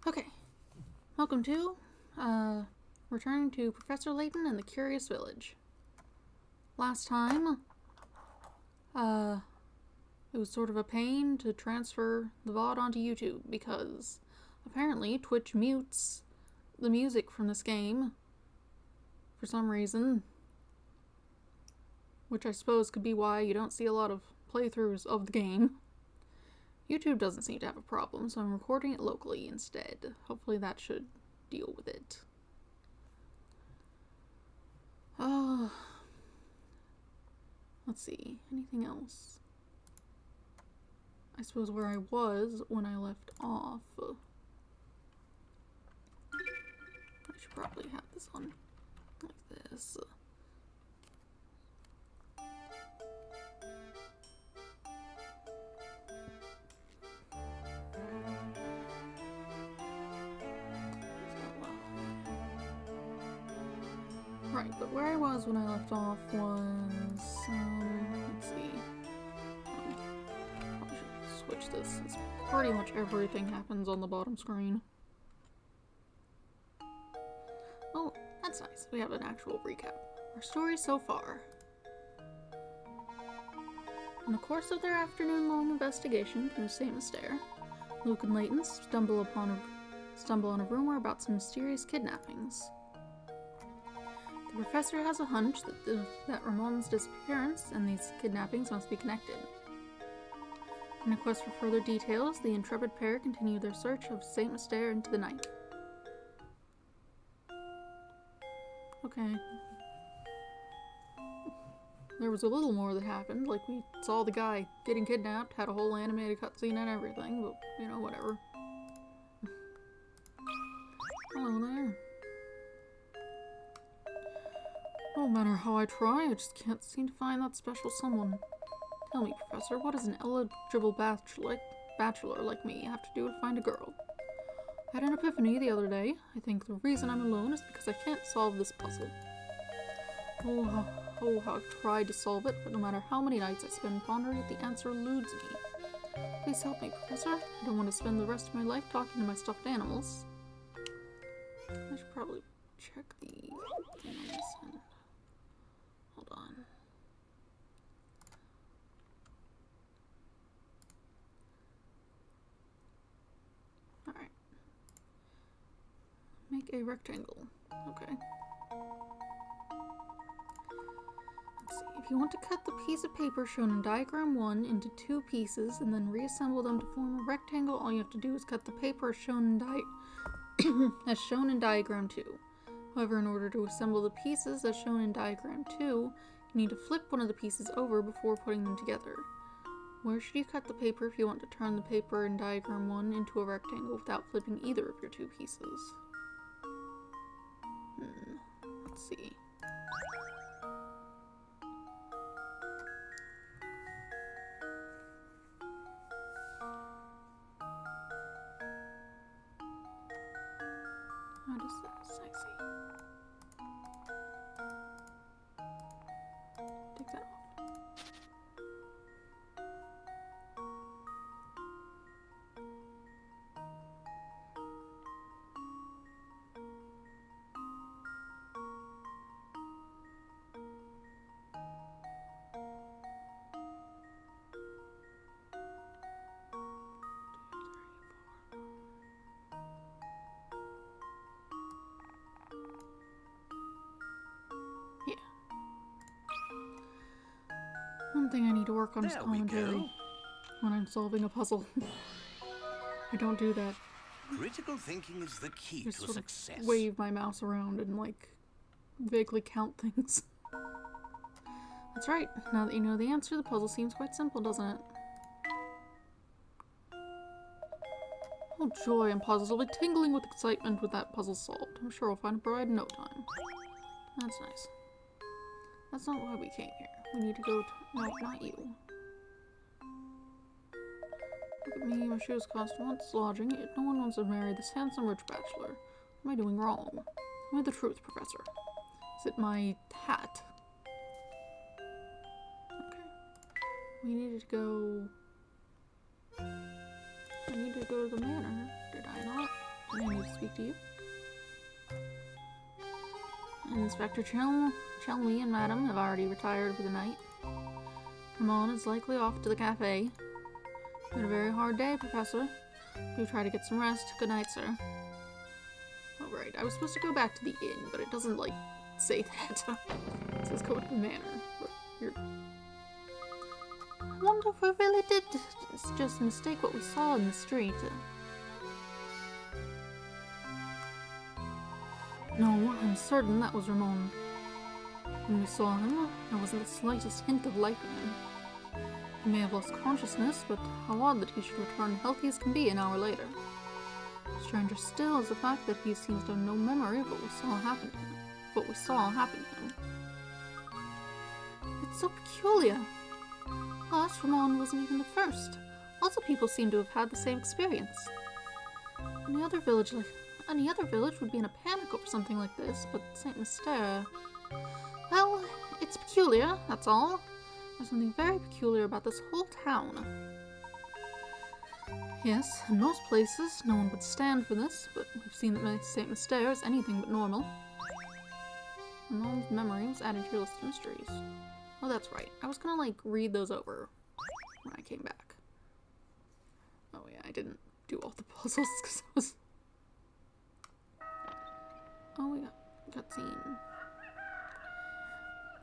Okay, welcome to, returning to Professor Layton and the Curious Village. Last time, it was sort of a pain to transfer the VOD onto YouTube because apparently Twitch mutes the music from this game for some reason, which I suppose could be why you don't see a lot of playthroughs of the game. YouTube doesn't seem to have a problem, so I'm recording it locally instead. Hopefully that should deal with it. Let's see. Anything else? I suppose where I was when I left off. I should probably have this on like this. Right, but where I was when I left off was, let's see. Probably should switch this. It's pretty much everything happens on the bottom screen. Oh, that's nice. We have an actual recap. Our story so far. In the course of their afternoon-long investigation through St. Mystere, Luke and Layton stumble on a rumor about some mysterious kidnappings. The professor has a hunch that Ramon's disappearance and these kidnappings must be connected. In a quest for further details, the intrepid pair continue their search of St. Mystere into the night. Okay. There was a little more that happened, like we saw the guy getting kidnapped, had a whole animated cutscene and everything, but, you know, whatever. Hello there. No matter how I try, I just can't seem to find that special someone. Tell me, Professor, what does an eligible bachelor like me have to do to find a girl? I had an epiphany the other day. I think the reason I'm alone is because I can't solve this puzzle. Oh, how I've tried to solve it, but no matter how many nights I spend pondering it, the answer eludes me. Please help me, Professor. I don't want to spend the rest of my life talking to my stuffed animals. I should probably check the thing on this end. Hold on. Alright. Make a rectangle. Okay. Let's see. If you want to cut the piece of paper shown in diagram 1 into 2 pieces and then reassemble them to form a rectangle, all you have to do is cut the paper as shown in diagram 2. However, in order to assemble the pieces as shown in diagram 2, you need to flip one of the pieces over before putting them together. Where should you cut the paper if you want to turn the paper in diagram 1 into a rectangle without flipping either of your 2 pieces? Let's see. How does this? I see. Take that off. Yeah. One thing I need to work on is commentary when I'm solving a puzzle. I don't do that. Critical thinking is the key Just to sort success. of wave my mouse around and like vaguely count things. That's right. Now that you know the answer, the puzzle seems quite simple, doesn't it? Oh joy, I'm positively tingling with excitement with that puzzle solved. I'm sure we'll find a bride in no time. That's nice. That's not why we came here. We need to go to... No, not you. Look at me, my shoes cost once lodging, yet no one wants to marry this handsome rich bachelor. What am I doing wrong? Tell me the truth, Professor. Is it my hat? Okay. We needed to go... I needed to go to the manor, did I not? Yeah. speak to you. Inspector Chelmy and Madam have already retired for the night. Ramon is likely off to the cafe. Been a very hard day, Professor. Do try to get some rest. Good night, sir. Oh, right. I was supposed to go back to the inn, but it doesn't, like, say that. It says go to the manor. But you're... I wonder if we really did just mistake what we saw in the street. No, I'm certain that was Ramon. When we saw him, there wasn't the slightest hint of life in him. He may have lost consciousness, but how odd that he should return healthy as can be an hour later. Stranger still is the fact that he seems to have no memory of what we saw happen to him. It's so peculiar. Plus, Ramon wasn't even the first. Lots of people seem to have had the same experience. Any other village would be in a panic over something like this, but Saint Mystere... Well, it's peculiar, that's all. There's something very peculiar about this whole town. Yes, in most places, no one would stand for this, but we've seen that Saint Mystere is anything but normal. Ramon's memory was added to your list of mysteries. Oh, that's right. I was gonna, like, read those over when I came back. Oh yeah, I didn't do all the puzzles because I was... Oh, we got cutscene.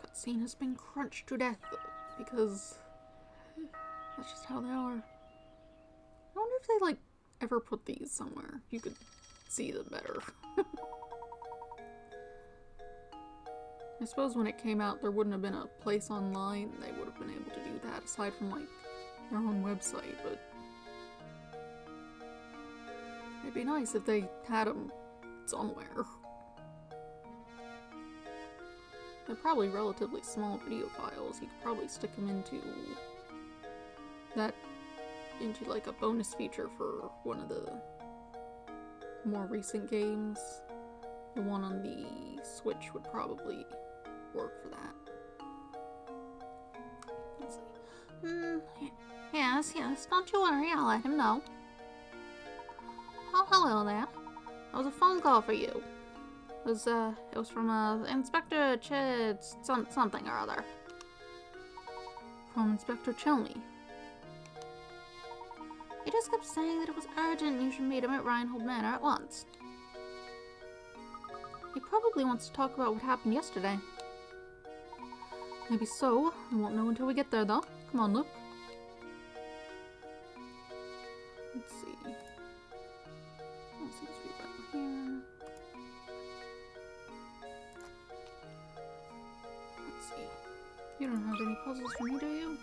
Cutscene has been crunched to death because that's just how they are. I wonder if they, like, ever put these somewhere. You could see them better. I suppose when it came out, there wouldn't have been a place online they would have been able to do that, aside from, like, their own website, but... It'd be nice if they had them somewhere. They're probably relatively small video files. You could probably stick them into like a bonus feature for one of the more recent games. The one on the Switch would probably work for that. Let's see. Yes, don't you worry, I'll let him know. Oh, hello there. That was a phone call for you. It was from, Inspector something or other. From Inspector Chelmy. He just kept saying that it was urgent and you should meet him at Reinhold Manor at once. He probably wants to talk about what happened yesterday. Maybe so. We won't know until we get there, though. Come on, Luke. Let's see. Oh, seems to be right here. Let's see. You don't have any puzzles for me, do you?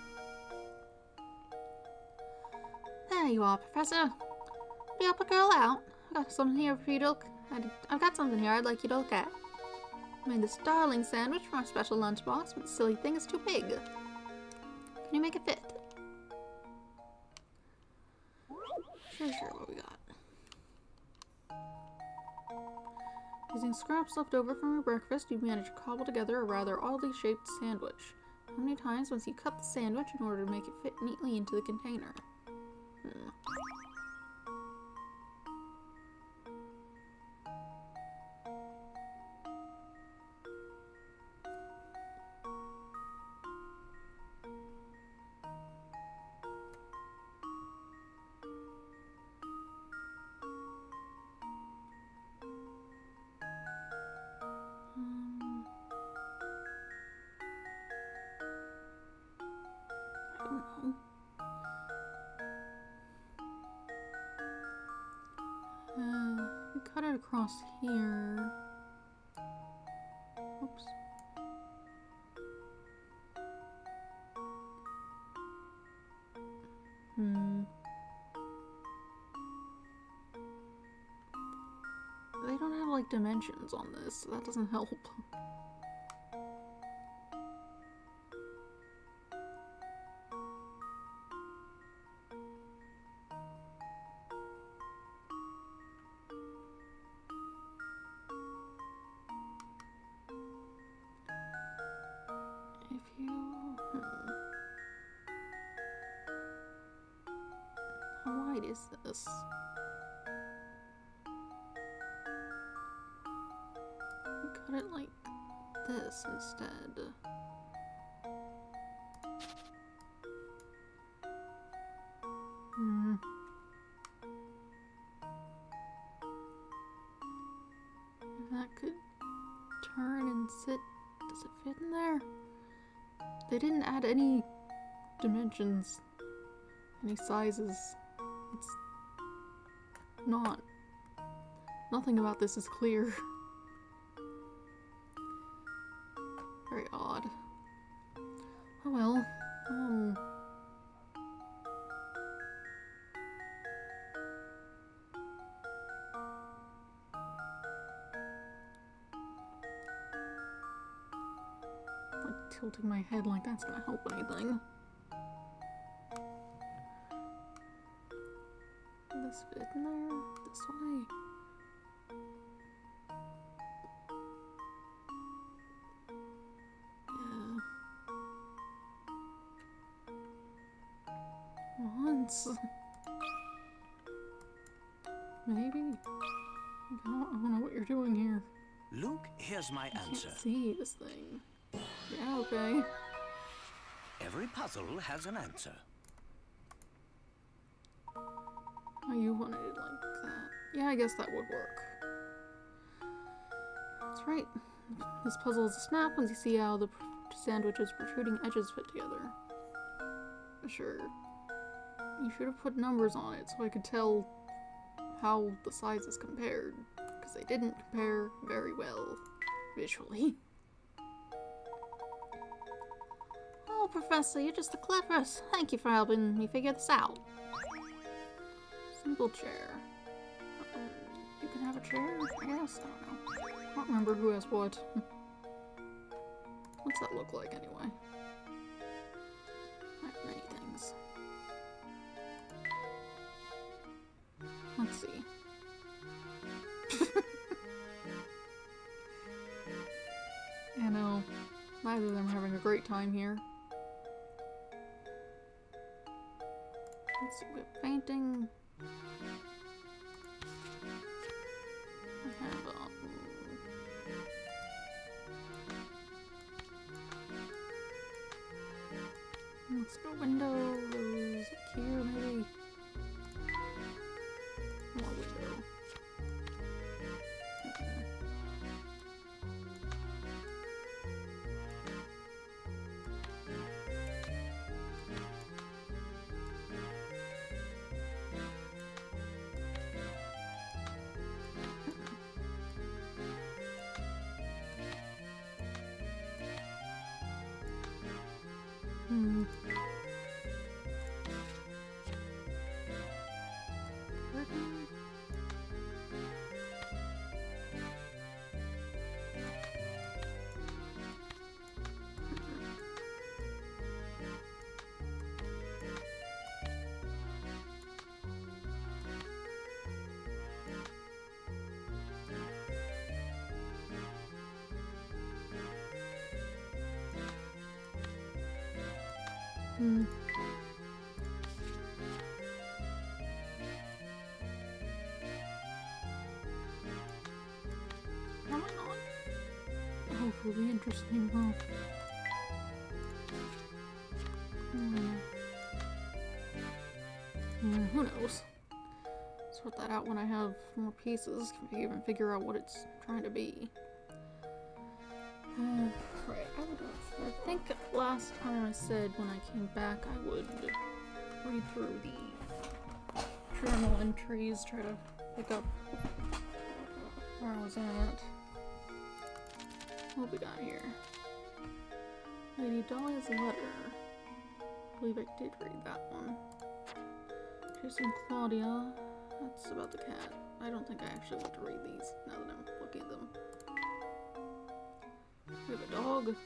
There you are, Professor. Would you help a girl out? I've got something here for you to look. I've got something here I'd like you to look at. I made this darling sandwich from our special lunchbox, but the silly thing is too big. Can you make it fit? Sure, what we got. Using scraps left over from your breakfast, you've managed to cobble together a rather oddly shaped sandwich. How many times must you cut the sandwich in order to make it fit neatly into the container? I don't know. You cut it across here. Oops. They don't have, like, dimensions on this, so that doesn't help. If you... How wide is this? cut it like this instead. That could turn and sit. Does it fit in there? They didn't add any dimensions, any sizes. It's not. Nothing about this is clear. Very odd. Oh well. Like tilting my head like that's gonna help anything. Did this fit in there? This way? Once. Maybe. I don't know what you're doing here. Luke, here's my answer. I can't see this thing. Yeah, okay. Every puzzle has an answer. Oh, you wanted it like that. Yeah, I guess that would work. That's right. This puzzle is a snap once you see how the sandwich's protruding edges fit together. Sure. You should have put numbers on it so I could tell how the sizes compared, because they didn't compare very well visually. Oh, Professor, you're just the cleverest. Thank you for helping me figure this out. Simple chair. You can have a chair? I guess. I don't know. I don't remember who has what. What's that look like anyway? I have many things. Let's see. I know. Neither of them are having a great time here. Let's see, we have painting. I have, let's go windows here, maybe. More window. Okay. Curtain. Am I not? Oh, really interesting, huh? Who knows? Sort that out when I have more pieces. Can we even figure out what it's trying to be? Right, I think last time I said when I came back I would read through the journal entries, try to pick up where I was at. What we got here? Lady Dahlia's letter. I believe I did read that one. Chasing Claudia. That's about the cat. I don't think I actually want to read these now that I'm looking at them. We have a dog.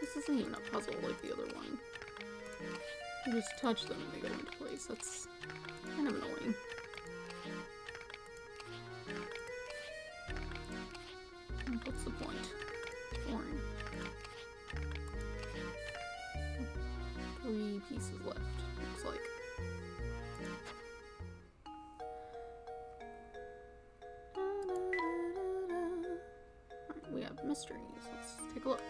This isn't even a puzzle like the other one. You just touch them and they go into place. That's kind of annoying. What's the point? Boring. 3 pieces left, looks like. mysteries. Let's take a look.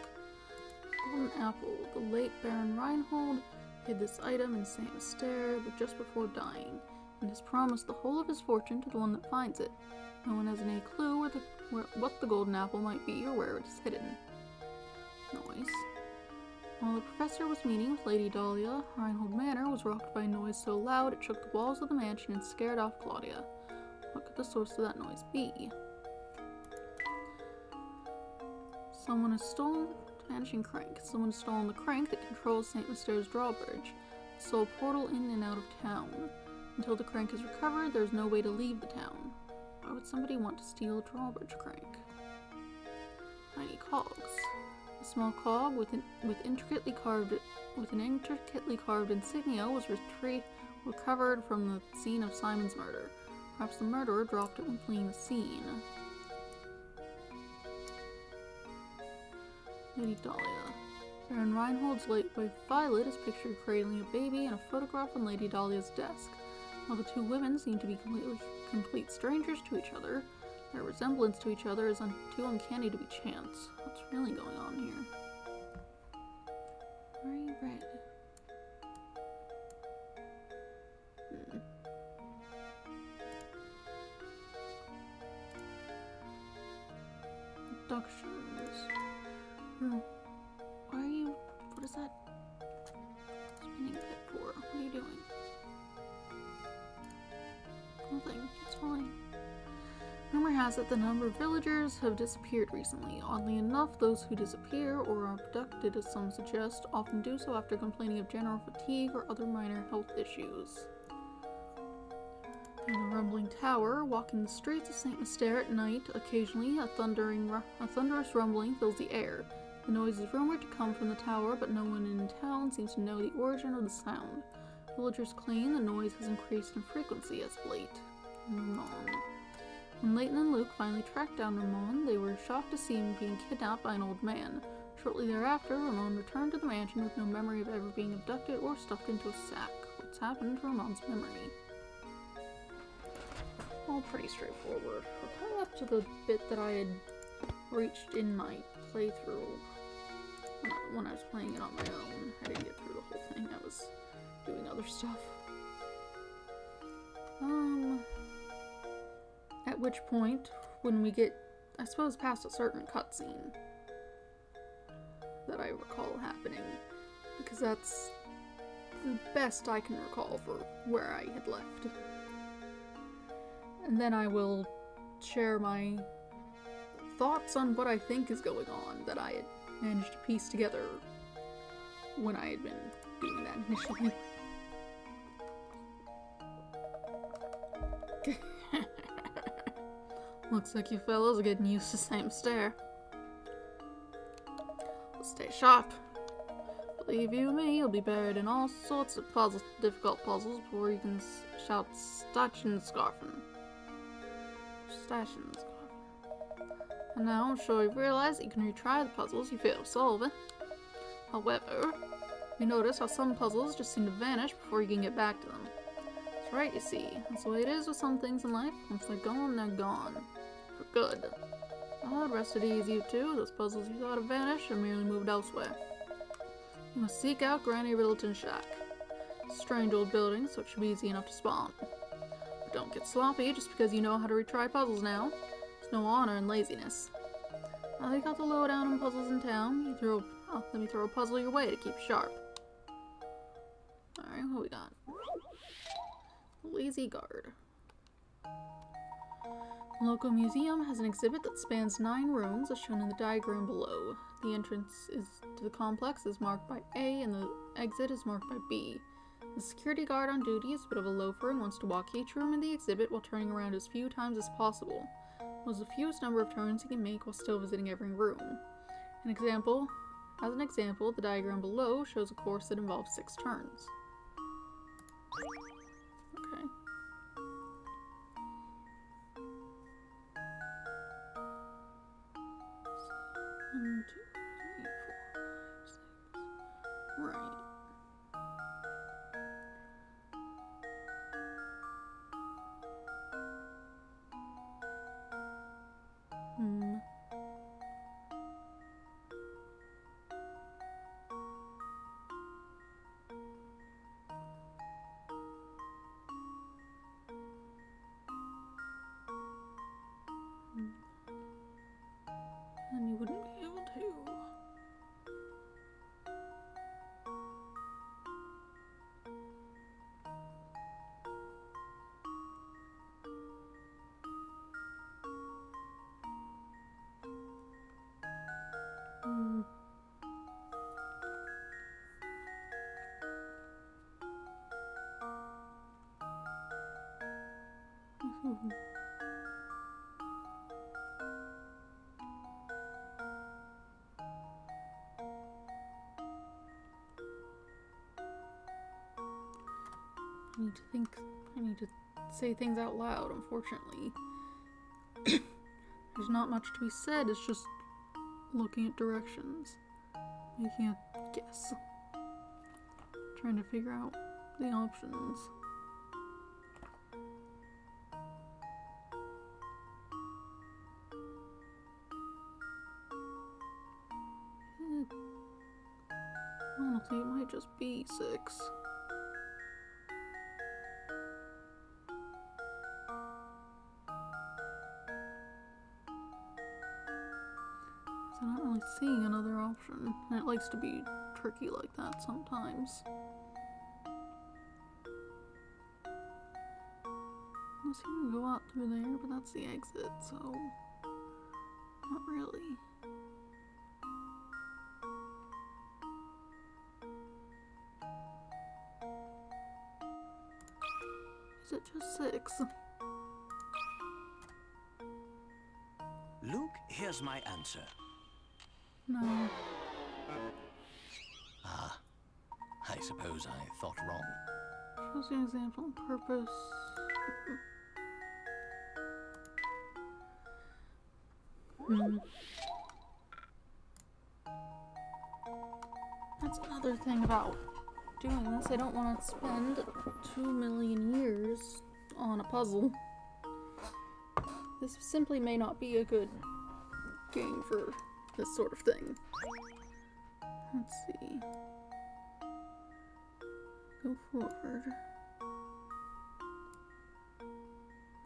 Golden apple. The late Baron Reinhold hid this item in Saint Mystere, but just before dying, and has promised the whole of his fortune to the one that finds it. No one has any clue what the golden apple might be or where it is hidden. Noise. While the professor was meeting with Lady Dahlia, Reinhold Manor was rocked by a noise so loud it shook the walls of the mansion and scared off Claudia. What could the source of that noise be? Someone has stolen the vanishing crank. Someone has stolen the crank that controls St. Mystere's drawbridge, the sole portal in and out of town. Until the crank is recovered, there is no way to leave the town. Why would somebody want to steal a drawbridge crank? Tiny cogs. A small cog with an intricately carved insignia was recovered from the scene of Simon's murder. Perhaps the murderer dropped it when fleeing the scene. Lady Dahlia. Baron Reinhold's late wife Violet is pictured cradling a baby in a photograph on Lady Dahlia's desk. While the two women seem to be complete strangers to each other, their resemblance to each other is too uncanny to be chance. What's really going on here? Very red. Abductions. Why are you... What is that spinning pit for? What are you doing? Nothing. It's fine. Rumor has it the number of villagers have disappeared recently. Oddly enough, those who disappear or are abducted, as some suggest, often do so after complaining of general fatigue or other minor health issues. In the rumbling tower, walking the streets of Saint Mystere at night, occasionally a thunderous rumbling fills the air. The noise is rumored to come from the tower, but no one in town seems to know the origin of the sound. Villagers claim the noise has increased in frequency as of late. When Layton and Luke finally tracked down Ramon, they were shocked to see him being kidnapped by an old man. Shortly thereafter, Ramon returned to the mansion with no memory of ever being abducted or stuffed into a sack. What's happened to Ramon's memory? All pretty straightforward. We're coming up to the bit that I had reached in my playthrough when I was playing it on my own. I didn't get through the whole thing. I was doing other stuff. At which point, when we get, I suppose, past a certain cutscene that I recall happening, because that's the best I can recall for where I had left. And then I will share my thoughts on what I think is going on that I had managed to piece together when I had been doing that initially. Looks like you fellows are getting used to Saint Mystere. Well, stay sharp. Believe you me, you'll be buried in all sorts of difficult puzzles before you can shout Stachin Scarfin. Stashin Scarfin. And now I'm sure you've realized that you can retry the puzzles you fail to solve it. However, you notice how some puzzles just seem to vanish before you can get back to them. That's right, you see. That's the way it is with some things in life. Once they're gone, they're gone. For good. Oh, the rest of these you too. Those puzzles you thought have vanished are merely moved elsewhere. You must seek out Granny Riddleton's shack. It's a strange old building, so it should be easy enough to spawn. But don't get sloppy just because you know how to retry puzzles now. There's no honor in laziness. Now you got the lowdown on puzzles in town. Let me throw a puzzle your way to keep you sharp. Alright, what we got? Lazy Guard. The local museum has an exhibit that spans 9 rooms, as shown in the diagram below. The entrance to the complex is marked by A, and the exit is marked by B. The security guard on duty is a bit of a loafer and wants to walk each room in the exhibit while turning around as few times as possible. It was the fewest number of turns he can make while still visiting every room. As an example, the diagram below shows a course that involves 6 turns. Okay. One, two, three, 4, 5, 6. Right. I need to say things out loud, unfortunately. There's not much to be said, it's just looking at directions. Making a guess. Trying to figure out the options. Honestly, it might just be 6. So I'm not really seeing another option. And it likes to be tricky like that sometimes. Unless you can go out through there, but that's the exit, so not really. Is it just 6? Luke, here's my answer. No. Ah, I suppose I thought wrong. Shows an example on purpose. That's another thing about doing this. I don't want to spend 2 million years on a puzzle. This simply may not be a good game for this sort of thing. Let's see. Go forward.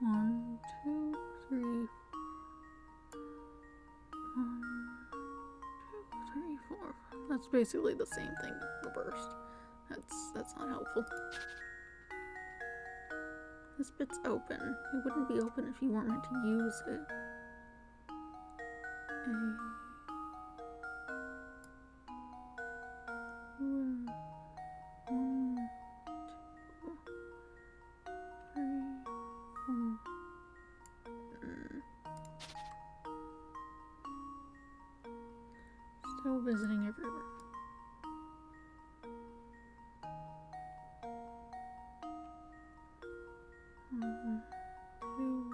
1, 2, 3. 1, 2, 3, 4. That's basically the same thing reversed. That's not helpful. This bit's open. It wouldn't be open if you weren't meant to use it. One, 2, 3, 4. Still visiting everywhere. One, 2, 3.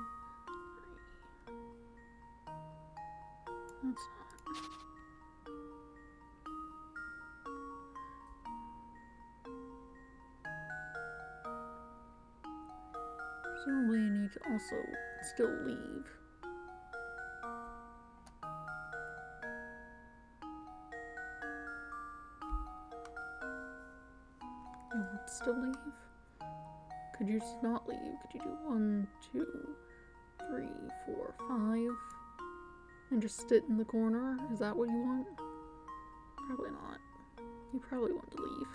That's not. Presumably you need to also still leave. You want to still leave? Could you just not leave? Could you do 1, 2, 3, 4, 5? And just sit in the corner? Is that what you want? Probably not. You probably want to leave.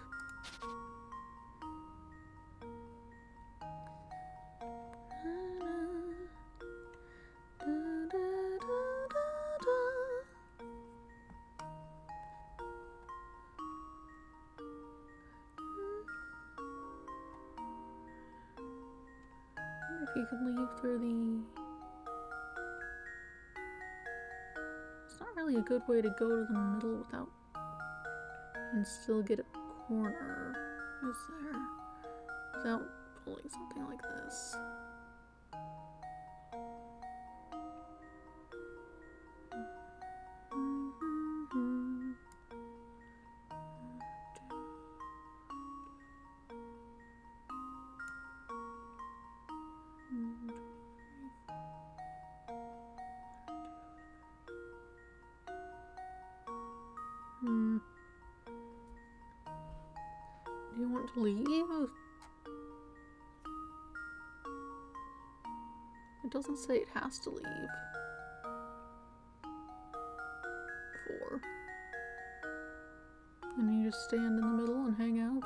If you could leave through the... It's not really a good way to go to the middle without... and still get a corner, is there? Without pulling something like this. Do you want to leave? It doesn't say it has to leave. 4. And you just stand in the middle and hang out?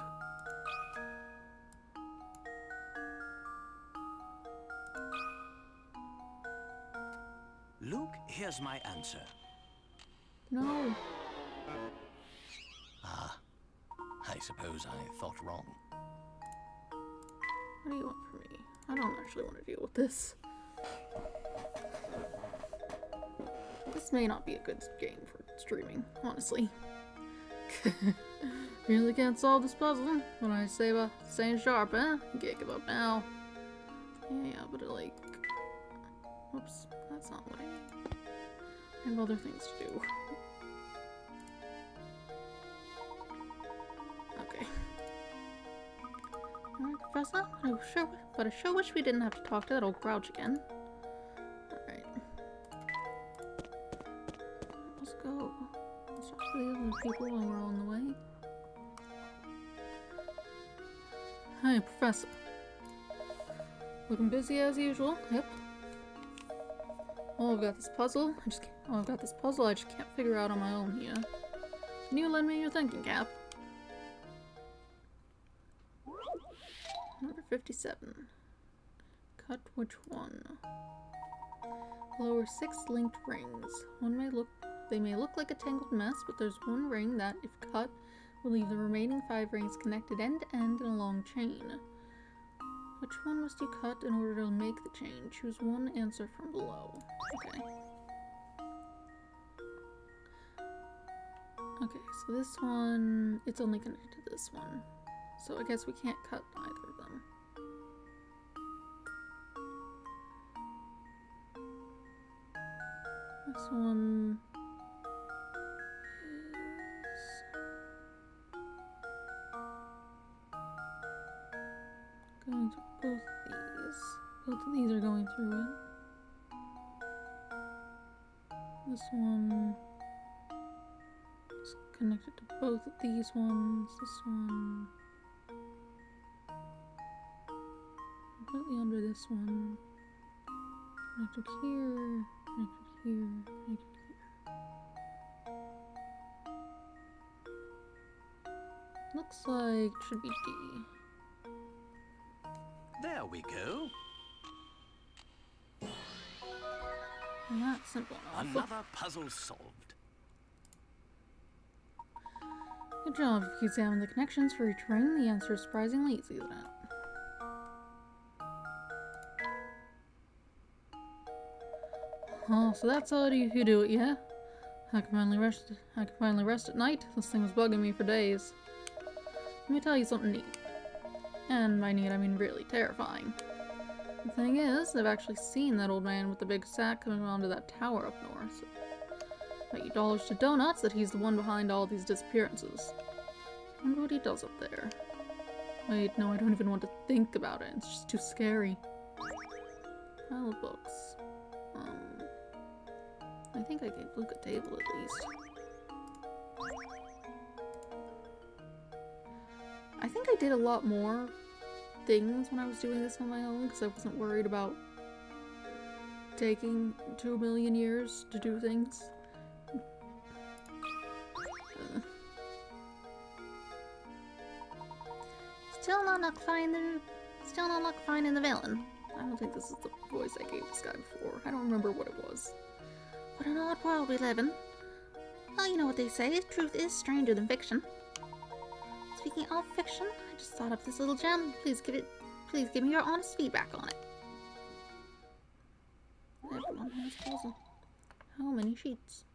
Luke, here's my answer. No. Ah, I suppose I thought wrong. What do you want from me? I don't actually want to deal with this. This may not be a good game for streaming, honestly. Really can't solve this puzzle. What I say about staying sharp, eh? You can't give up now. Yeah, but like... Oops, that's not what I need. I have other things to do. Okay. Alright, Professor, I sure wish we didn't have to talk to that old grouch again. Alright. Let's go. Let's talk to the other people while we're on the way. Hi, Professor. Looking busy as usual. Yep. Oh, I've got this puzzle. I just can't figure out on my own here. Can you lend me your thinking cap? Number 57. Cut which one? Lower 6 linked rings. They may look like a tangled mess, but there's one ring that, if cut, will leave the remaining 5 rings connected end to end in a long chain. Which one must you cut in order to make the chain? Choose one answer from below. Okay. Okay, so this one, it's only connected to this one. So I guess we can't cut either of them. This one is going through both of these. Both of these are going through it. This one is connected to both of these ones. This one completely under this one. Connected here, connected here, connected here. Looks like it should be D. There we go. Not simple enough. Another puzzle solved. Good job. If you examine the connections for each ring, the answer is surprisingly easy, isn't it? Oh, so that's how you do it, yeah? I can finally rest at night. This thing was bugging me for days. Let me tell you something neat. And by neat, I mean really terrifying. The thing is, I've actually seen that old man with the big sack coming onto that tower up north. Bet you dollars to donuts that he's the one behind all these disappearances. Wonder what he does up there. Wait, no, I don't even want to think about it. It's just too scary. Pile of books. I think I gave Luke a table at least. I think I did a lot more things when I was doing this on my own because I wasn't worried about taking 2 million years to do things. Still not luck finding the villain. I don't think this is the voice I gave this guy before. I don't remember what it was. What an odd world we live in. Well, you know what they say, truth is stranger than fiction. Speaking of fiction, I just thought up this little gem. Please give me your honest feedback on it. Everyone has a puzzle. How many sheets?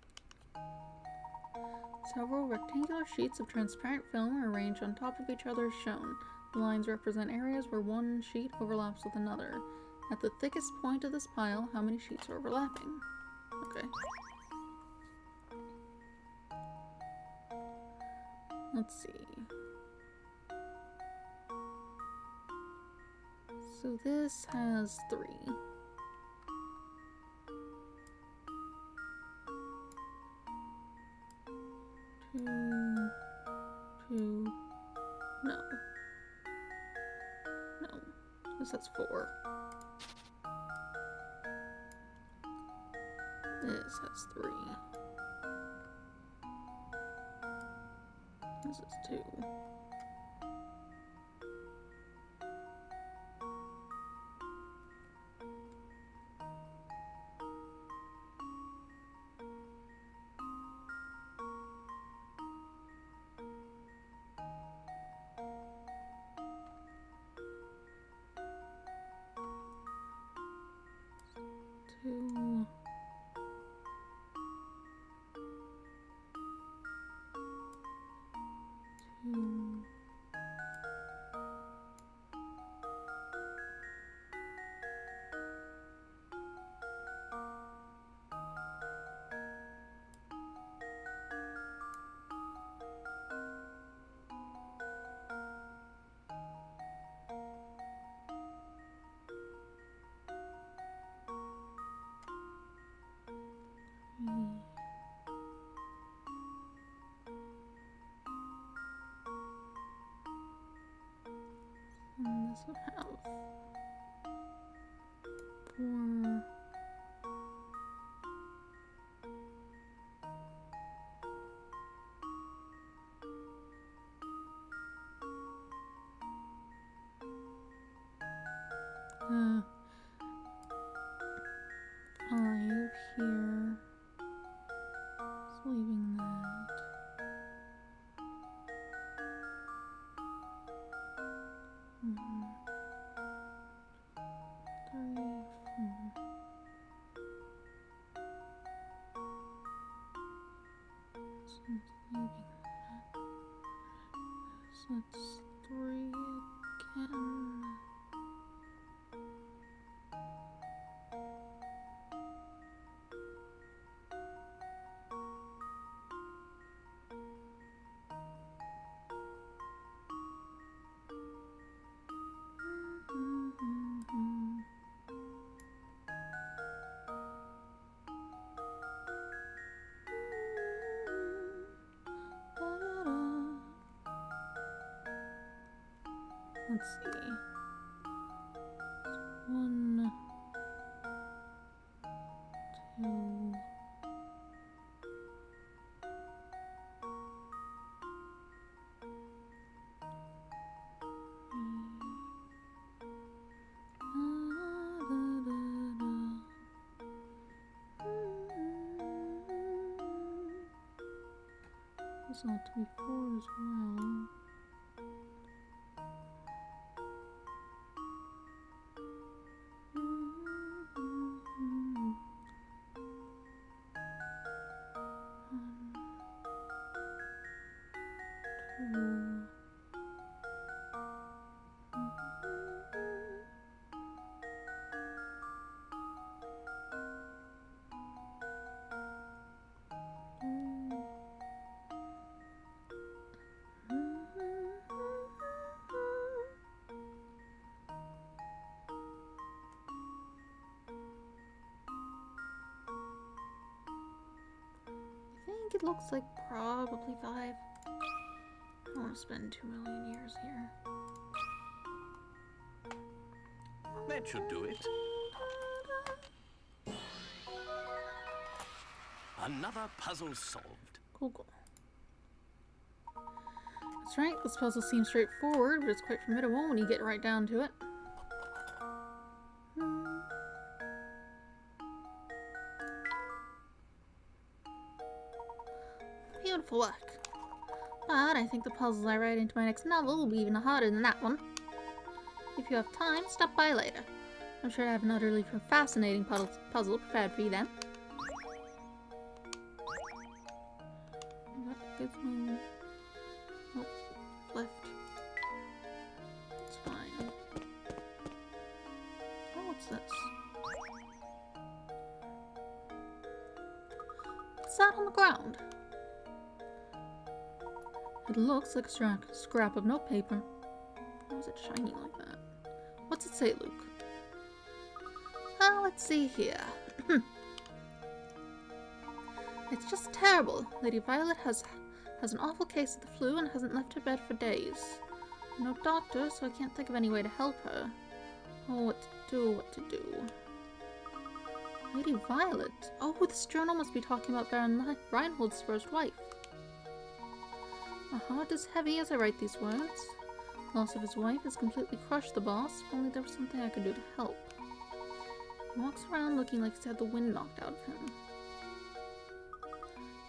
Several rectangular sheets of transparent film are arranged on top of each other as shown. The lines represent areas where one sheet overlaps with another. At the thickest point of this pile, how many sheets are overlapping? Okay. Let's see. So this has 3. 2, 2, no. No. This has 4. This has 3. This is 2. Two. So it's 3 again. Let's see. 1, 2. This ought to be 4 as well. I think it looks like probably 5. I don't want to spend 2 million years here. That should do it. Another puzzle solved. Cool. That's right, this puzzle seems straightforward, but it's quite formidable when you get right down to it. Beautiful work. But I think the puzzles I write into my next novel will be even harder than that one. If you have time, stop by later. I'm sure I have an utterly fascinating puzzle prepared for you then. Nope, left. It's fine. Oh, what's this? What's that on the ground? It looks like a scrap of notepaper. Why is it shining like that? What's it say, Luke? Let's see here. It's just terrible. Lady Violet has an awful case of the flu and hasn't left her bed for days. I'm no doctor, so I can't think of any way to help her. Oh, what to do. Lady Violet? Oh, this journal must be talking about Baron Reinhold's first wife. My heart is heavy as I write these words. The loss of his wife has completely crushed the boss. If only there was something I could do to help. He walks around looking like he's had the wind knocked out of him.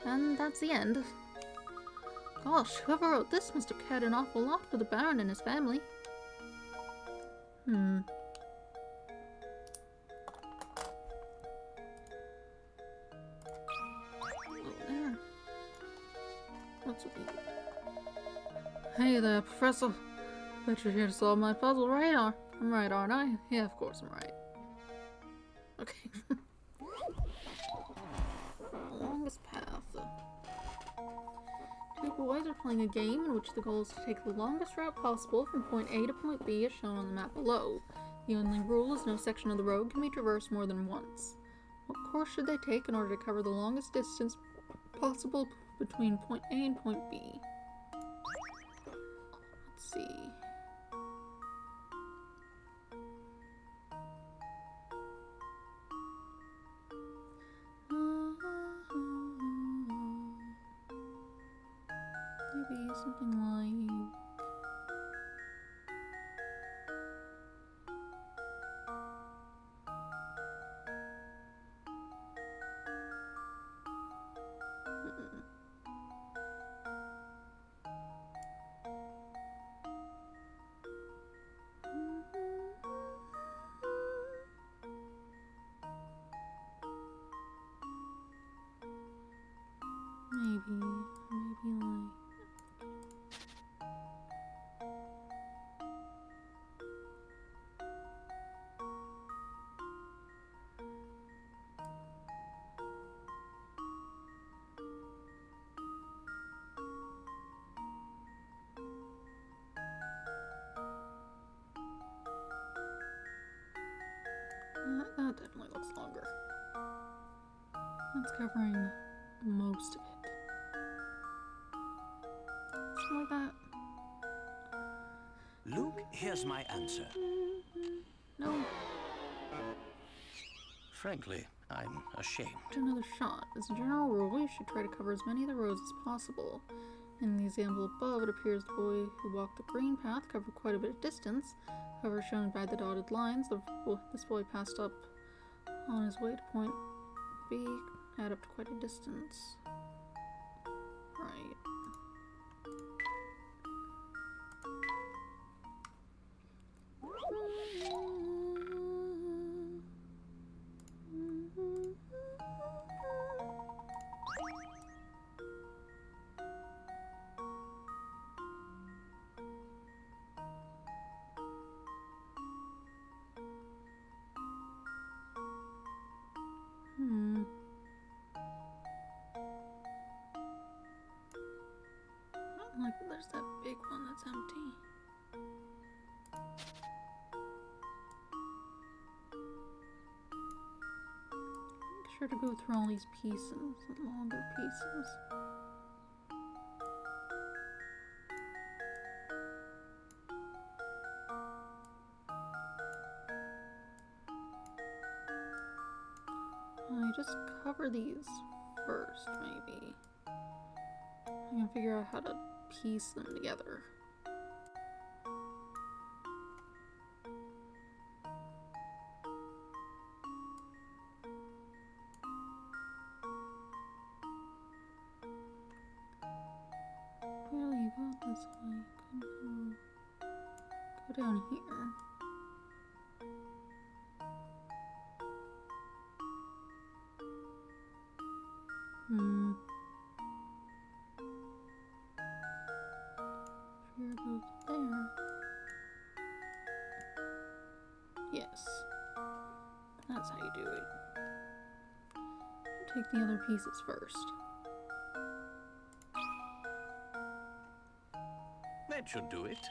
And that's the end. Gosh, whoever wrote this must have cared an awful lot for the Baron and his family. Oh, there. What's with you? Hey there, Professor. Bet you're here to solve my puzzle, right? I'm right, aren't I? Yeah, of course I'm right. Okay. The longest path. Two boys are playing a game in which the goal is to take the longest route possible from point A to point B as shown on the map below. The only rule is no section of the road can be traversed more than once. What course should they take in order to cover the longest distance possible between point A and point B? Let's see. Maybe something like... Maybe That definitely looks longer. That's covering most of it. Something like that. Luke, here's my answer. No. Frankly, I'm ashamed. Another shot. As a general rule, you should try to cover as many of the rows as possible. In the example above, it appears the boy who walked the green path covered quite a bit of distance. However, shown by the dotted lines, this boy passed up on his way to point B, add up to quite a distance. Right. Like, there's that big one that's empty. Make sure to go through all these pieces, the longer pieces. I just cover these first, maybe. I can figure out how to piece them together. Well, you go this way. Go down here. Here goes there. Yes. That's how you do it. Take the other pieces first. That should do it.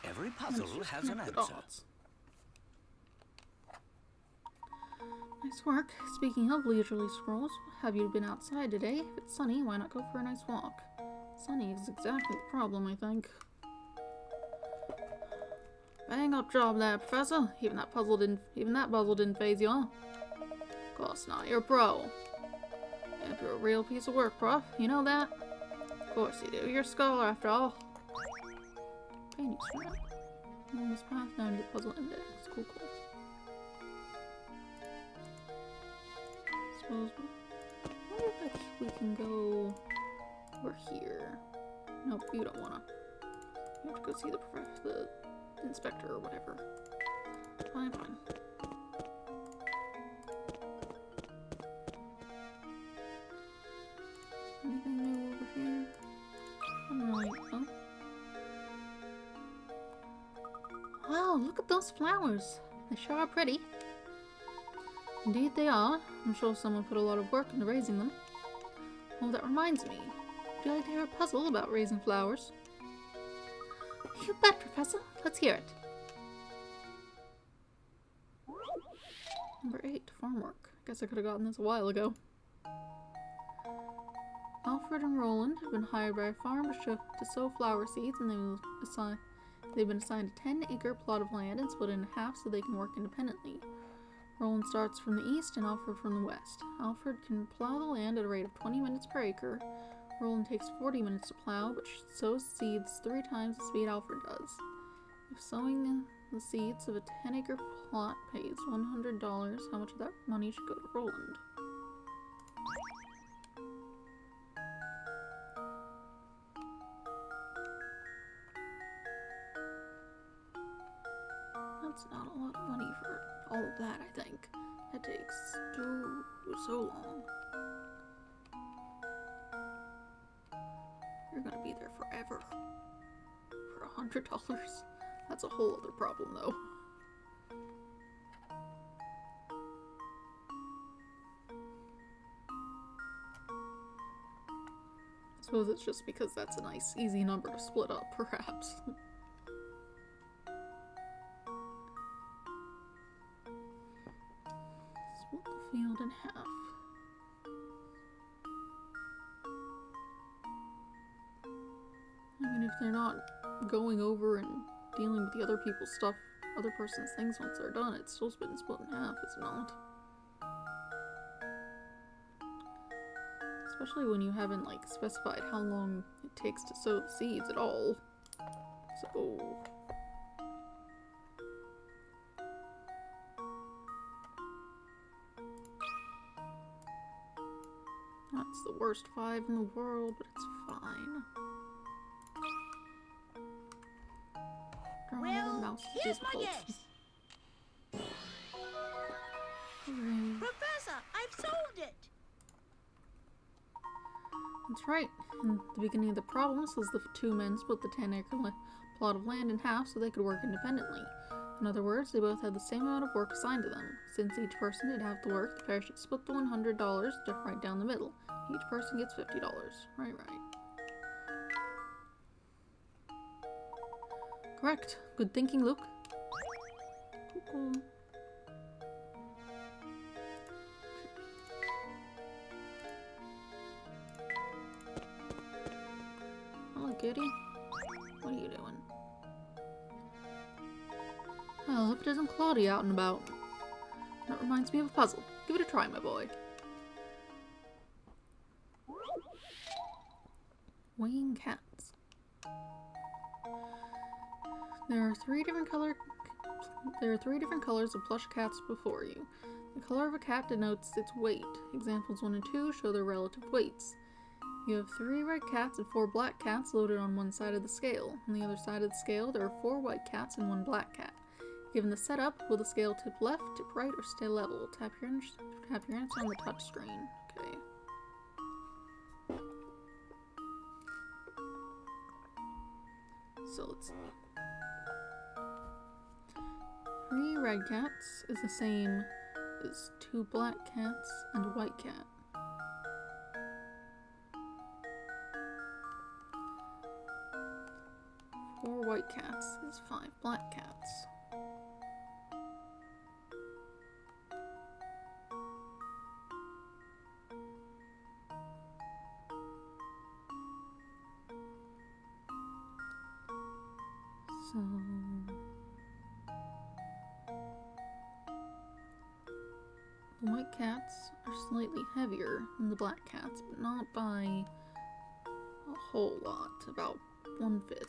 Every puzzle has an answer. Nice work. Speaking of leisurely strolls, have you been outside today? If it's sunny, why not go for a nice walk? Sunny is exactly the problem, I think. Bang up job there, Professor. Even that puzzle didn't faze you. Of course not. You're a pro. Yep, you're a real piece of work, Prof. You know that? Of course you do. You're a scholar, after all. Painting strap. On this path down to the puzzle index. Cool. Suppose I wonder if we can go over here. Nope, you don't wanna. You have to go see the inspector or whatever. Fine. Anything new over here? Huh? Wow, look at those flowers. They sure are pretty. Indeed they are. I'm sure someone put a lot of work into raising them. Oh, that reminds me. Would you like to hear a puzzle about raising flowers? You bet, Professor. Let's hear it. Number 8, farm work. Guess I could have gotten this a while ago. Alfred and Roland have been hired by a farm to sow flower seeds, and they've been assigned a 10-acre plot of land and split it in half so they can work independently. Roland starts from the east and Alfred from the west. Alfred can plow the land at a rate of 20 minutes per acre. Roland takes 40 minutes to plow, but sows seeds 3 times the speed Alfred does. If sowing the seeds of a 10-acre plot pays $100, how much of that money should go to Roland? That's not a lot of money for all of that, I think. That takes so long. You're gonna be there forever. For $100? That's a whole other problem, though. I suppose it's just because that's a nice, easy number to split up, perhaps. Split the field in half. I mean, if they're not going over and dealing with the other people's stuff, other person's things once they're done, it's still been split in half, is it not? Especially when you haven't, like, specified how long it takes to sow the seeds at all. So... That's the worst 5 in the world, but it's fine. Well, here's my guess. Hooray. Professor, I've solved it. That's right. In the beginning of the problem says the two men split the 10-acre plot of land in half so they could work independently. In other words, they both had the same amount of work assigned to them. Since each person did half the work, the pair should split the $100 right down the middle. Each person gets $50. Right. Correct. Good thinking, Luke. Cool. Hello, kitty. What are you doing? Oh, hope it isn't cloudy out and about. That reminds me of a puzzle. Give it a try, my boy. Weighing cats. There are three different colors of plush cats before you. The color of a cat denotes its weight. Examples 1 and 2 show their relative weights. You have 3 red cats and 4 black cats loaded on one side of the scale. On the other side of the scale, there are 4 white cats and 1 black cat. Given the setup, will the scale tip left, tip right, or stay level? Tap your answer on the touch screen. Okay. So let's see. 3 red cats is the same as 2 black cats and a white cat. Four white cats is 5 black cats. So the white cats are slightly heavier than the black cats, but not by a whole lot, about 1/5.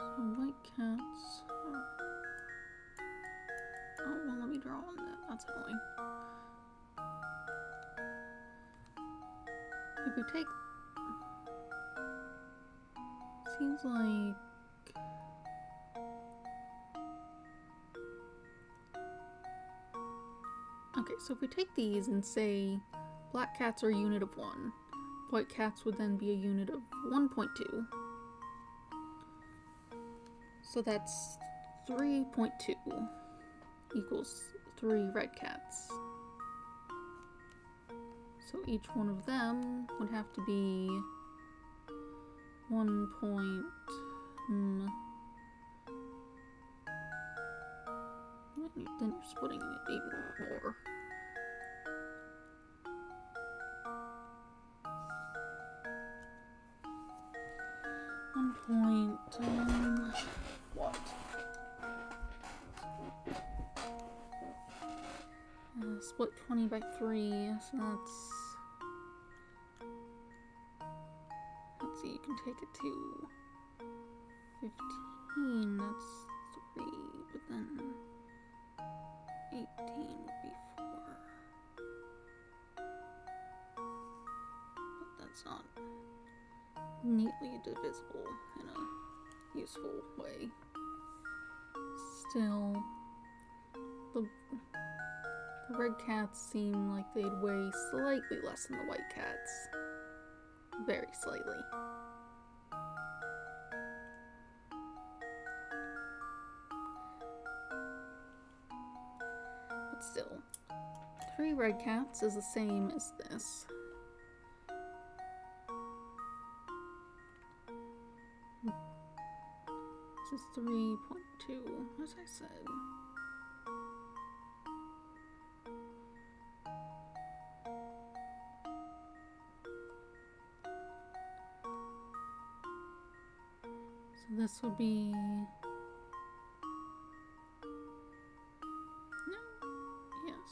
So white cats are... Oh, well, let me draw on that. That's annoying. If we take... Seems like... Okay, so if we take these and say black cats are a unit of 1, white cats would then be a unit of 1.2. So that's 3.2 equals 3 red cats. So each one of them would have to be 1 point... Then you're splitting it even more. What? Split 20 by 3, so that's... Let's see, you can take it to 15, that's 3, but then 18 would be 4. But that's not neatly divisible in a useful way. Still, the red cats seem like they'd weigh slightly less than the white cats. Very slightly. But still, 3 red cats is the same as this. This is 3.2, as I said. So this would be... No. Yes.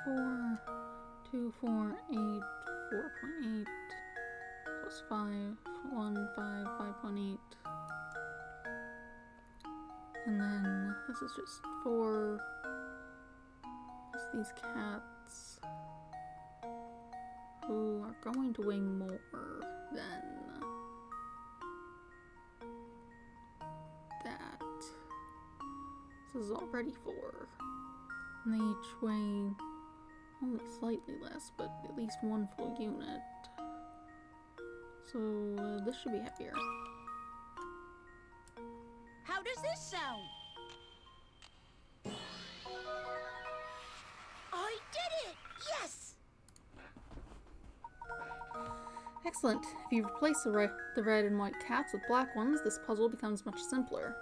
4, 2, 4, 8, 4.8, plus 5, 1, 5, 5.8. And then this is just 4, plus these cats, who are going to weigh more than that. This is already 4. And they each weigh only slightly less, but at least 1 full unit. So this should be heavier. How does this sound? I did it! Yes! Excellent. If you replace the red and white cats with black ones, this puzzle becomes much simpler.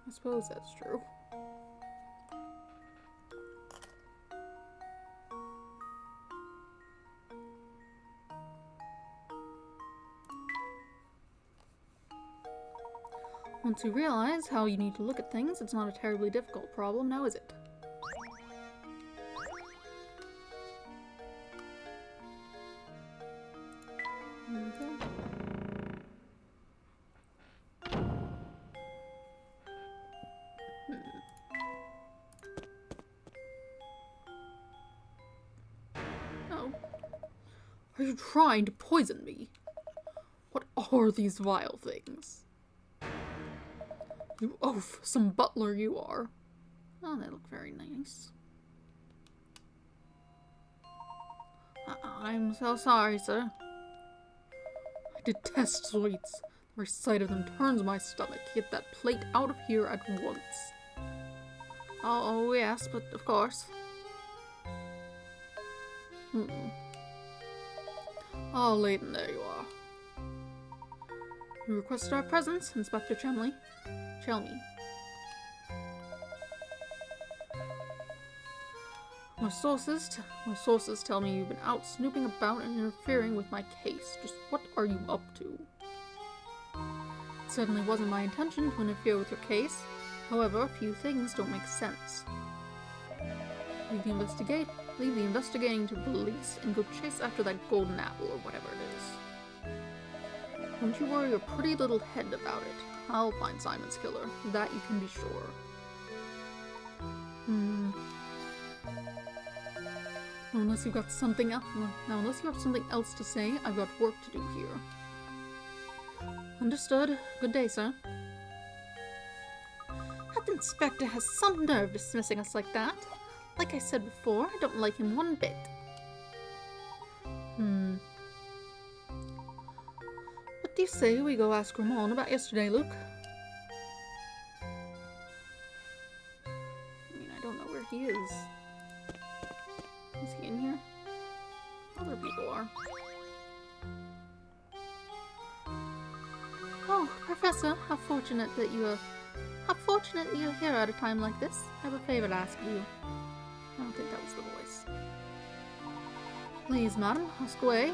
I suppose that's true. Once you realize how you need to look at things, it's not a terribly difficult problem, now is it? Okay. Oh. Are you trying to poison me? What are these vile things? You oaf, some butler you are. Oh, they look very nice. I'm so sorry, sir. I detest sweets. The very sight of them turns my stomach. Get that plate out of here at once. Oh yes, but of course. Oh, Layton, there you are. You requested our presence, Inspector Chelmy. My sources tell me you've been out snooping about and interfering with my case. Just what are you up to? It certainly wasn't my intention to interfere with your case. However, a few things don't make sense. Leave the investigating to police and go chase after that golden apple or whatever it is. Don't you worry your pretty little head about it. I'll find Simon's killer. That you can be sure. Unless you've got something else. Now, unless you have something else to say, I've got work to do here. Understood. Good day, sir. That inspector has some nerve dismissing us like that. Like I said before, I don't like him one bit. What do you say we go ask Ramon about yesterday, Luke? I mean, I don't know where he is. Is he in here? Other people are. Oh, Professor, how fortunate that you're here at a time like this. I have a favor to ask of you. I don't think that was the voice. Please, madam, ask away.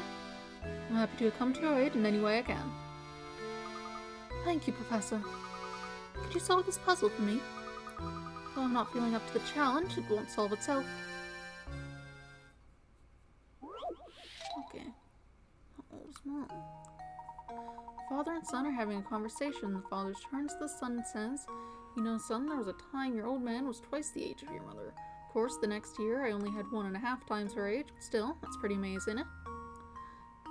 I'm happy to come to your aid in any way I can. Thank you, Professor. Could you solve this puzzle for me? Though I'm not feeling up to the challenge, it won't solve itself. Okay. Uh-oh, Mom. Father and son are having a conversation. The father turns to the son and says, "You know, son, there was a time your old man was twice the age of your mother. Of course, the next year I only had 1.5 times her age, but still, that's pretty amazing, eh?"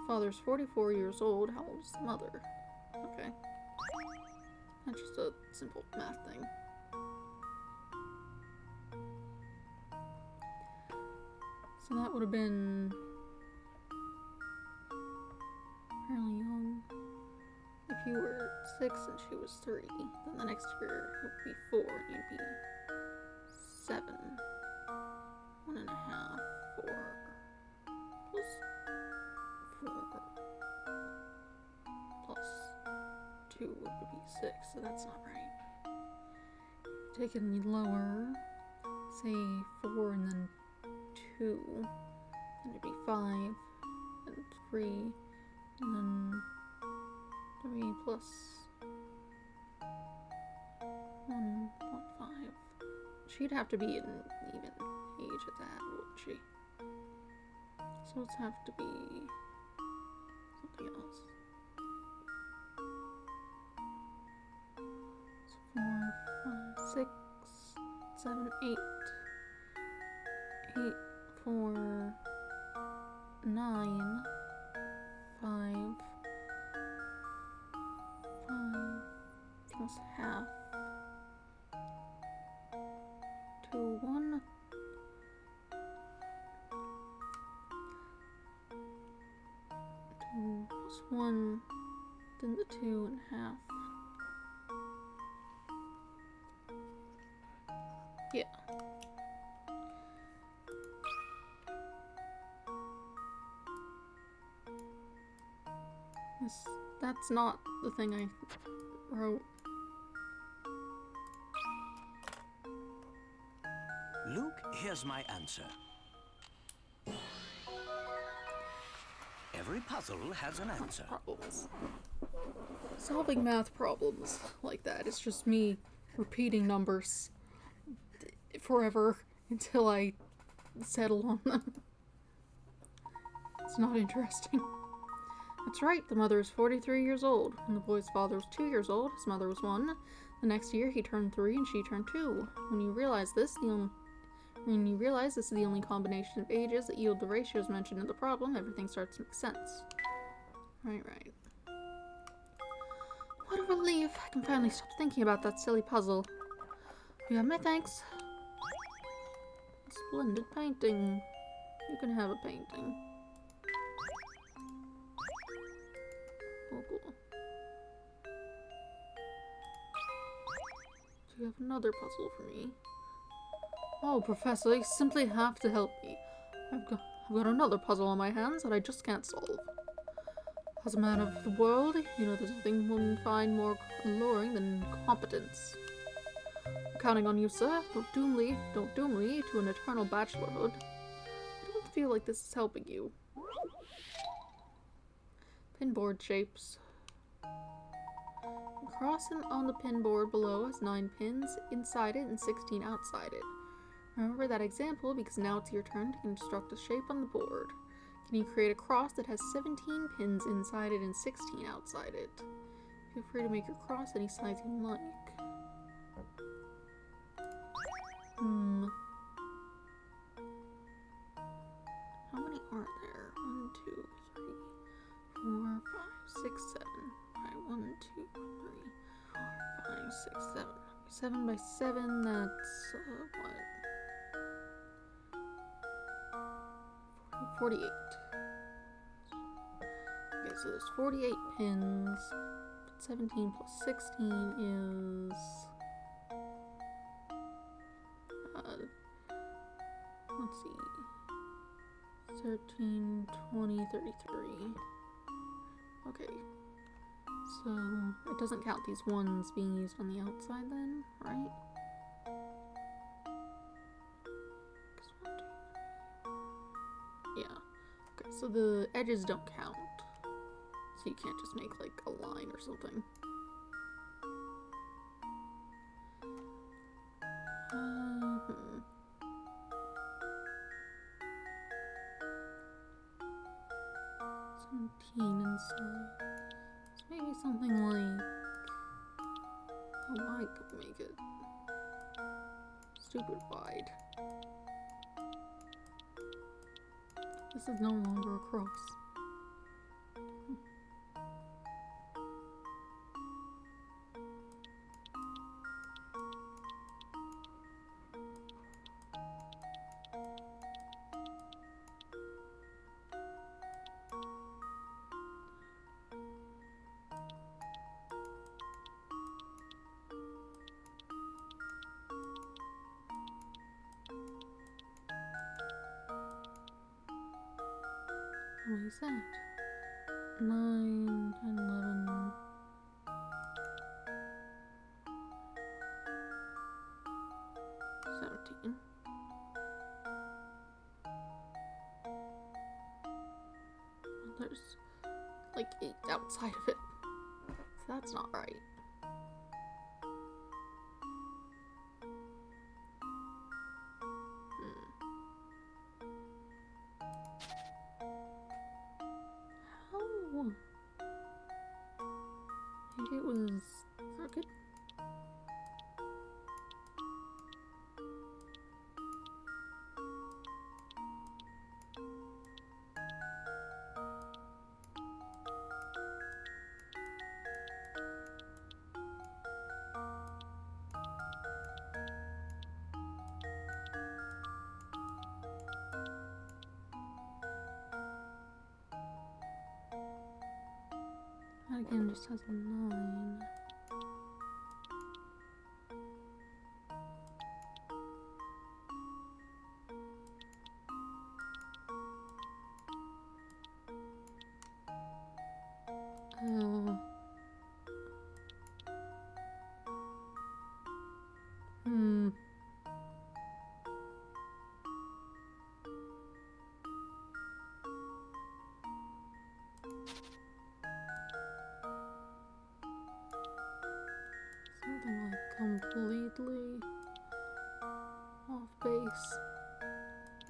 Father's 44 years old. How old is the mother? Okay. That's just a simple math thing. So that would have been fairly young. If you were 6 and she was 3, then the next year it would be 4 and you'd be 7. be 6, so that's not right. Take it any lower, say 4 and then 2, then it'd be 5 and 3, and then 3 plus 1.5. She'd have to be an even age at that, wouldn't she? So let's have to be something else. So 4, 5, 6, 7, 8. 8, 4, 9, 5, 5 plus half. 2, 1. 2 plus 1, then the 2 and half. Yeah. That's not the thing I wrote. Luke, here's my answer. Every puzzle has an answer. Problems. Solving math problems like that is just me repeating numbers forever until I settle on them. It's not interesting. That's right, the mother is 43 years old. When the boy's father was 2 years old, his mother was 1. The next year he turned 3 and she turned 2. When you realize this is the only combination of ages that yield the ratios mentioned in the problem, everything starts to make sense. Right. What a relief. I can finally stop thinking about that silly puzzle. You have my thanks. Splendid painting. You can have a painting. Oh, cool. Do you have another puzzle for me? Oh, Professor, you simply have to help me. I've got another puzzle on my hands that I just can't solve. As a man of the world, you know there's nothing one find more alluring than competence. I'm counting on you, sir. Don't doom me to an eternal bachelorhood. I don't feel like this is helping you. Pinboard shapes. The cross on the pinboard below has 9 pins inside it and 16 outside it. Remember that example because now it's your turn to construct a shape on the board. Can you create a cross that has 17 pins inside it and 16 outside it? Feel free to make your cross any size you like. How many are there? 1, 2, 3, 4, 5, 6, 7. Alright, 1, 2, 3, 4, 5, 6, 7. 7 by 7, that's, what? 48. Okay, so there's 48 pins. 17 plus 16 is... let's see. 13, 20, 33. Okay. So, it doesn't count these ones being used on the outside then, right? Yeah. Okay, so the edges don't count. So you can't just make like a line or something. Inside. So maybe something like how wide could we make it? Stupid wide. This is no longer a cross. What is that? 9, 10, 11. 14. There's like 8 outside of it. So that's not right. How? Maybe it was crooked? That again just has a 9. Uh, hmm. Something like completely off base.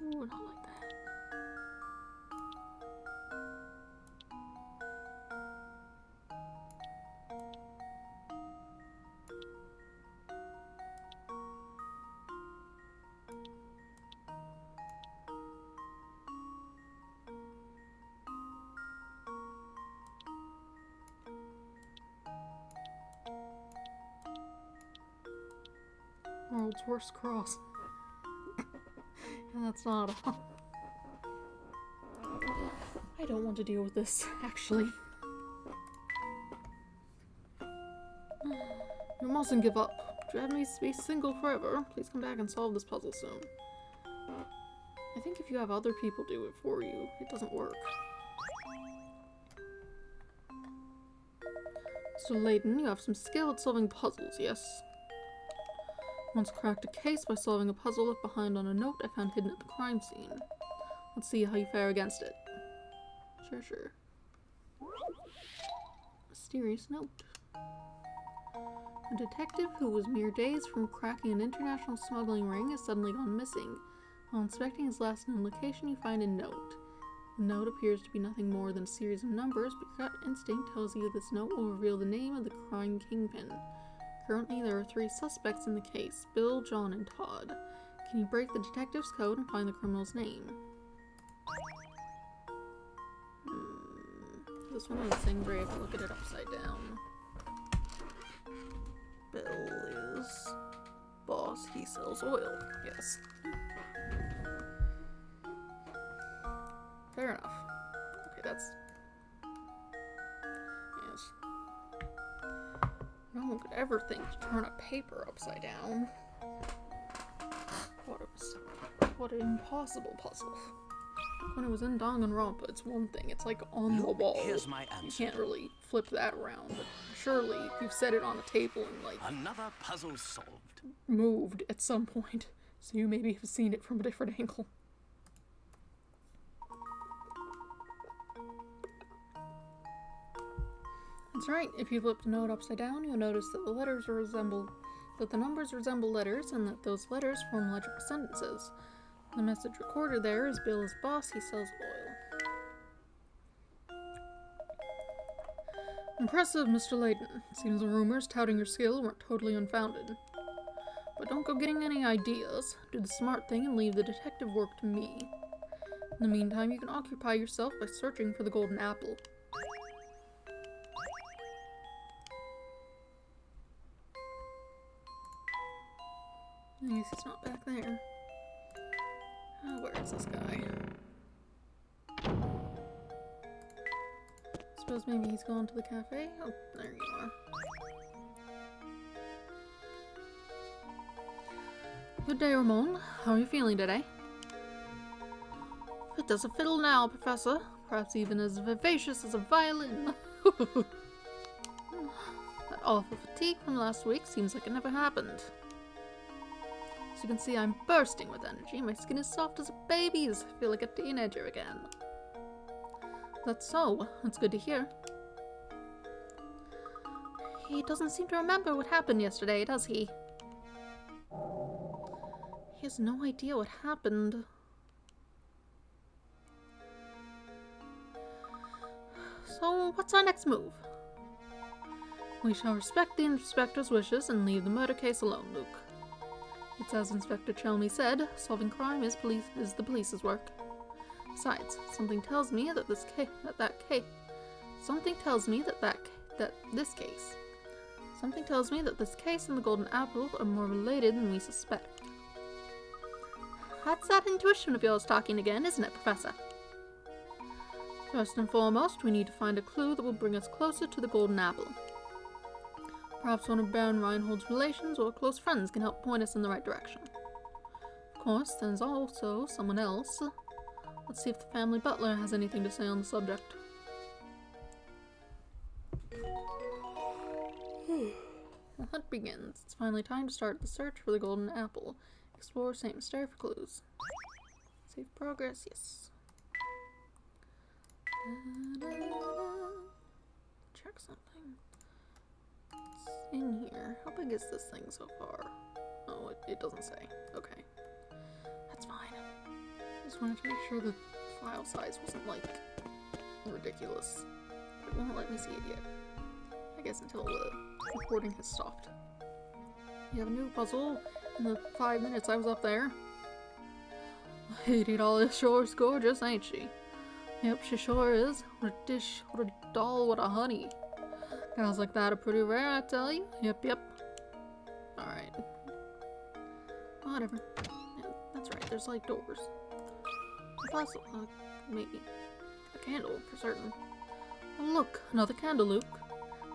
Ooh, not like that. World's worst cross. And that's not all. I don't want to deal with this, actually. You mustn't give up. Do you have me to be single forever? Please come back and solve this puzzle soon. I think if you have other people do it for you, it doesn't work. Mr. Layton, you have some skill at solving puzzles, yes? Once cracked a case by solving a puzzle left behind on a note I found hidden at the crime scene. Let's see how you fare against it. Sure. Mysterious note. A detective who was mere days from cracking an international smuggling ring has suddenly gone missing. While inspecting his last known location, you find a note. The note appears to be nothing more than a series of numbers, but gut instinct tells you this note will reveal the name of the crime kingpin. Currently, there are 3 suspects in the case: Bill, John, and Todd. Can you break the detective's code and find the criminal's name? This one of those things where you have to look at it upside down. Bill is boss, he sells oil. Yes. Fair enough. Okay, that's... Yes. No one could ever think to turn a paper upside down. What an impossible puzzle. When it was in Danganronpa, it's one thing. It's like on the wall. Here's my You answer. can't really flip that around. But surely, if you've set it on a table and like Another puzzle solved. moved at some point, so you maybe have seen it from a different angle. That's right. If you flip the note upside down, you'll notice that the numbers resemble letters, and that those letters form legible sentences. The message recorded there is Bill is boss, he sells oil. Impressive, Mr. Layton. Seems the rumors touting your skill weren't totally unfounded. But don't go getting any ideas. Do the smart thing and leave the detective work to me. In the meantime, you can occupy yourself by searching for the golden apple. I guess he's not back there. Oh, where is this guy? Suppose maybe he's gone to the cafe? Oh, there you are. Good day, Ramon. How are you feeling today? Fit as a fiddle now, Professor. Perhaps even as vivacious as a violin. That awful fatigue from last week seems like it never happened. As you can see, I'm bursting with energy. My skin is soft as a baby's. I feel like a teenager again. That's so. That's good to hear. He doesn't seem to remember what happened yesterday, does he? He has no idea what happened. So, what's our next move? We shall respect the inspector's wishes and leave the murder case alone, Luke. It's as Inspector Chelmy said, solving crime is the police's work. Besides, something tells me that this case and the Golden Apple are more related than we suspect. That's that intuition of yours talking again, isn't it, Professor? First and foremost, we need to find a clue that will bring us closer to the Golden Apple. Perhaps one of Baron Reinhold's relations or close friends can help point us in the right direction. Of course, there's also someone else. Let's see if the family butler has anything to say on the subject. The hunt begins. It's finally time to start the search for the Golden Apple. Explore St. Mystere for clues. Save progress, yes. Check something. It's in here. How big is this thing so far? Oh, it doesn't say. Okay. That's fine. Just wanted to make sure the file size wasn't, like, ridiculous. But it won't let me see it yet. I guess until the recording has stopped. You have a new puzzle in the 5 minutes I was up there. Lady Doll sure is gorgeous, ain't she? Yep, she sure is. What a dish, what a doll, what a honey. Gals like that are pretty rare, I tell you. Yep. Alright. Whatever. Yeah, that's right, there's like doors. A puzzle, maybe. A candle, for certain. Oh look, another candle, Luke.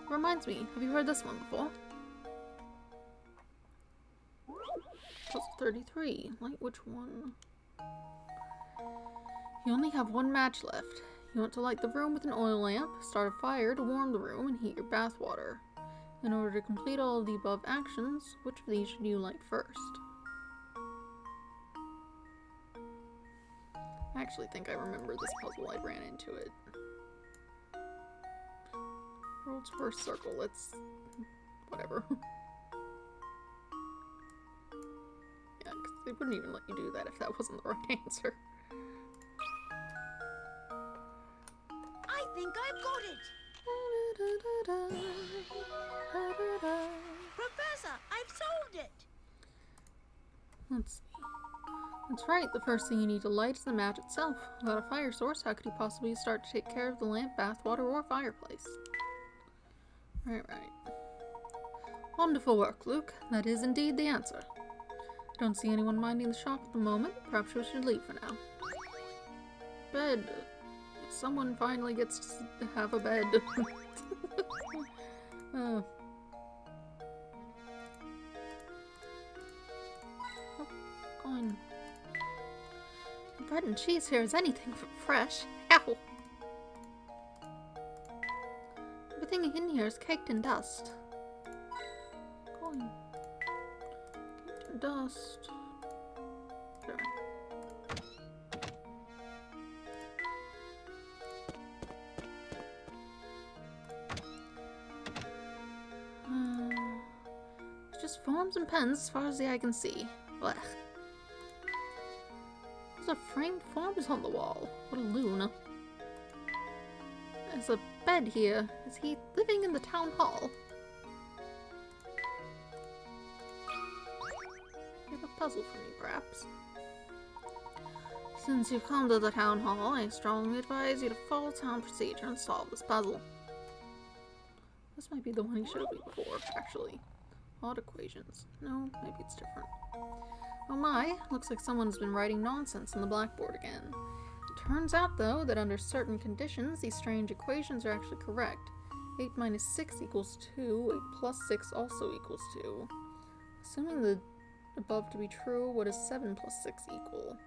Reminds me, have you heard this one before? Puzzle 33. Light which one? You only have one match left. You want to light the room with an oil lamp, start a fire to warm the room, and heat your bath water. In order to complete all of the above actions, which of these should you light first? I actually think I remember this puzzle. I ran into it. World's worst circle. It's whatever. Yeah, because they wouldn't even let you do that if that wasn't the right answer. I think I've got it! Professor, I've solved it! Let's see. That's right, the first thing you need to light is the match itself. Without a fire source, how could you possibly start to take care of the lamp, bath water, or fireplace? Right. Wonderful work, Luke. That is indeed the answer. I don't see anyone minding the shop at the moment. Perhaps we should leave for now. Bed. Someone finally gets to have a bed. Oh, coin. The bread and cheese here is anything but fresh. Ow! Everything in here is caked in dust. Coin. Caked in dust. Sure. It's just forms and pens as far as the eye can see. Blech. There's a framed forms on the wall. What a loon. There's a bed here. Is he living in the town hall? You have a puzzle for me, perhaps? Since you've come to the town hall, I strongly advise you to follow town procedure and solve this puzzle. This might be the one he showed me before, actually. Odd equations. No, maybe it's different. Oh my, looks like someone's been writing nonsense on the blackboard again. It turns out, though, that under certain conditions, these strange equations are actually correct. 8 minus 6 equals 2, 8 plus 6 also equals 2. Assuming the above to be true, what does 7 plus 6 equal?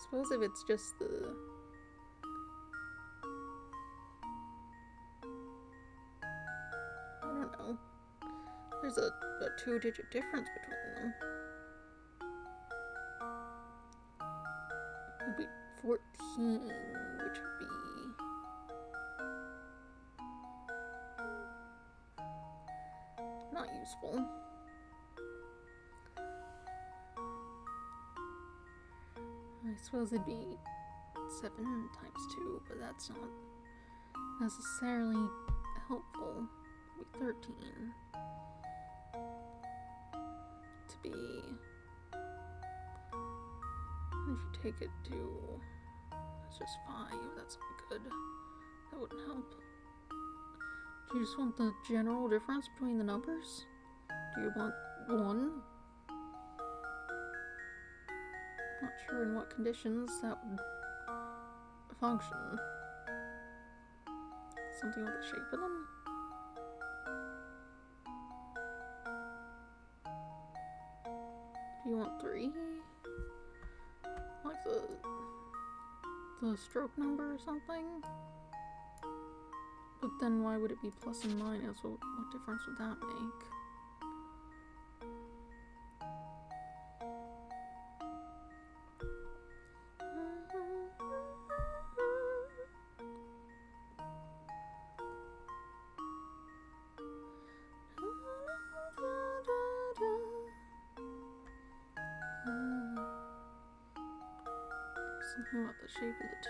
Suppose if it's just the... There's a 2-digit difference between them. It would be 14, which would be... not useful. I suppose it'd be 7 times 2, but that's not necessarily helpful. It'd be 13. To be... if you take it to... it's just 5, that's not good. That wouldn't help. Do you just want the general difference between the numbers? Do you want 1? Not sure in what conditions that would function. Something with the shape of them? Do you want 3? Like the stroke number or something? But then why would it be plus and minus? What difference would that make? Something about the shape of the 2?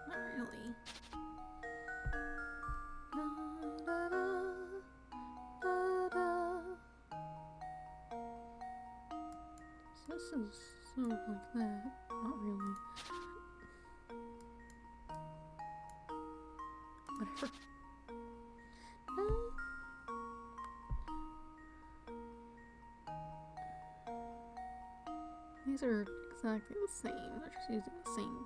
Not really. So this is sort of like that. Not really. Whatever. These are exactly the same. They're just using the same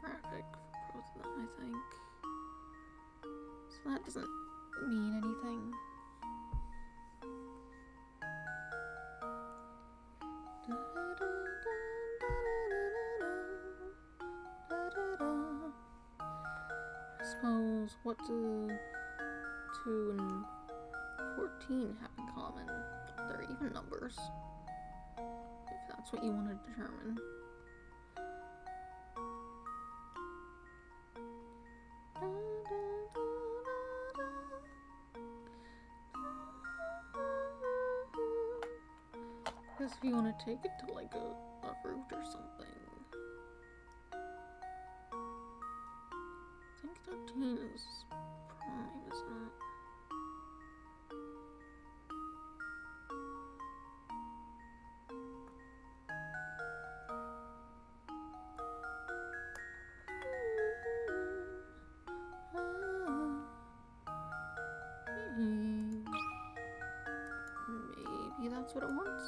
graphic for both of them, I think. So that doesn't mean anything. I suppose, what do 2 and 14 have in common? They're even numbers. If that's what you want to determine. I guess if you want to take it to like a root or something. I think 13 is prime, isn't it? Maybe that's what it wants.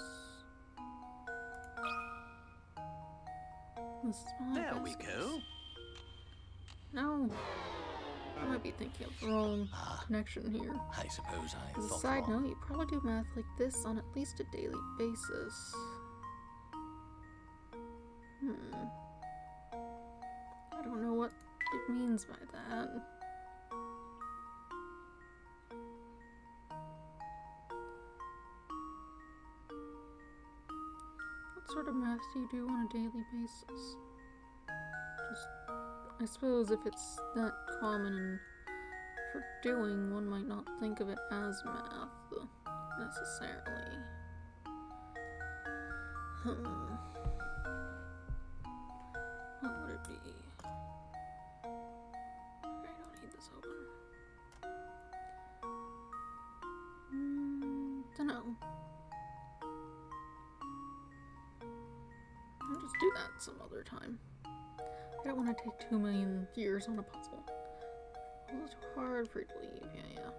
This is my There we business. go. No. I might be thinking of the wrong connection here. I suppose I As a thought side wrong. note, you probably do math like this on at least a daily basis. I don't know what it means by that. What sort of math do you do on a daily basis? Just, I suppose if it's that common for doing, one might not think of it as math necessarily. What would it be? I don't need this open. Dunno. I'll just do that some other time. I don't want to take 2 million years on a puzzle. It's too hard for you to leave. Yeah.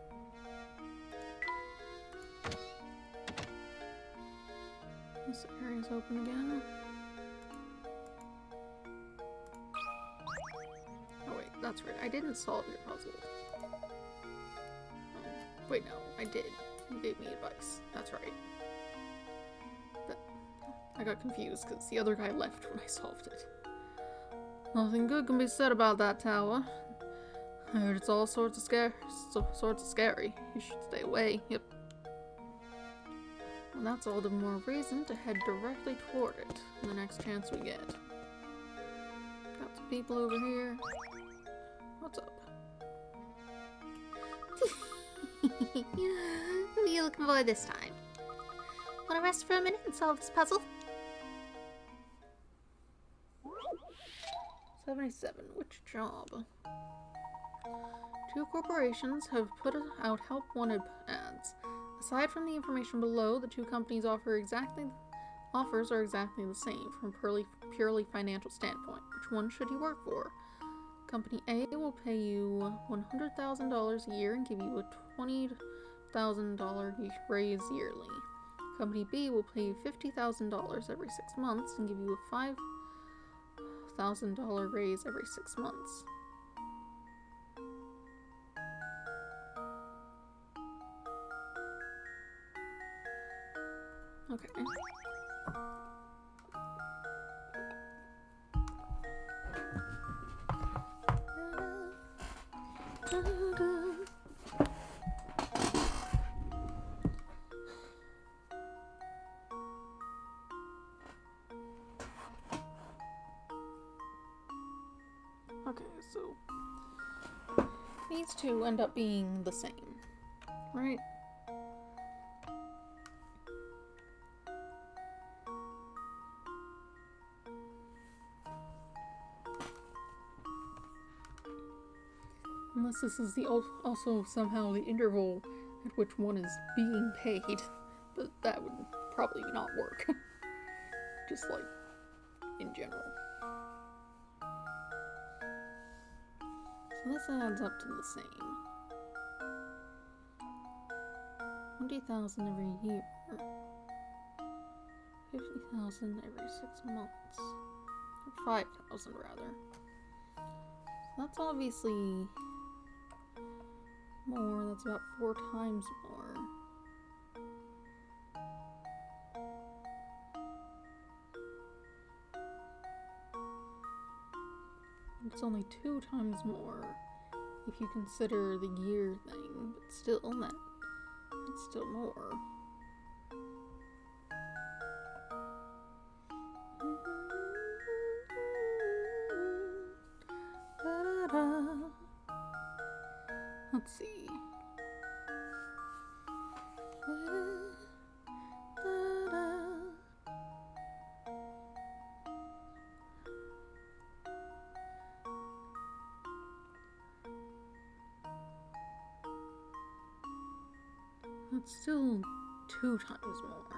This area's open again. Oh wait, that's right. I didn't solve your puzzle. Wait, no, I did. You gave me advice. That's right. I got confused because the other guy left when I solved it. Nothing good can be said about that tower. I heard it's all sorts of scary. You should stay away. Yep. Well, that's all the more reason to head directly toward it the next chance we get. Got some people over here. What's up? Who are you looking for this time? Want to rest for a minute and solve this puzzle? 77. Which job? Two corporations have put out help wanted ads. Aside from the information below, the two companies' offers are exactly the same from a purely financial standpoint. Which one should you work for? Company A will pay you $100,000 a year and give you a $20,000 raise yearly. Company B will pay you $50,000 every 6 months and give you a $5,000 raise every 6 months. Okay. Okay, so these two end up being the same, right? Unless this is also somehow the interval at which one is being paid, but that would probably not work. Just like in general. So this adds up to the same. 20,000 every year. 50,000 every 6 months. Or 5,000 rather. So that's obviously more. That's about 4 times more. It's only 2 times more if you consider the year thing, but still, that's still more. Let's see. That's still 2 times more.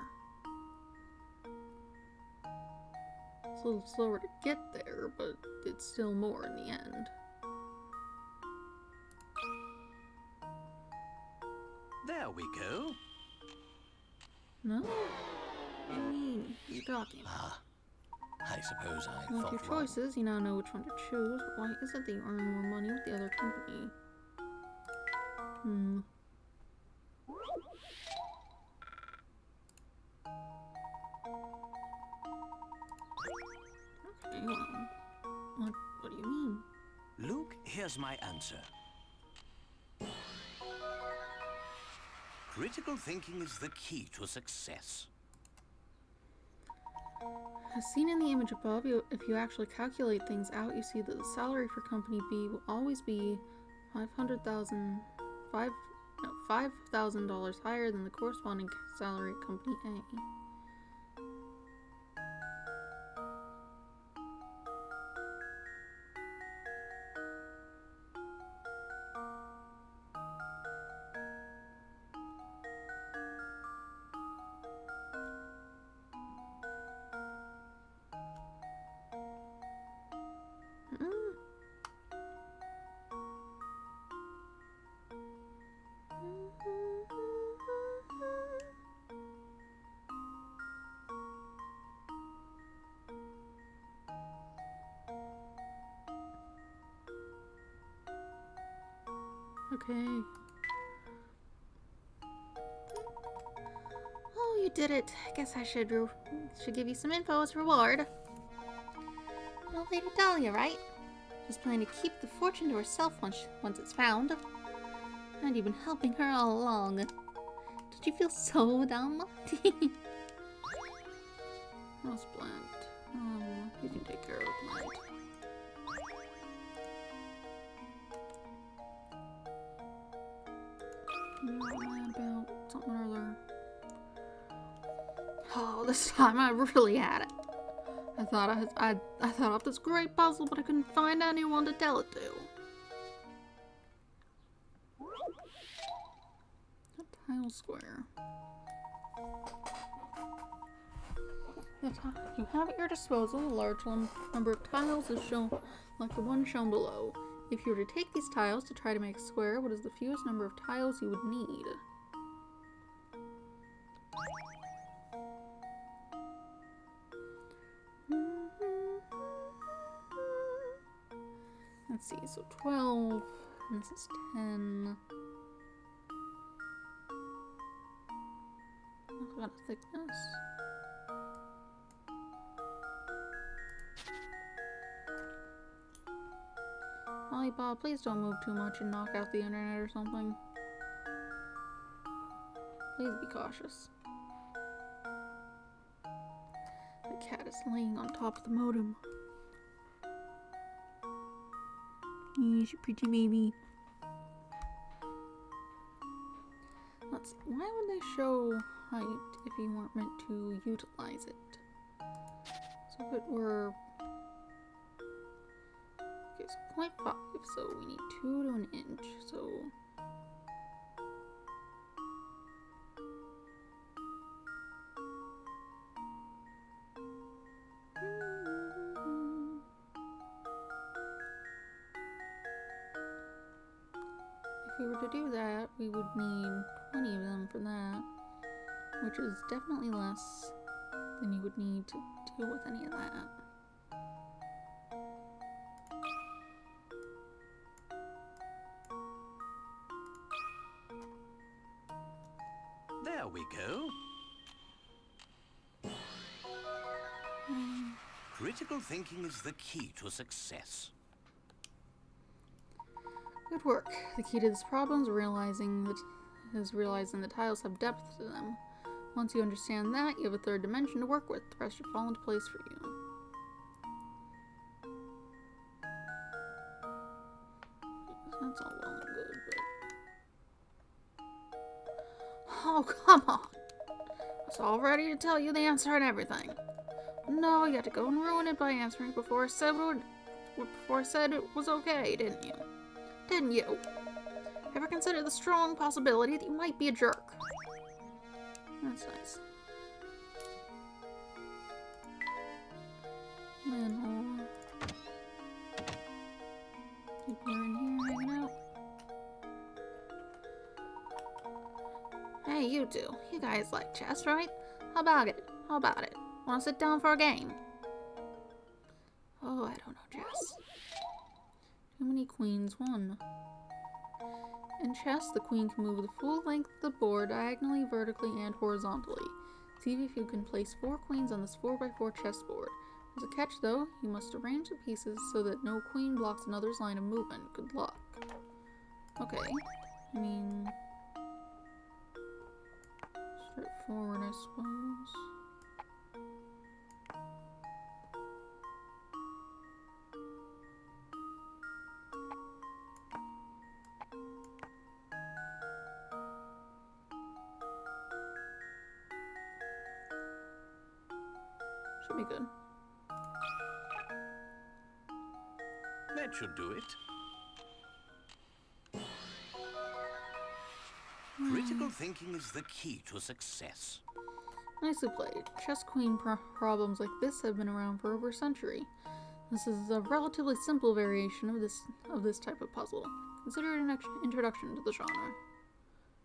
It's a little slower to get there, but it's still more in the end. There we go. No? What do you mean? What are you talking about? I suppose I With thought your wrong. choices, you now know which one to choose. But why is it that you earn more money with the other company? Okay, well, what do you mean? Luke, here's my answer. Critical thinking is the key to success. As seen in the image above, if you actually calculate things out, you see that the salary for Company B will always be $5,000 higher than the corresponding salary at Company A. Okay. Oh, you did it. Guess I should give you some info as reward. No Lady Dahlia, right? was planning to keep the fortune to herself once it's found. And you've been helping her all along. Did you feel so dumb? House plant. You can take care of the plant. You know about something or other. Oh, this time I really had it. I thought I thought up this great puzzle, but I couldn't find anyone to tell it to. A tile square. You have at your disposal a large number of tiles as shown, like the one shown below. If you were to take these tiles to try to make a square, what is the fewest number of tiles you would need? Let's see, so 12, and this is 10. What kind of thickness? Lollipop, please don't move too much and knock out the internet or something. Please be cautious. The cat is laying on top of the modem. She's a pretty baby. Let's see, why would they show height if you weren't meant to utilize it? So if it were... Okay, so 0.5, so we need 2 to an inch, so... If we were to do that, we would need 20 of them for that, which is definitely less than you would need to deal with any of that. There we go. Critical thinking is the key to success. Good work. The key to this problem is realizing the tiles have depth to them. Once you understand that, you have a third dimension to work with. The rest should fall into place for you. That's all well and good, but... Oh, come on! I was all ready to tell you the answer and everything. No, you had to go and ruin it by answering before I said it was okay, didn't you? Didn't you? Ever consider the strong possibility that you might be a jerk? That's nice. Manhole. People are in here hanging out. Hey, you two. You guys like chess, right? How about it? How about it? Want to sit down for a game? Oh, I don't know chess. Too many queens won. In chess, the queen can move the full length of the board diagonally, vertically, and horizontally. See if you can place 4 queens on this 4x4 chessboard. There's a catch though, you must arrange the pieces so that no queen blocks another's line of movement. Good luck. Okay. I mean... straightforward, I suppose. Should be good. That should do it. Critical thinking is the key to success. Nicely played. Chess queen problems like this have been around for over a century. This is a relatively simple variation of this type of puzzle. Consider it an introduction to the genre.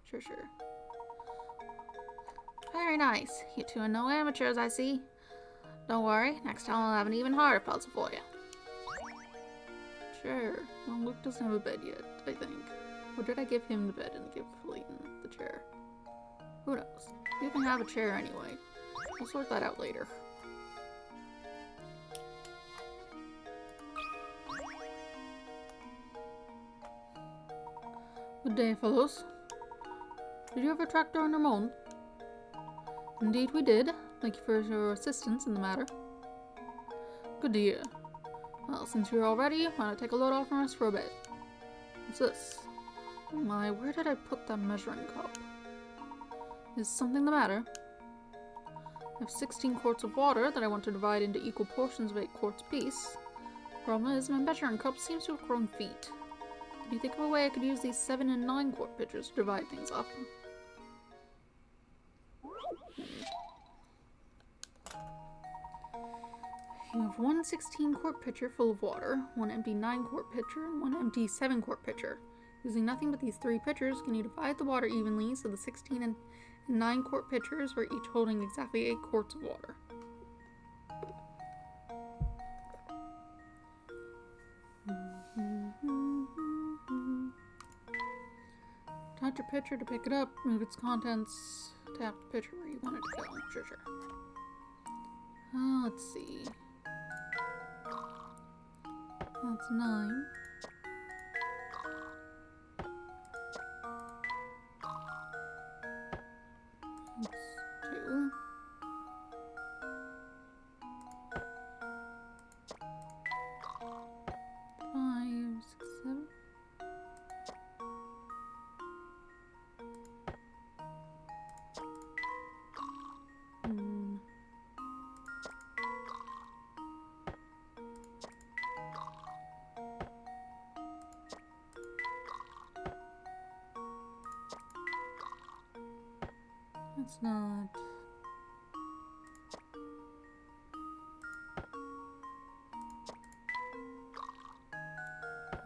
Sure. Very nice. You two are no amateurs, I see. Don't worry, next time I'll have an even harder puzzle for you. Sure. Well, Luke doesn't have a bed yet, I think. Or did I give him the bed and give Layton the chair? Who knows? You can have a chair anyway. We'll sort that out later. Good day, fellows. Did you ever track down Ramon? Indeed we did. Thank you for your assistance in the matter. Good to hear. Well, since you're all ready, why not take a load off and rest for a bit? What's this? Oh my, where did I put that measuring cup? Is something the matter? I have 16 quarts of water that I want to divide into equal portions of 8 quarts apiece. Problem is, my measuring cup seems to have grown feet. Do you think of a way I could use these 7 and 9 quart pitchers to divide things up? You have one 16-quart pitcher full of water, one empty 9-quart pitcher, and one empty 7-quart pitcher. Using nothing but these 3 pitchers, can you divide the water evenly so the 16 and 9-quart pitchers are each holding exactly 8 quarts of water? Touch your pitcher to pick it up, move its contents, tap the pitcher where you want it to go. Sure. Let's see. That's 9. That's 2. 5, 6, 7. It's not.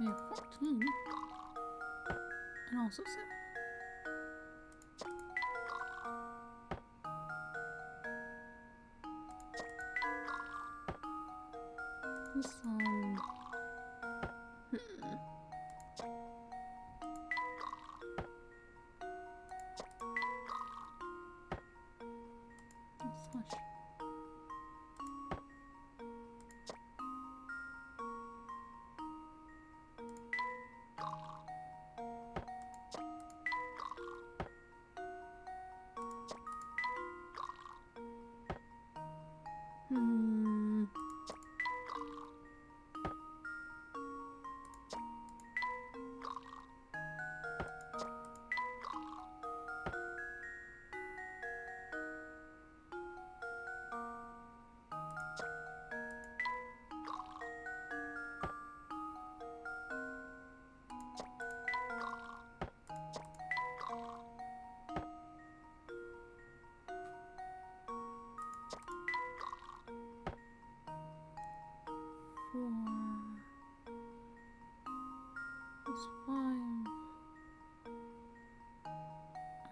We have 14. And also 7. This, Slash. Plus 5.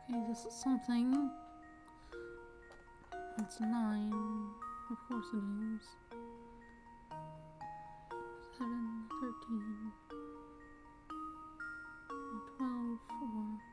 Okay, this is something. It's 9. Of course it is. 7, 13. 12, 4.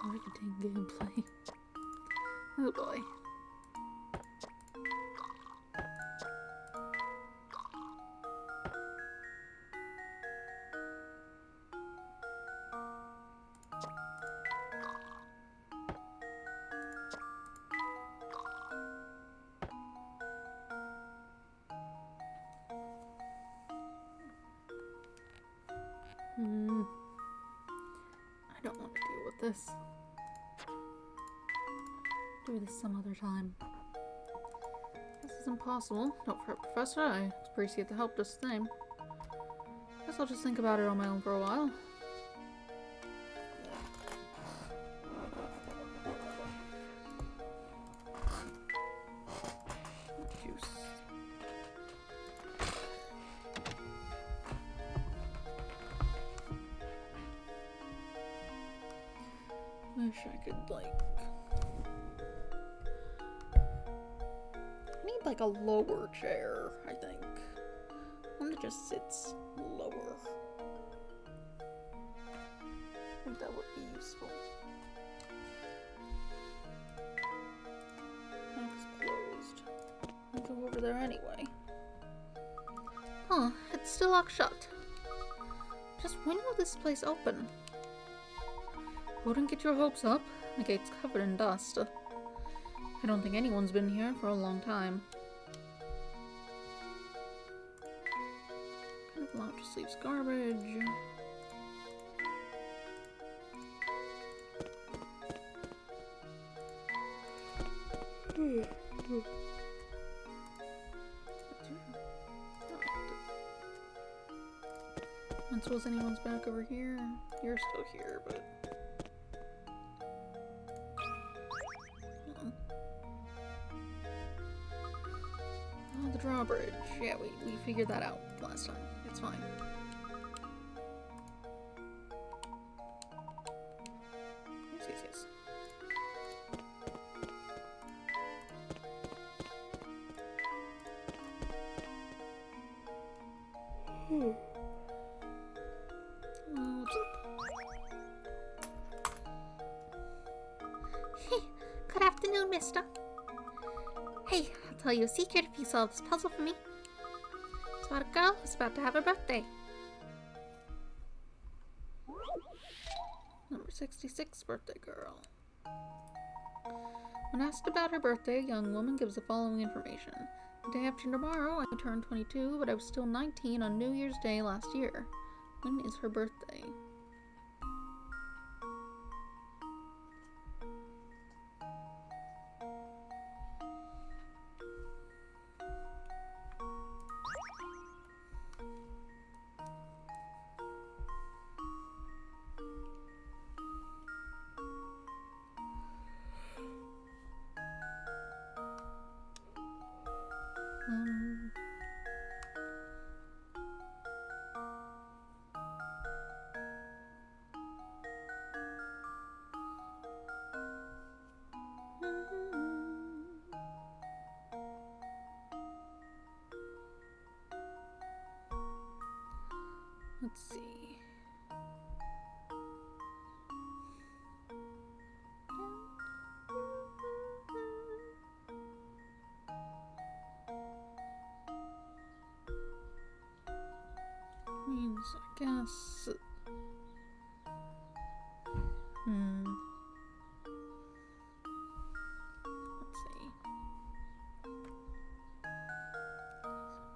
targeting gameplay. Oh boy. I don't want to deal with this. Do this some other time. This is impossible. Don't fret, Professor. I appreciate the help just the same. Guess I'll just think about it on my own for a while. Juice. Wish I could, like... I need, like, a lower chair, I think. One that just sits lower. I think that would be useful. It's closed. I'll go over there anyway. Huh, it's still locked shut. Just when will this place open? Wouldn't get your hopes up. The gate's covered in dust. I don't think anyone's been here for a long time. Kind of loud just leaves garbage. I don't suppose anyone's back over here. You're still here, but... Oh, the drawbridge. Yeah, we figured that out last time. It's fine. Yes. What's up? Hey, good afternoon, mister. Hey, I'll tell you a secret if you solve this puzzle for me. It's about a girl who's about to have her birthday. Number 66, birthday girl. When asked about her birthday, a young woman gives the following information. The day after tomorrow, I turned 22, but I was still 19 on New Year's Day last year. When is her birthday? Let's see. Means, I guess. Let's see.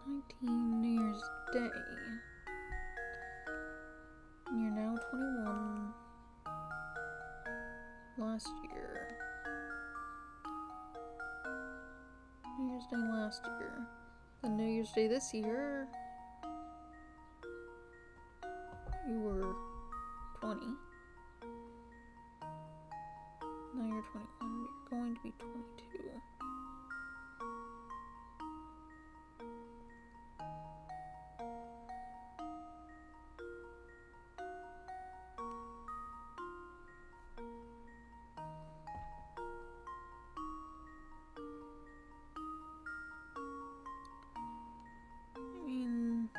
19 New Year's Day. And you're now 21. Last year. New Year's Day last year. Then New Year's Day this year. You were 20. Now you're 21. You're going to be 22. I mean...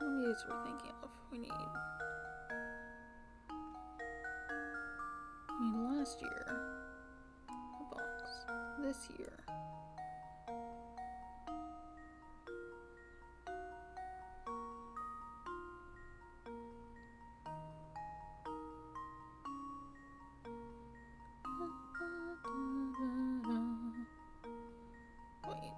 how many dates we're thinking of. We need last year. A box. This year. Wait.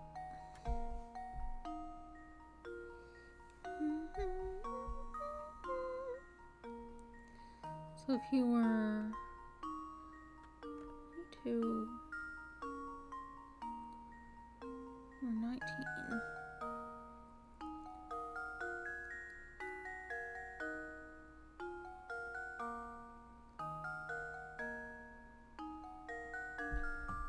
So if you were 22 or 19,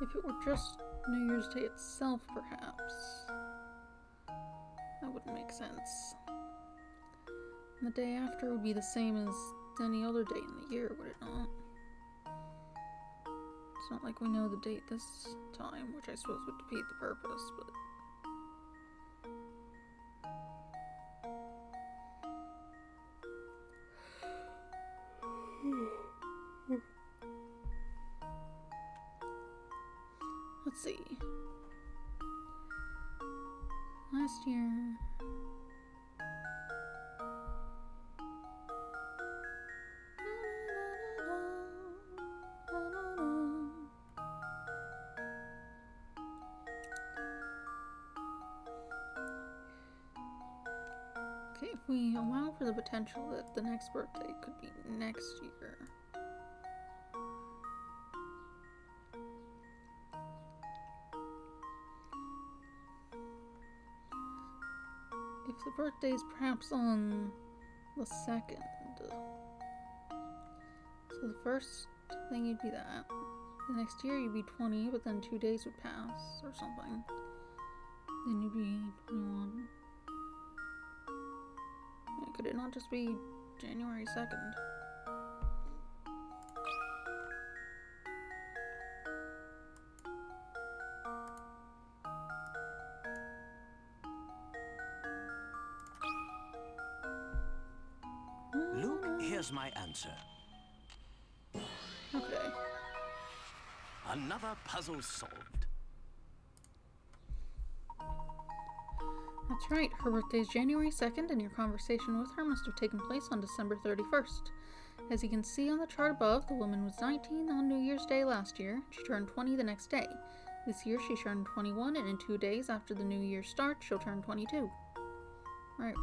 if it were just New Year's Day itself, perhaps that wouldn't make sense. And the day after would be the same as any other day in the year, would it not? It's not like we know the date this time, which I suppose would defeat the purpose, but... Let's see. Last year... Okay, if we allow for the potential that the next birthday could be next year. If the birthday is perhaps on the 2nd, so the first thing you'd be that. The next year you'd be 20, but then 2 days would pass or something. Then you'd be 21. Could it not just be January 2nd? Luke, here's my answer. Okay. Another puzzle solved. That's right, her birthday is January 2nd, and your conversation with her must have taken place on December 31st. As you can see on the chart above, the woman was 19 on New Year's Day last year. She turned 20 the next day. This year she turned 21, and in 2 days after the new year starts, she'll turn 22. Right.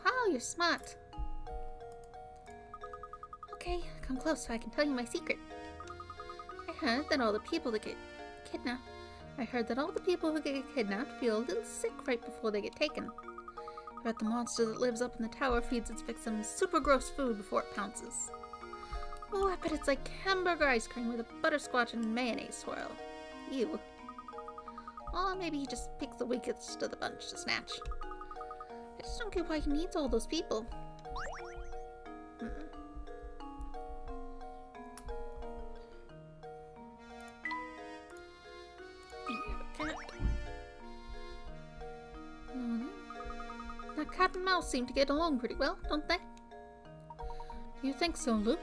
Wow, you're smart. Okay, come close so I can tell you my secret. I heard that all the people who get kidnapped feel a little sick right before they get taken. I bet the monster that lives up in the tower feeds its victims super gross food before it pounces. Oh, I bet it's like hamburger ice cream with a butterscotch and mayonnaise swirl. Ew. Or maybe he just picks the weakest of the bunch to snatch. I just don't get why he needs all those people. That cat and mouse seem to get along pretty well, don't they? Do you think so, Luke?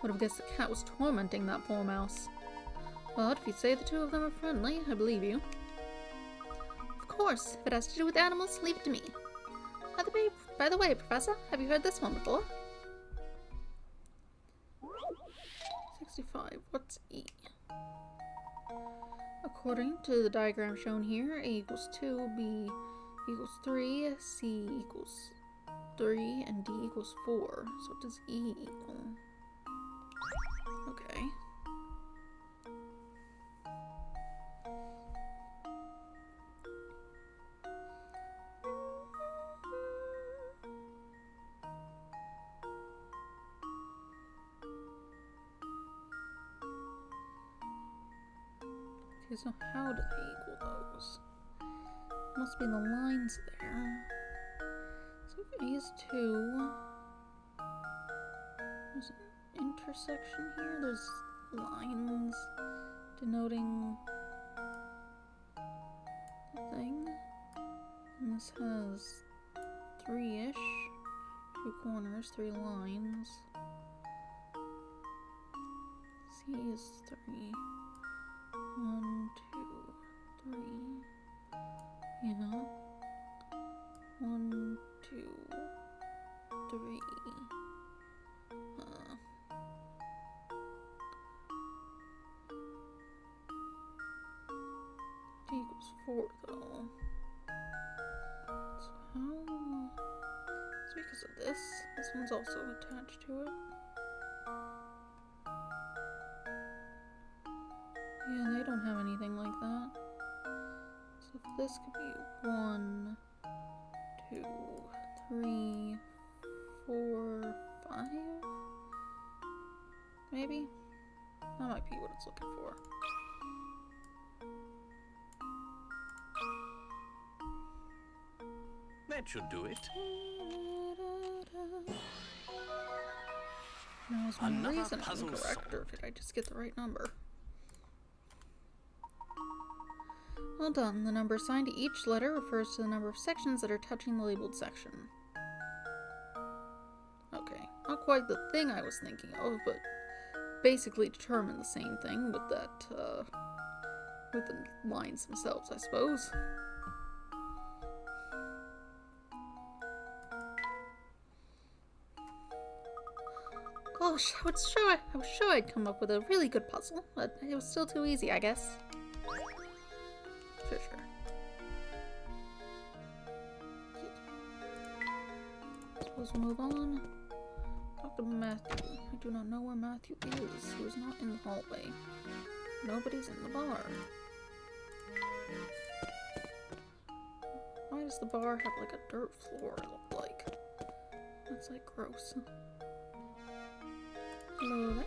Would have guessed the cat was tormenting that poor mouse. But if you say the two of them are friendly, I believe you. Of course, if it has to do with animals, leave it to me. By the way, Professor, have you heard this one before? 65. What's E? According to the diagram shown here, A equals 2, B equals 3, C equals 3, and D equals 4. So what does E equal? Okay. Okay, so how do they equal those? Must be the lines there. So if A is 2, there's an intersection here. There's lines denoting the thing. And this has 3-ish. 2 corners, 3 lines. C is 3. 1, 2, 3. Yeah. 1, 2, 3. D equals 4 though. So how? It's because of this. This one's also attached to it. Yeah, they don't have anything like that. So this could be 1, 2, 3, 4, 5? Maybe? That might be what it's looking for. That should do it. Now, is my Another reason puzzle incorrect, or solved. did I just get the right number? Well done. The number assigned to each letter refers to the number of sections that are touching the labeled section. Okay. Not quite the thing I was thinking of, but basically determine the same thing with that, with the lines themselves, I suppose. Gosh, I was sure I'd come up with a really good puzzle, but it was still too easy, I guess. Sure. Suppose we'll move on. Dr. Matthew. I do not know where Matthew is. He was not in the hallway. Nobody's in the bar. Why does the bar have like a dirt floor, it look like? That's like gross. Hello there.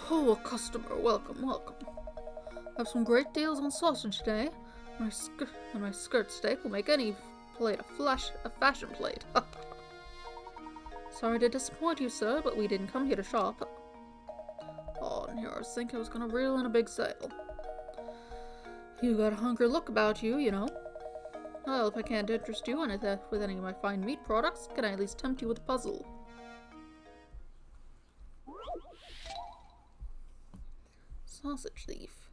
Oh, a customer. Welcome. I have some great deals on sausage today. My skirt steak will make any plate a fashion plate. Sorry to disappoint you, sir, but we didn't come here to shop. Oh, and here I was thinking I was gonna reel in a big sale. You got a hungry look about you, you know. Well, if I can't interest you with any of my fine meat products, can I at least tempt you with a puzzle? Sausage thief.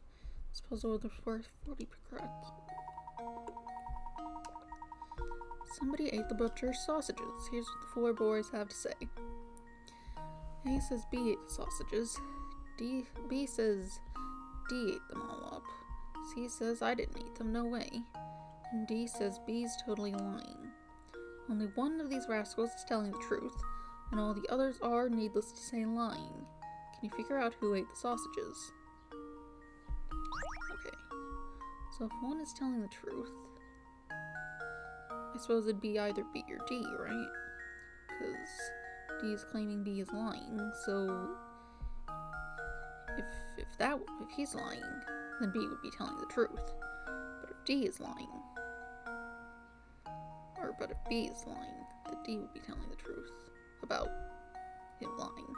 This puzzle was worth 40 credits. Somebody ate the butcher's sausages. Here's what the 4 boys have to say. A says B ate the sausages. B says D ate them all up. C says I didn't eat them, no way. And D says B's totally lying. Only one of these rascals is telling the truth, and all the others are, needless to say, lying. Can you figure out who ate the sausages? Okay. So if one is telling the truth, I suppose it'd be either B or D, right? Because D is claiming B is lying, so if he's lying, then B would be telling the truth. But if D is lying, but if B is lying, then D would be telling the truth about him lying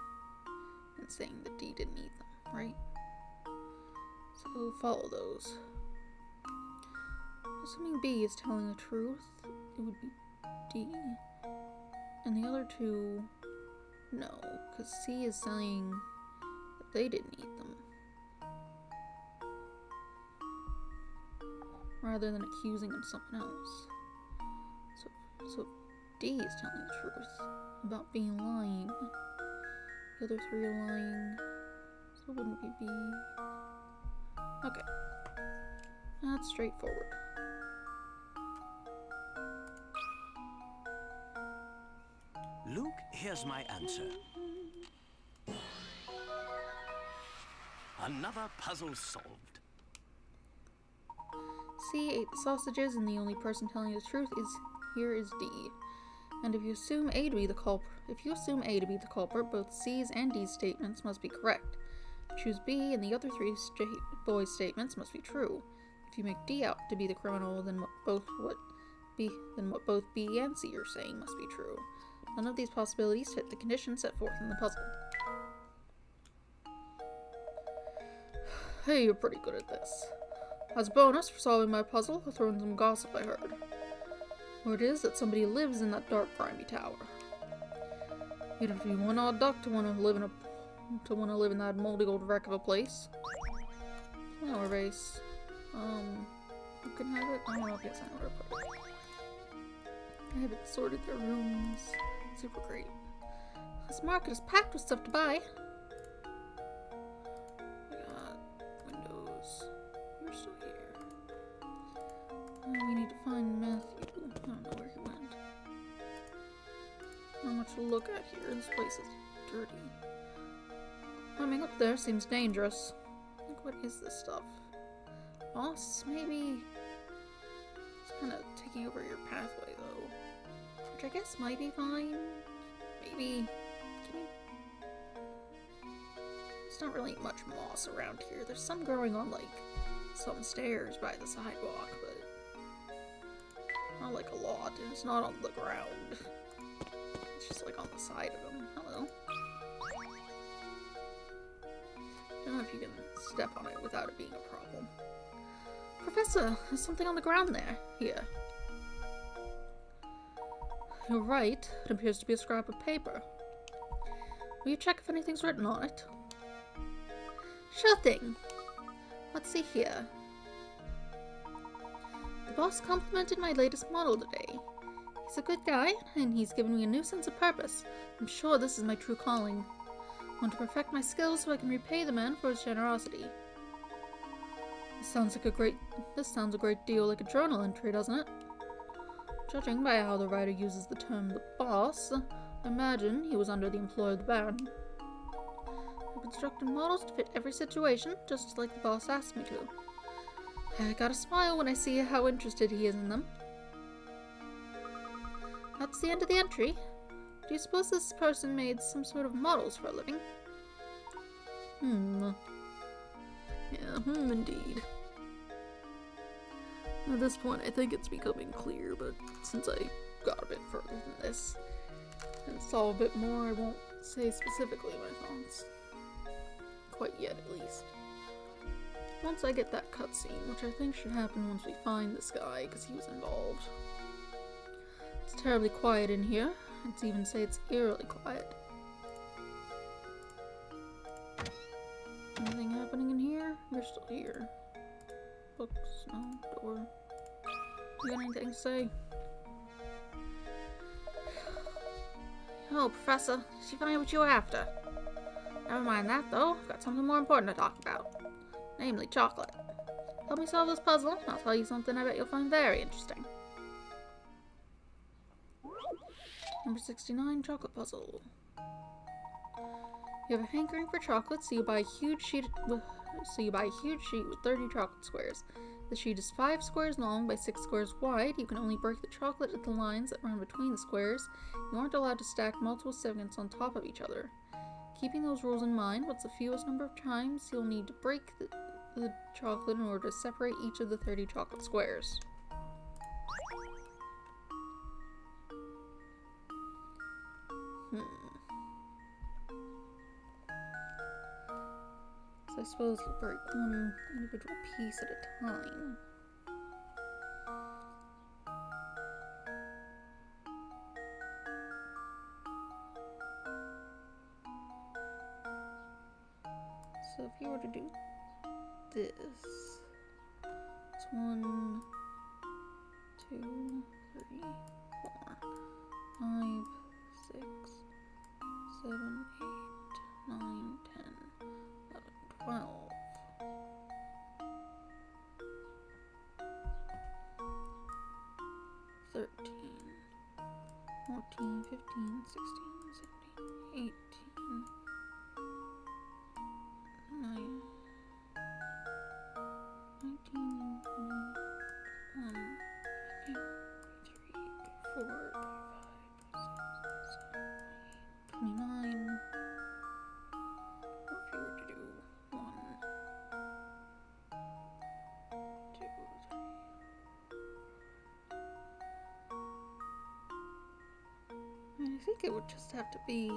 and saying that D didn't eat them, right? So follow those. Assuming B is telling the truth, it would be D. And the other two, no, because C is saying that they didn't eat them, rather than accusing of someone else. So if D is telling the truth about being lying, the other 3 are lying, so it wouldn't be B. Okay. That's straightforward. Luke, here's my answer. Another puzzle solved. C ate the sausages, and the only person telling the truth is D. And if you assume A to be the culprit, both C's and D's statements must be correct. Choose B, and the other 3 boys' statements must be true. If you make D out to be the criminal, then what both B and C are saying must be true. None of these possibilities fit the conditions set forth in the puzzle. Hey, you're pretty good at this. As a bonus for solving my puzzle, I'll throw in some gossip I heard. Word is that somebody lives in that dark, grimy tower. You'd have to be one odd duck to want to live in that moldy old wreck of a place. Flower vase. Who can have it? I don't know if it's anywhere to put it. I haven't sorted their rooms. Super great. This market is packed with stuff to buy. We got windows. You're still here. We need to find Matthew. I don't know where he went. Not much to look at here. This place is dirty. Climbing up there seems dangerous. Like, what is this stuff? Moss, maybe? It's kind of taking over your pathway, though. Which I guess might be fine. Maybe. There's not really much moss around here. There's some growing on, like, some stairs by the sidewalk, but not, like, a lot. And it's not on the ground. It's just, like, on the side of them. Hello. I don't know if you can step on it without it being a problem. Professor, there's something on the ground there. Here. You're right. It appears to be a scrap of paper. Will you check if anything's written on it? Sure thing. Let's see here. The boss complimented my latest model today. He's a good guy, and he's given me a new sense of purpose. I'm sure this is my true calling. I want to perfect my skills so I can repay the man for his generosity. This sounds a great deal like a journal entry, doesn't it? Judging by how the writer uses the term the boss, I imagine he was under the employ of the Baron. I've constructed models to fit every situation, just like the boss asked me to. I gotta smile when I see how interested he is in them. That's the end of the entry. Do you suppose this person made some sort of models for a living? Yeah, indeed. At this point, I think it's becoming clear, but since I got a bit further than this, and saw a bit more, I won't say specifically my thoughts. Quite yet, at least. Once I get that cutscene, which I think should happen once we find this guy, because he was involved. It's terribly quiet in here. I'd even say it's eerily quiet. Anything happening in here? You're still here. Books, no, door. You got anything to say? Oh, Professor, did you find what you were after? Never mind that, though. I've got something more important to talk about. Namely, chocolate. Help me solve this puzzle, and I'll tell you something I bet you'll find very interesting. Number 69, chocolate puzzle. You have a hankering for chocolate, so you buy a huge sheet with 30 chocolate squares. The sheet is 5 squares long by 6 squares wide. You can only break the chocolate at the lines that run between the squares. You aren't allowed to stack multiple segments on top of each other. Keeping those rules in mind, what's the fewest number of times you'll need to break the chocolate in order to separate each of the 30 chocolate squares? So I suppose you'll break one individual piece at a time. So if you were to do this, it's 1, 2, 3, 4, 5, 6, 7, 8, 9, 10, 11, 12. 13, 14, 15, 16, 17, 18, 9, 19, 20, 23, 24, 29. What if you were to do 1, 2, 3. I think it would just have to be,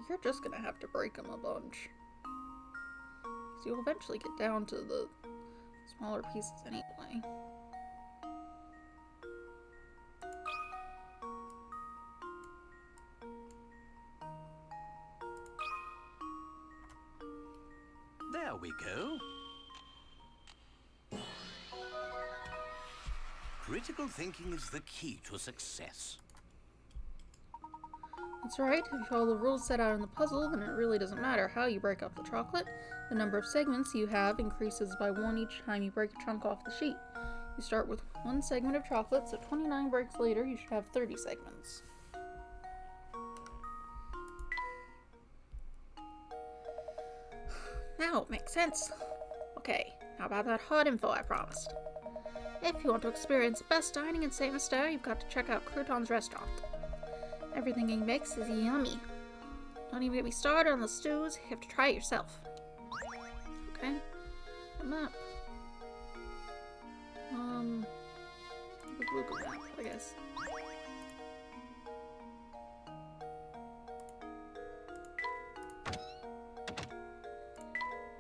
you're just gonna have to break them a bunch. So you'll eventually get down to the Smaller pieces anyway. There we go. Critical thinking is the key to success. That's right, if you follow the rules set out in the puzzle, then it really doesn't matter how you break up the chocolate. The number of segments you have increases by 1 each time you break a chunk off the sheet. You start with 1 segment of chocolate, so 29 breaks later, you should have 30 segments. Now it makes sense. Okay, now about that hot info I promised. If you want to experience the best dining in St. Mystere, you've got to check out Crouton's restaurant. Everything he makes is yummy. Don't even get me started on the stews, you have to try it yourself. Okay, a map. Google map, I guess.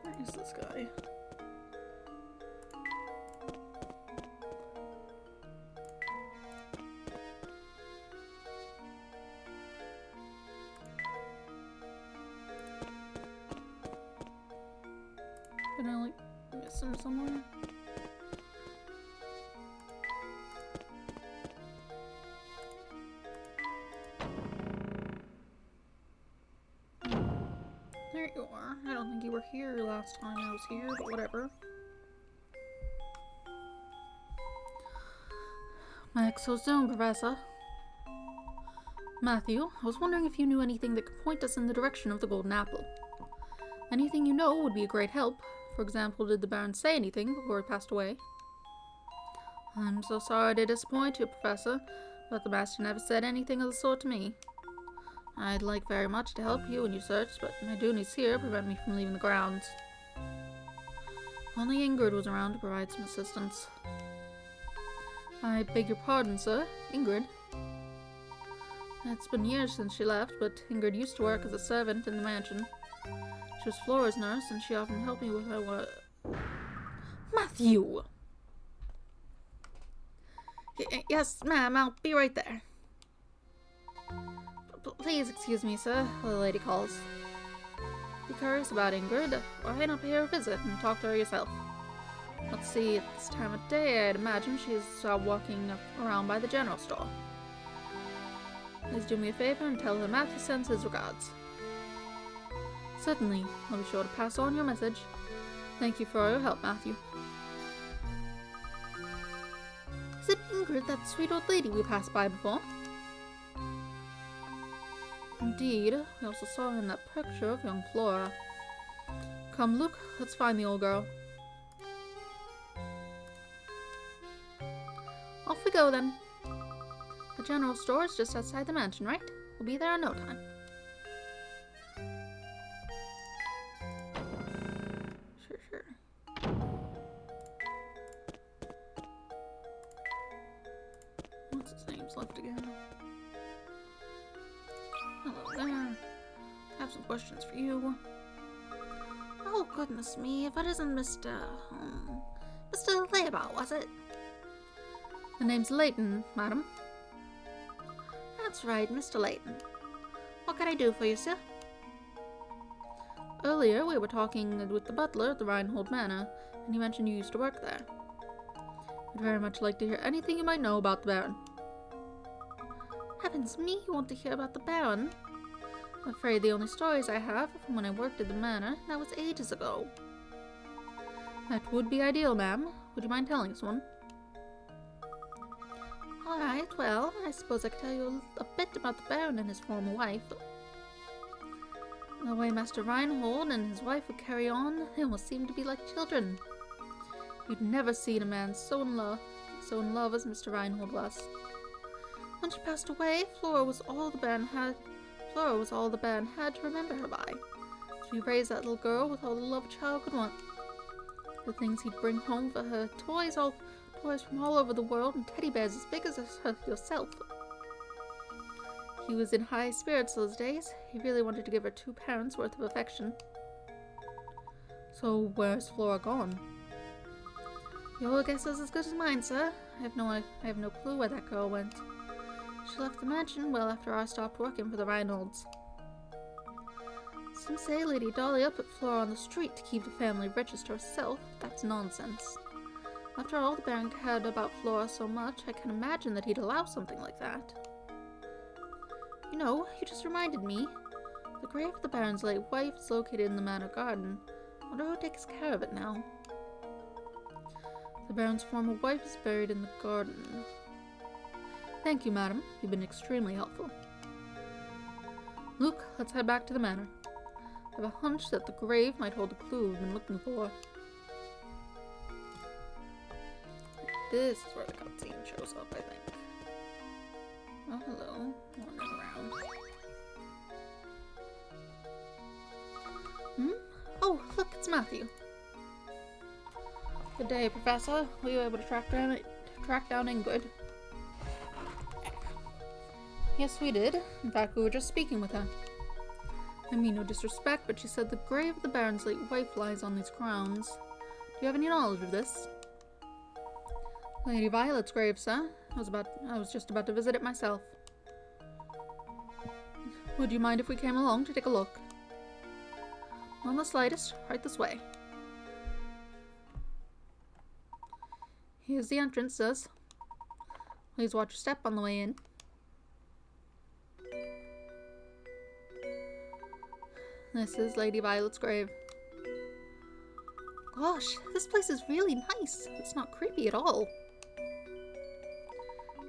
Where is this guy? Did I, like, miss him somewhere? There you are. I don't think you were here last time I was here, but whatever. Back so soon, Professor. Matthew, I was wondering if you knew anything that could point us in the direction of the Golden Apple. Anything you know would be a great help. For example, did the Baron say anything before he passed away? I'm so sorry to disappoint you, Professor, but the Master never said anything of the sort to me. I'd like very much to help you in your search, but my duties here prevent me from leaving the grounds. Only Ingrid was around to provide some assistance. I beg your pardon, sir. Ingrid? It's been years since she left, but Ingrid used to work as a servant in the mansion. She was Flora's nurse, and she often helped me with her work. Matthew! Yes, ma'am, I'll be right there. Please excuse me, sir, the lady calls. If you're curious about Ingrid, why not pay her a visit and talk to her yourself? Let's see, at this time of day, I'd imagine she's walking around by the general store. Please do me a favor and tell her Matthew sends his regards. Certainly, I'll be sure to pass on your message. Thank you for all your help, Matthew. Is it Ingrid, that sweet old lady we passed by before? Indeed, we also saw her in that picture of young Flora. Come, Luke, let's find the old girl. Off we go, then. The general store is just outside the mansion, right? We'll be there in no time. Sure. What's his name's left again? Hello there. I have some questions for you. Oh, goodness me, if it isn't Mr. Layton, was it? The name's Layton, madam. That's right, Mr. Layton. What can I do for you, sir? Earlier, we were talking with the butler at the Reinhold Manor, and he mentioned you used to work there. I'd very much like to hear anything you might know about the Baron. Heavens me, you want to hear about the Baron? I'm afraid the only stories I have are from when I worked at the manor, and that was ages ago. That would be ideal, ma'am. Would you mind telling us one? Alright, well, I suppose I could tell you a bit about the Baron and his former wife. The way Master Reinhold and his wife would carry on, they almost seemed to be like children. You'd never seen a man so in love as Mr. Reinhold was. When she passed away, Flora was all the Baron had to remember her by. So he raised that little girl with all the love a child could want. The things he'd bring home for her, toys from all over the world, and teddy bears as big as yourself. He was in high spirits those days. He really wanted to give her 2 parents' worth of affection. So where's Flora gone? Your guess is as good as mine, sir. I have no clue where that girl went. She left the mansion well after I stopped working for the Reynolds. Some say Lady Dahlia put Flora on the street to keep the family richest herself, but that's nonsense. After all, the Baron cared about Flora so much, I can imagine that he'd allow something like that. You know, you just reminded me. The grave of the Baron's late wife is located in the manor garden. I wonder who takes care of it now. The Baron's former wife is buried in the garden. Thank you, madam. You've been extremely helpful. Luke, let's head back to the manor. I have a hunch that the grave might hold the clue we've been looking for. This is where the cutscene shows up, I think. Oh, hello. Wandering around. Oh, look, it's Matthew. Good day, Professor. Were you able to track down Ingrid? Yes, we did. In fact, we were just speaking with her. I mean no disrespect, but she said the grave of the Baron's late wife lies on these grounds. Do you have any knowledge of this? Lady Violet's grave, sir. I was just about to visit it myself. Would you mind if we came along to take a look? Not the slightest. Right this way. Here's the entrance, sirs. Please watch your step on the way in. This is Lady Violet's grave. Gosh, this place is really nice. It's not creepy at all.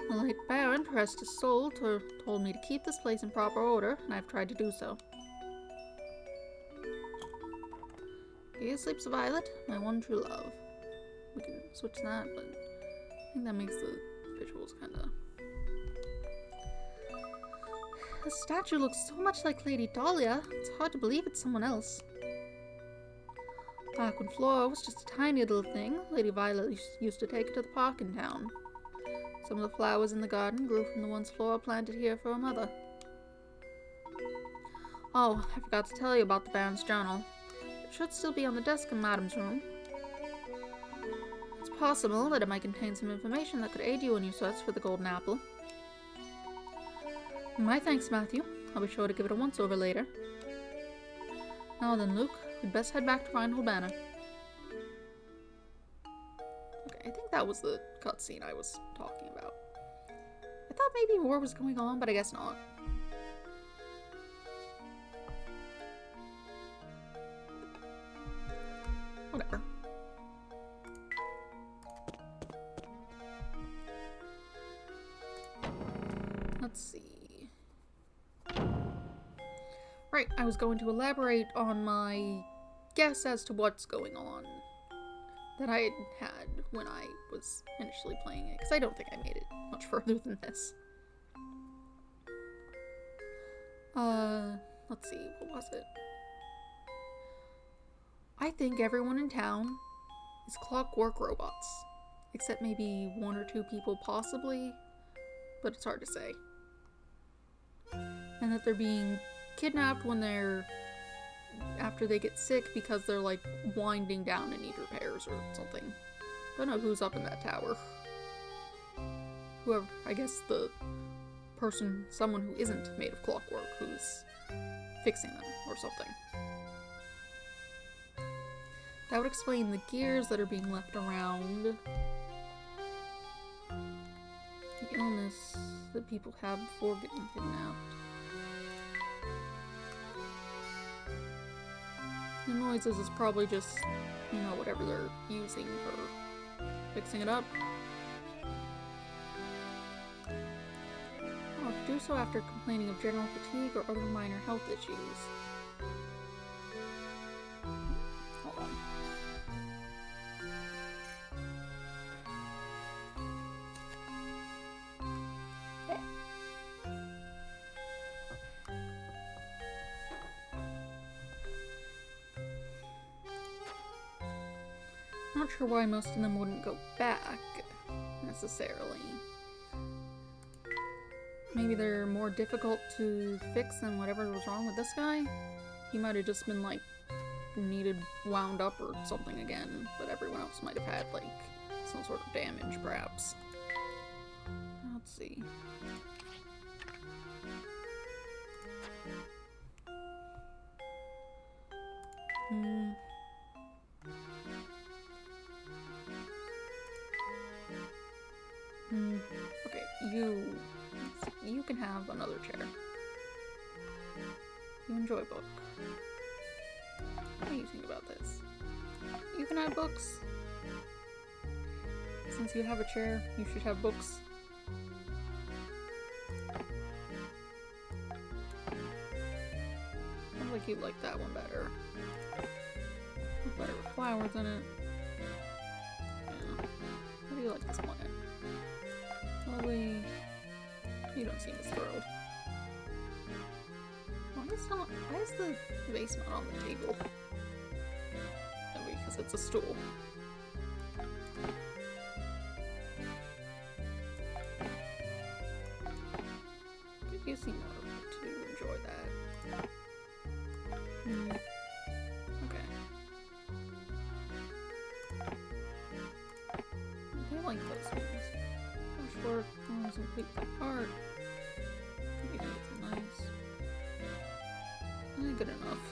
The late Baron, to rest his soul, told me to keep this place in proper order, and I've tried to do so. Here sleeps Violet, my one true love. We can switch that, but I think that makes the visuals kinda... The statue looks so much like Lady Dahlia, it's hard to believe it's someone else. Back when Flora was just a tiny little thing, Lady Violet used to take her to the park in town. Some of the flowers in the garden grew from the ones Flora planted here for her mother. Oh, I forgot to tell you about the Baron's journal. It should still be on the desk in Madam's room. It's possible that it might contain some information that could aid you in your search for the golden apple. My thanks, Matthew. I'll be sure to give it a once-over later. Now then, Luke, we'd best head back to Reinhold Manor. Okay, I think that was the cutscene I was talking about. I thought maybe more was going on, but I guess not. Whatever. Let's see. Right, I was going to elaborate on my guess as to what's going on that I had when I was initially playing it, because I don't think I made it much further than this. Let's see, what was it? I think everyone in town is clockwork robots, except maybe one or two people possibly, but it's hard to say. And that they're being kidnapped when after they get sick because they're like winding down and need repairs or something. Don't know who's up in that tower. Whoever, I guess someone who isn't made of clockwork who's fixing them or something. That would explain the gears that are being left around. The illness that people have before getting kidnapped. The noises is probably just, whatever they're using for fixing it up. Oh, do so after complaining of general fatigue or other minor health issues. Hold on. Not sure why most of them wouldn't go back, necessarily. Maybe they're more difficult to fix than whatever was wrong with this guy. He might have just been, like, needed wound up or something again, but everyone else might have had, like, some sort of damage, perhaps. Let's see. Okay, you can have another chair. You enjoy book. What do you think about this? You can have books. Since you have a chair, you should have books. Sounds like you like that one better. Better with flowers in it. Yeah. How do you like this one? Probably. You don't seem as thrilled. Why is the vase not on the table? Oh, because it's a stool. But you seem to enjoy that. Okay. I like those things. Brushwork, some complete art. Maybe it's nice. Good enough.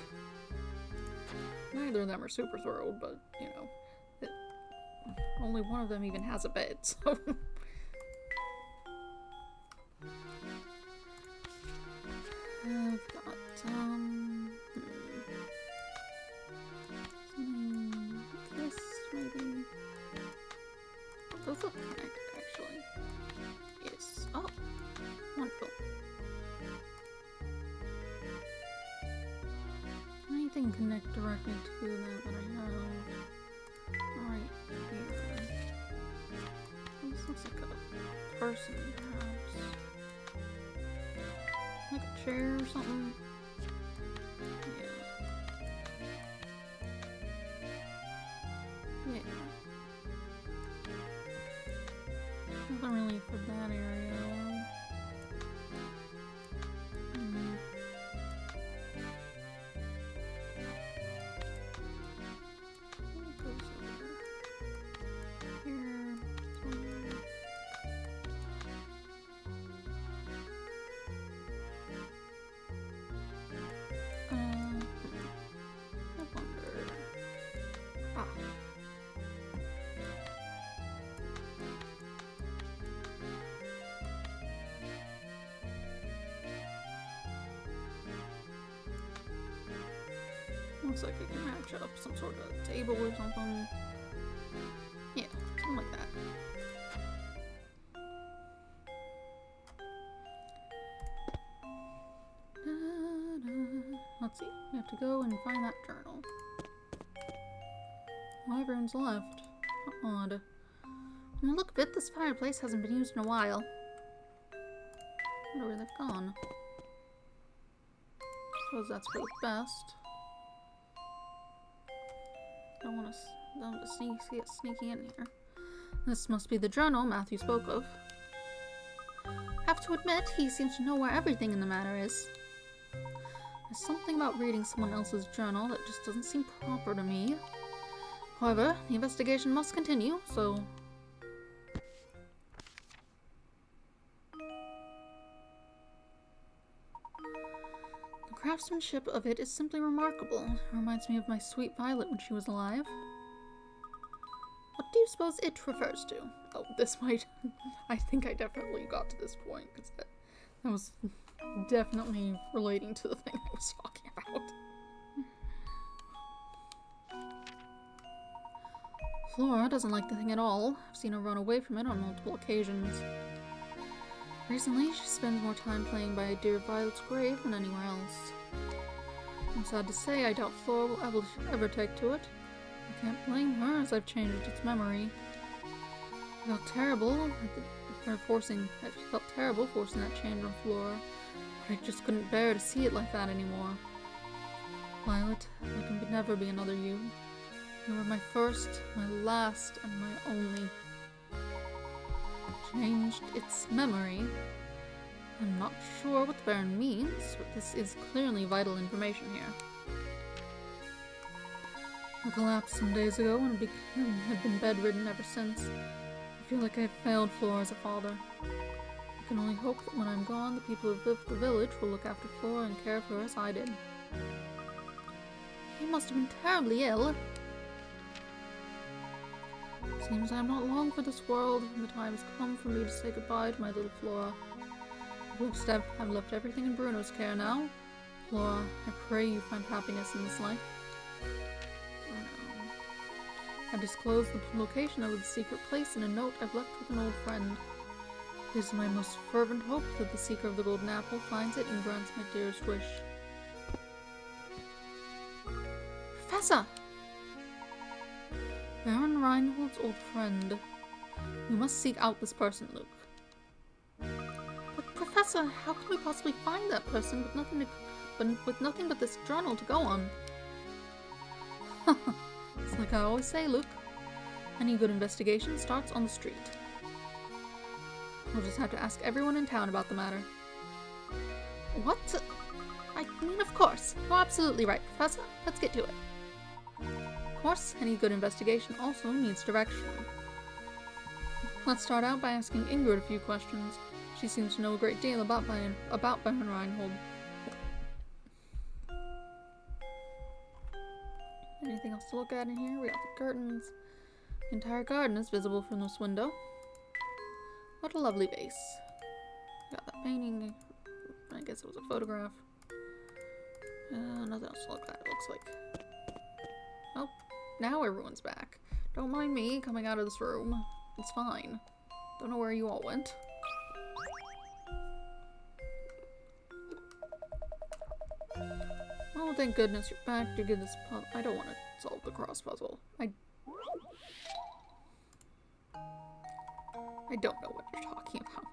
Neither of them are super thrilled, but you know, only one of them even has a bed, so. I've got something like this maybe. Those look connected actually. Yes. Oh, wonderful. Anything connect directly to that I have right here. This looks like a person, perhaps. Like a chair or something. Yeah. Yeah. Nothing really for that area. Looks like it can match up some sort of table or something. Yeah, something like that. Let's see. We have to go and find that journal. Well, everyone's left. Odd. From the look of it, this fireplace hasn't been used in a while. I wonder where they've gone. Suppose that's for the best. Don't want to see it sneaking in here. This must be the journal Matthew spoke of. Have to admit, he seems to know where everything in the matter is. There's something about reading someone else's journal that just doesn't seem proper to me. However, the investigation must continue, so... The craftsmanship of it is simply remarkable. It reminds me of my sweet Violet when she was alive. What do you suppose it refers to? Oh, this might... I think I definitely got to this point, because that was definitely relating to the thing I was talking about. Flora doesn't like the thing at all. I've seen her run away from it on multiple occasions. Recently, she spends more time playing by dear Violet's grave than anywhere else. I'm sad to say I doubt Flora will ever take to it. I can't blame her, as I've changed its memory. I felt terrible forcing that change on Flora. I just couldn't bear to see it like that anymore. Violet, there can never be another you. You were my first, my last, and my only. Changed its memory. I'm not sure what the Baron means, but this is clearly vital information here. I collapsed some days ago and have been bedridden ever since. I feel like I've failed Flora as a father. I can only hope that when I'm gone, the people of the village will look after Flora and care for her as I did. You must have been terribly ill. Seems I am not long for this world, and the time has come for me to say goodbye to my little Flora. I've left everything in Bruno's care now. Flora, I pray you find happiness in this life. Oh no. I disclosed the location of the secret place in a note I've left with an old friend. It is my most fervent hope that the seeker of the golden apple finds it and grants my dearest wish. Professor! Baron Reinhold's old friend. We must seek out this person, Luke. But Professor, how can we possibly find that person with nothing but this journal to go on? It's like I always say, Luke. Any good investigation starts on the street. We'll just have to ask everyone in town about the matter. What? I mean, of course. You're absolutely right, Professor. Let's get to it. Of course, any good investigation also needs direction. Let's start out by asking Ingrid a few questions. She seems to know a great deal about Baron Reinhold. Anything else to look at in here? We got the curtains. The entire garden is visible from this window. What a lovely vase. Got that painting. I guess it was a photograph. Nothing else to look at, it looks like. Oh, now everyone's back. Don't mind me coming out of this room. It's fine. Don't know where you all went. Oh, thank goodness you're back to get this puzzle. I don't want to solve the cross puzzle. I don't know what you're talking about.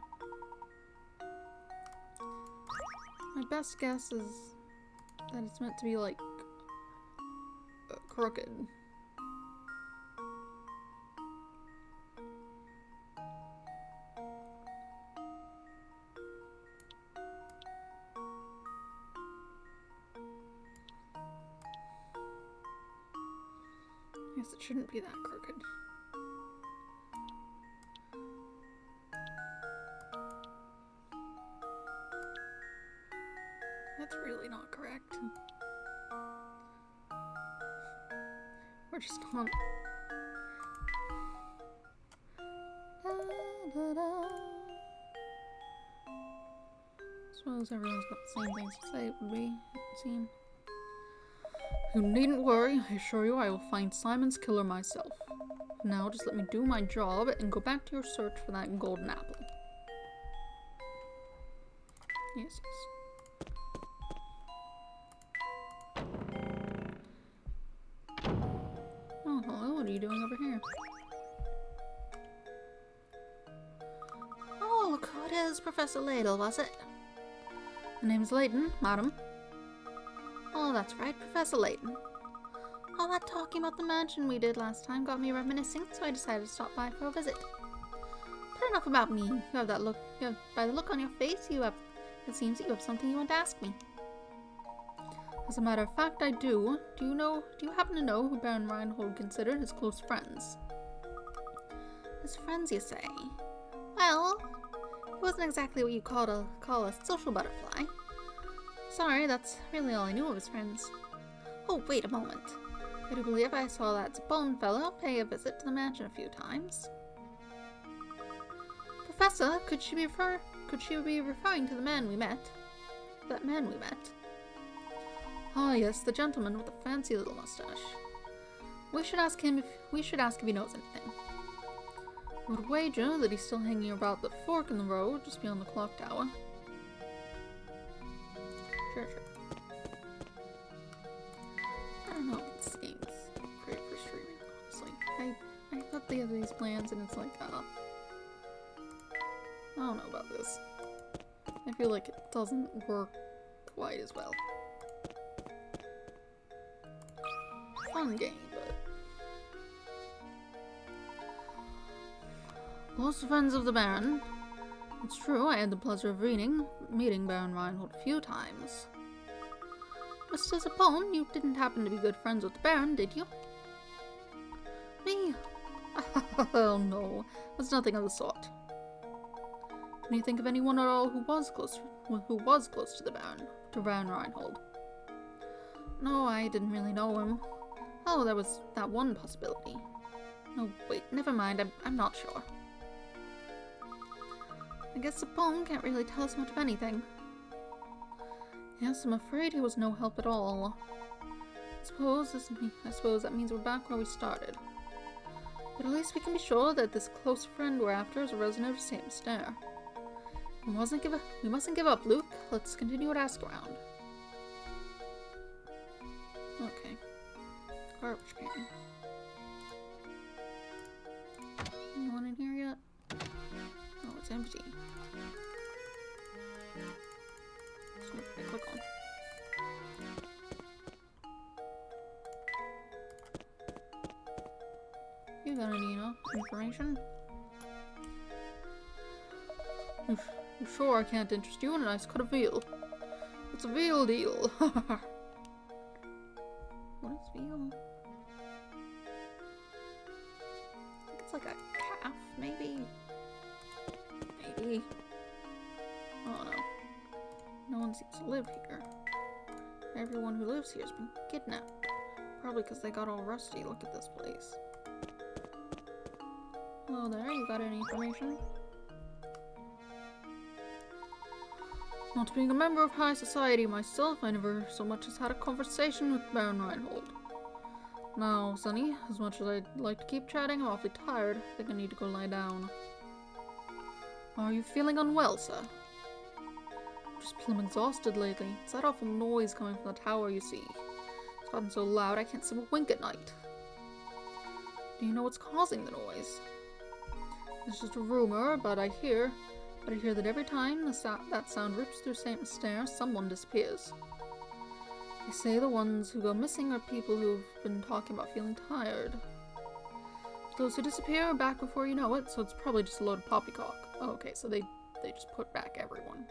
My best guess is that it's meant to be like crooked. I guess it shouldn't be that crooked. That's really not correct. We're just on. Da, da, da. Suppose everyone's got the same things to say, it would be, it would seem. You needn't worry, I assure you I will find Simon's killer myself. Now just let me do my job and go back to your search for that golden apple. Yes, yes. Oh, hello, what are you doing over here? Oh, look who it is, Professor Layton, was it? My name's Layton, madam. Oh, that's right, Professor Layton. All that talking about the mansion we did last time got me reminiscing, so I decided to stop by for a visit. But enough about me. You have that look. By the look on your face, it seems that you have something you want to ask me. As a matter of fact, I do. Do you happen to know who Baron Reinhold considered his close friends? His friends, you say? Well, he wasn't exactly what you call a social butterfly. Sorry, that's really all I knew of his friends. Oh, wait a moment. I do believe I saw that Zabone fellow pay a visit to the mansion a few times. Professor, could she be referring to the man we met? That man we met? Ah, yes, the gentleman with the fancy little mustache. We should ask if he knows anything. I would wager that he's still hanging about the fork in the road just beyond the clock tower. Sure. I don't know if this game's great for streaming, honestly. I put together these plans and it's like, I don't know about this. I feel like it doesn't work quite as well. Fun game, but... Close friends of the Baron. It's true, I had the pleasure of meeting Baron Reinhold a few times. Mr. Zabone, you didn't happen to be good friends with the Baron, did you? Me? Oh no, there's nothing of the sort. Can you think of anyone at all who was close to the Baron Reinhold? No, I didn't really know him. Oh, there was that one possibility. No, wait, never mind, I'm not sure. I guess the poem can't really tell us much of anything. Yes, I'm afraid he was no help at all. I suppose that means we're back where we started. But at least we can be sure that this close friend we're after is a resident of St. Mystere. We mustn't give up, Luke. Let's continue to ask around. Okay. Garbage can. Anyone in here yet? Oh, it's empty. So what do I click on? You got any information? You sure I can't interest you in a nice cut of veal? It's a veal deal. What is veal? I think it's like a calf, maybe? Maybe. Oh no. No one seems to live here. Everyone who lives here has been kidnapped. Probably because they got all rusty. Look at this place. Hello there, you got any information? Not being a member of high society myself, I never so much as had a conversation with Baron Reinhold. Now, Sonny, as much as I'd like to keep chatting, I'm awfully tired. I think I need to go lie down. Are you feeling unwell, sir? I'm just plumb exhausted lately. It's that awful noise coming from the tower, you see. It's gotten so loud I can't sleep a wink at night. Do you know what's causing the noise? It's just a rumor, but I hear that every time that sound rips through St. Mystere, someone disappears. They say the ones who go missing are people who've been talking about feeling tired. Those who disappear are back before you know it, so it's probably just a load of poppycock. Oh, okay, so they just put back everyone.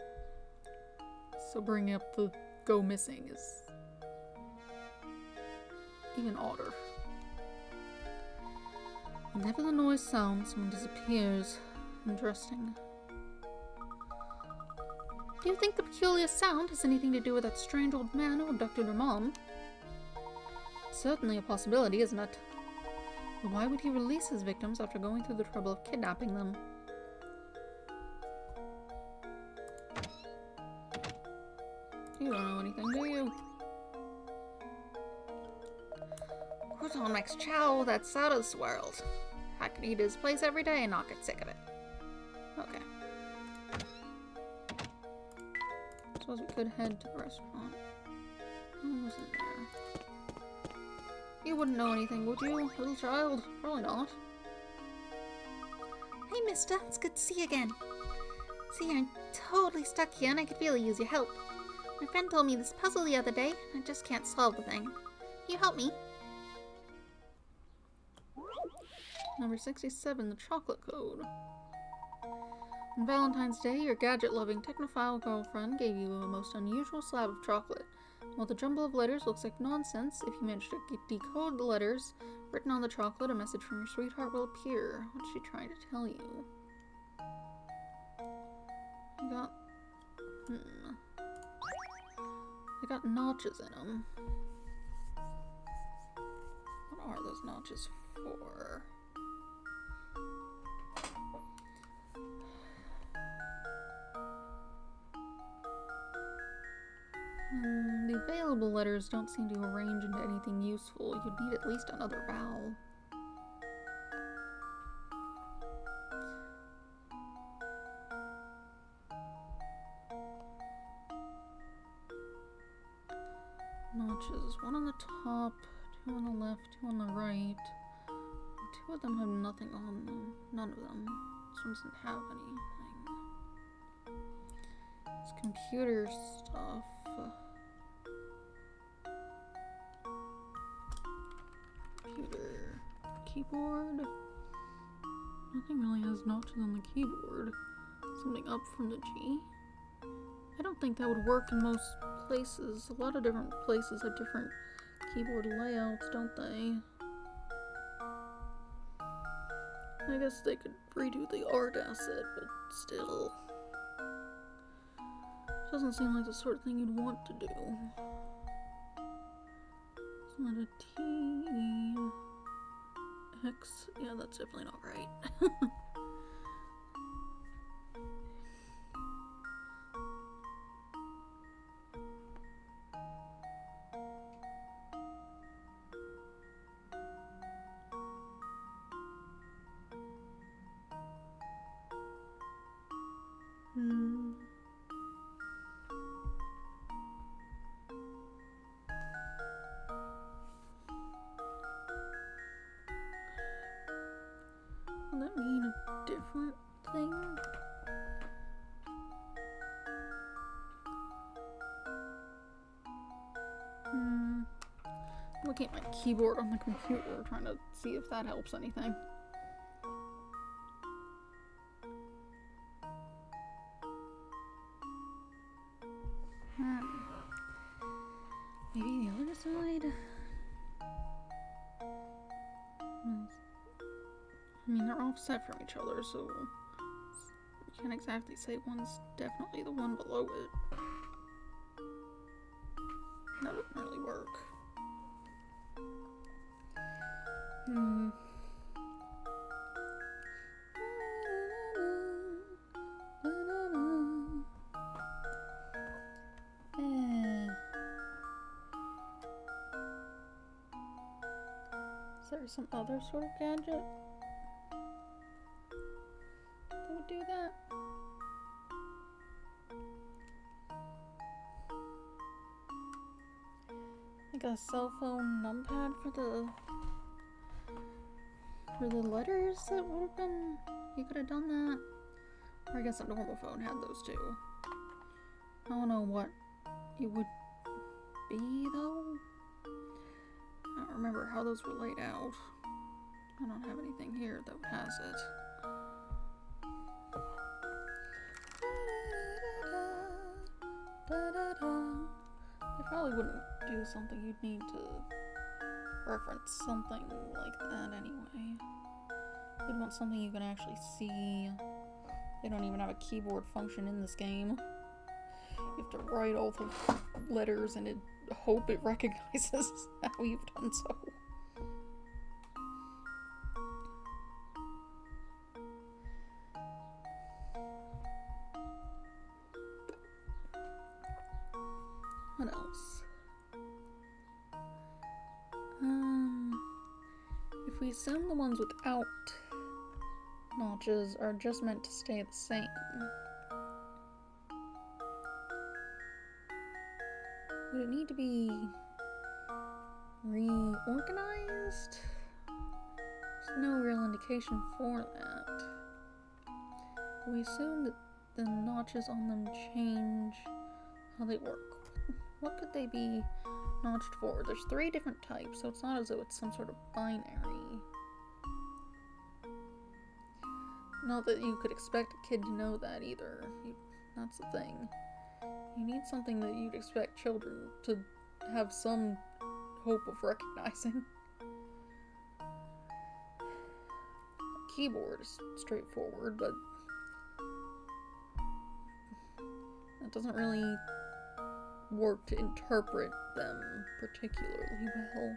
So bringing up the go missing is even odder. Whenever the noise sounds, someone disappears. Interesting. Do you think the peculiar sound has anything to do with that strange old man who abducted her mom? It's certainly a possibility, isn't it? But why would he release his victims after going through the trouble of kidnapping them? You don't know anything, do you? Crouton makes chow that's out of this world. I could eat at his place every day and not get sick of it. Okay. Suppose we could head to the restaurant. Who was in there? You wouldn't know anything, would you, little child? Probably not. Hey, mister. It's good to see you again. See, I'm totally stuck here and I could really use your help. My friend told me this puzzle the other day, and I just can't solve the thing. Can you help me? Number 67, the chocolate code. On Valentine's Day, your gadget-loving technophile girlfriend gave you a most unusual slab of chocolate. While the jumble of letters looks like nonsense, if you manage to decode the letters written on the chocolate, a message from your sweetheart will appear. What's she trying to tell you? They got notches in them. What are those notches for? The available letters don't seem to arrange into anything useful. You'd need at least another vowel. Notches. One on the top, two on the left, two on the right. Two of them have nothing on them. None of them. This one doesn't have anything. It's computer stuff. Computer. Keyboard. Nothing really has notches on the keyboard. Something up from the G. I don't think that would work in most places. A lot of different places have different keyboard layouts, don't they? I guess they could redo the art asset, but still. Doesn't seem like the sort of thing you'd want to do. It's not a T. X. Yeah, that's definitely not right. Will that mean a different thing? I'm looking at my keyboard on the computer, trying to see if that helps anything. Maybe the other side? I mean, they're offset from each other, so you can't exactly say one's definitely the one below it. That wouldn't really work. Is there some other sort of gadget that would do that? Like a cell phone numpad for the letters that would have been. You could have done that. Or I guess a normal phone had those too. I don't know what it would be though. I don't remember how those were laid out. I don't have anything here that has it. They probably wouldn't do something you'd need to reference something like that anyway. You'd want something you can actually see. They don't even have a keyboard function in this game. You have to write all the letters and hope it recognizes how you've done so. What else? If we assume the ones without notches are just meant to stay the same, would it need to be reorganized? There's no real indication for that. We assume that the notches on them change how they work. What could they be notched for? There's 3 different types, so it's not as though it's some sort of binary. Not that you could expect a kid to know that either. That's the thing. You need something that you'd expect children to have some hope of recognizing. A keyboard is straightforward, but it doesn't really work to interpret them particularly well.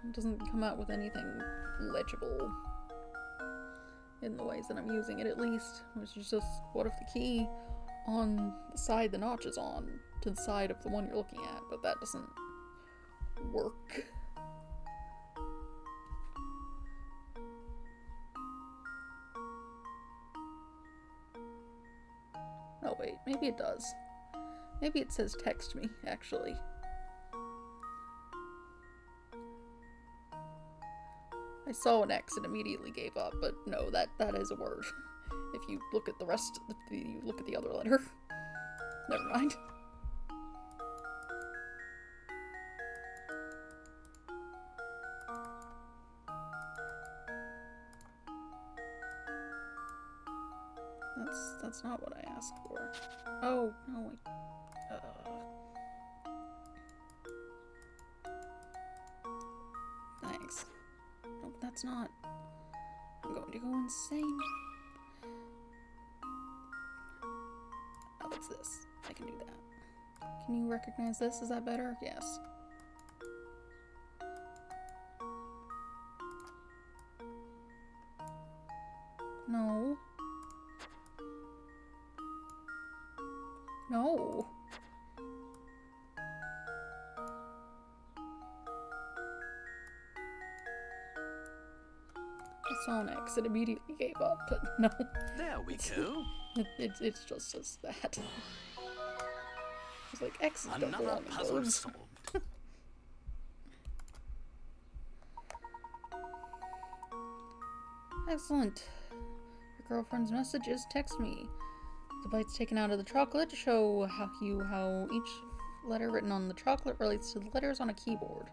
It doesn't come out with anything legible in the ways that I'm using it, at least. Which is just, what if the key on the side the notch is on to the side of the one you're looking at, but that doesn't work. Oh wait, maybe it does. Maybe it says text me, actually. I saw an X and immediately gave up, but no, that is a word. If you look at the rest, you look at the other letter. Never mind. That's not what I asked for. Oh, no, that's not... I'm going to go insane. Oh, what's this? I can do that. Can you recognize this? Is that better? Yes. No. No. I saw an X and immediately gave up, but no. There we go. It's just as that. It's like X's don't Another belong in puzzle words. solved. Excellent. Your girlfriend's messages text me. The bites taken out of the chocolate show how each letter written on the chocolate relates to the letters on a keyboard.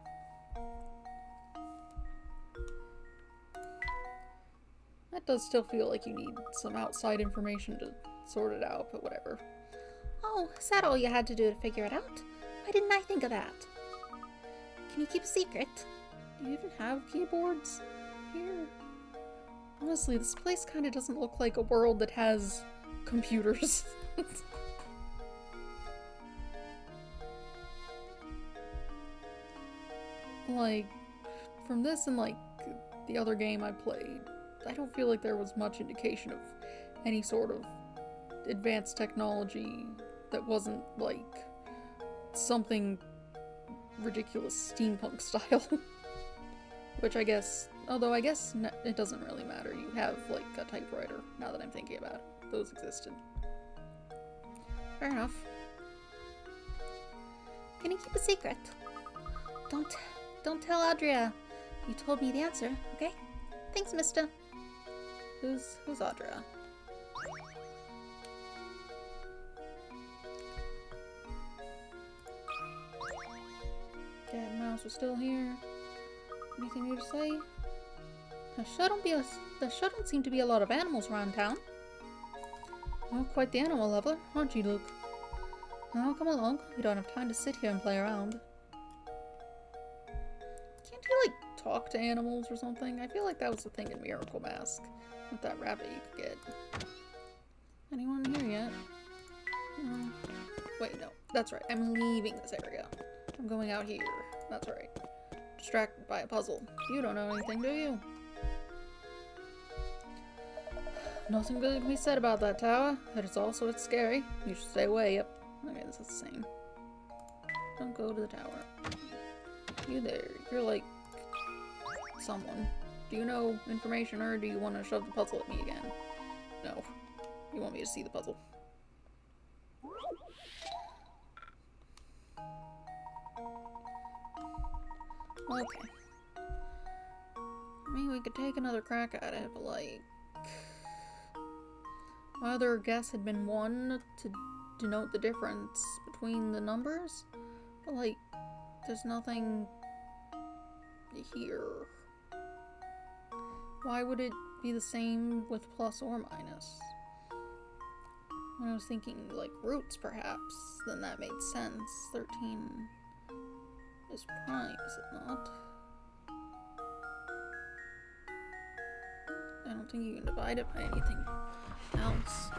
That does still feel like you need some outside information to sort it out, but whatever. Oh, is that all you had to do to figure it out? Why didn't I think of that? Can you keep a secret? Do you even have keyboards here? Honestly, this place kind of doesn't look like a world that has computers. Like, from this and like the other game I played, I don't feel like there was much indication of any sort of advanced technology that wasn't like something ridiculous steampunk style. Which I guess, although I guess it doesn't really matter. You have like a typewriter, now that I'm thinking about it. Those existed. Fair enough. Can you keep a secret? Don't tell Audria. You told me the answer, okay? Thanks, mister. Who's Audra? Cat and mouse are still here. Anything new to say? There shouldn't seem to be a lot of animals around town. You're quite the animal lover, aren't you, Luke? Now come along. We don't have time to sit here and play around. Can't you, like, talk to animals or something? I feel like that was the thing in Miracle Mask. With that rabbit you could get. Anyone here yet? No. Wait, no. That's right. I'm leaving this area. I'm going out here. That's right. Distracted by a puzzle. You don't know anything, do you? Nothing good can be said about that tower, but it's scary. You should stay away. Yep. Okay, this is the same. Don't go to the tower. You there. You're like someone. Do you know information, or do you want to shove the puzzle at me again? No. You want me to see the puzzle. Okay. I mean, we could take another crack at it, but like... my other guess had been 1 to denote the difference between the numbers, but like, there's nothing here. Why would it be the same with plus or minus? When I was thinking, like, roots, perhaps, then that made sense. 13 is prime, is it not? I don't think you can divide it by anything else.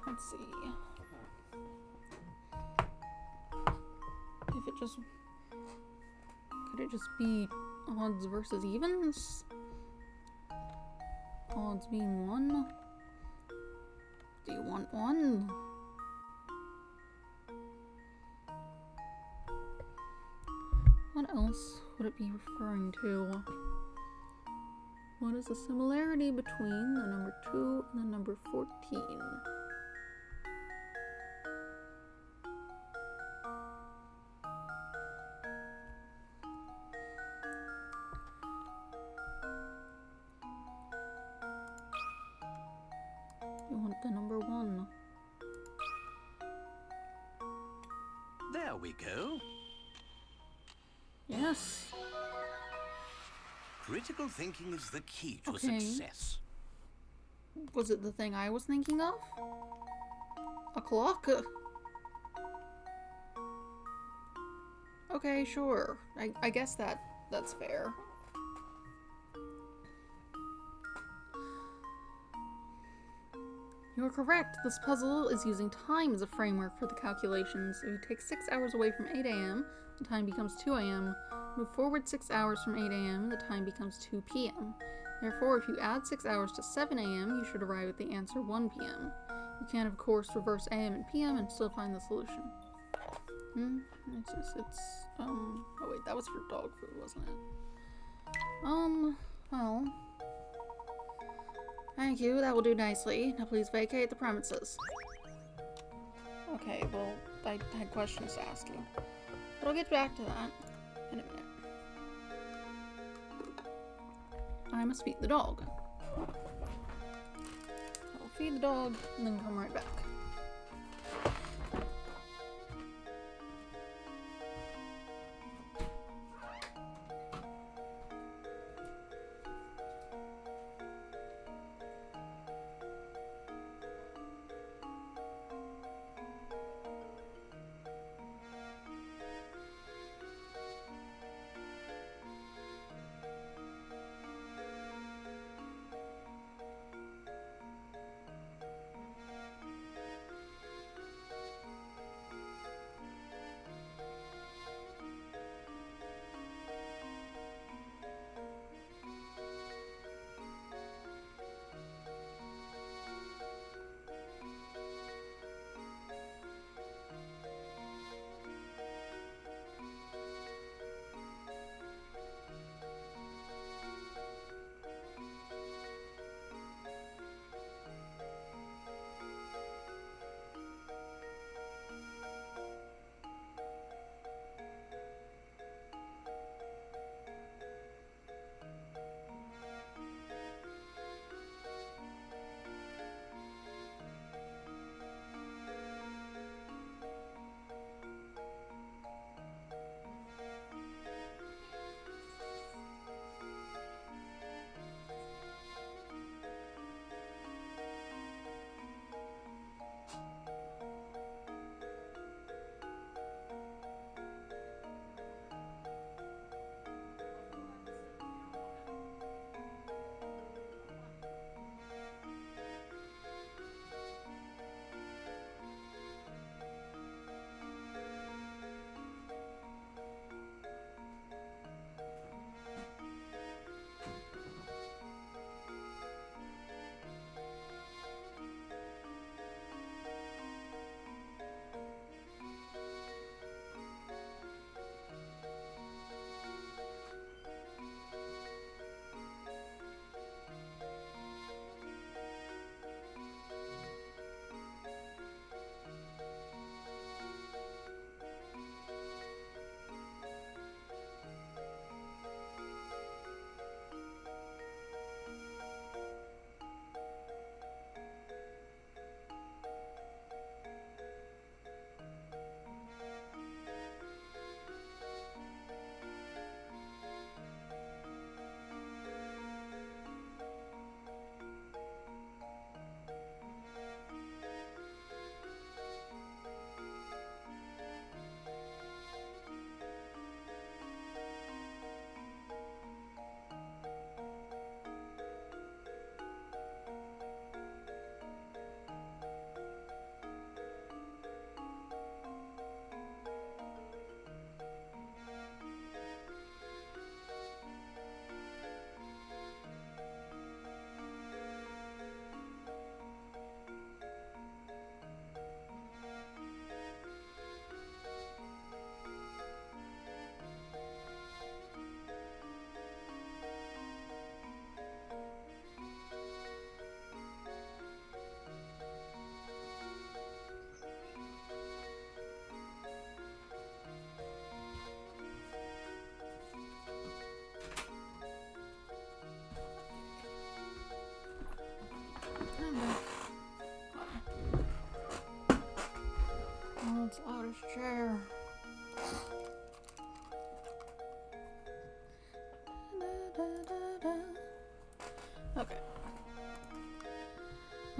Let's see. If it just... could it just be odds versus evens? Odds being 1? Do you want 1? What else would it be referring to? What is the similarity between the number 2 and the number 14? You want the number 1. There we go. Yes. Critical thinking is the key to Okay. success. Was it the thing I was thinking of? A clock? Okay, sure. I guess that's fair. You're correct. This puzzle is using time as a framework for the calculations. If you take 6 hours away from 8 a.m., the time becomes 2 a.m. Move forward 6 hours from 8 a.m., the time becomes 2 p.m. Therefore, if you add 6 hours to 7 a.m., you should arrive at the answer 1 p.m. You can, of course, reverse a.m. and p.m. and still find the solution. Oh wait, that was for dog food, wasn't it? Well. Thank you, that will do nicely. Now please vacate the premises. Okay, well, I had questions to ask you. But I'll get back to that in a minute. I must feed the dog. I'll feed the dog and then come right back.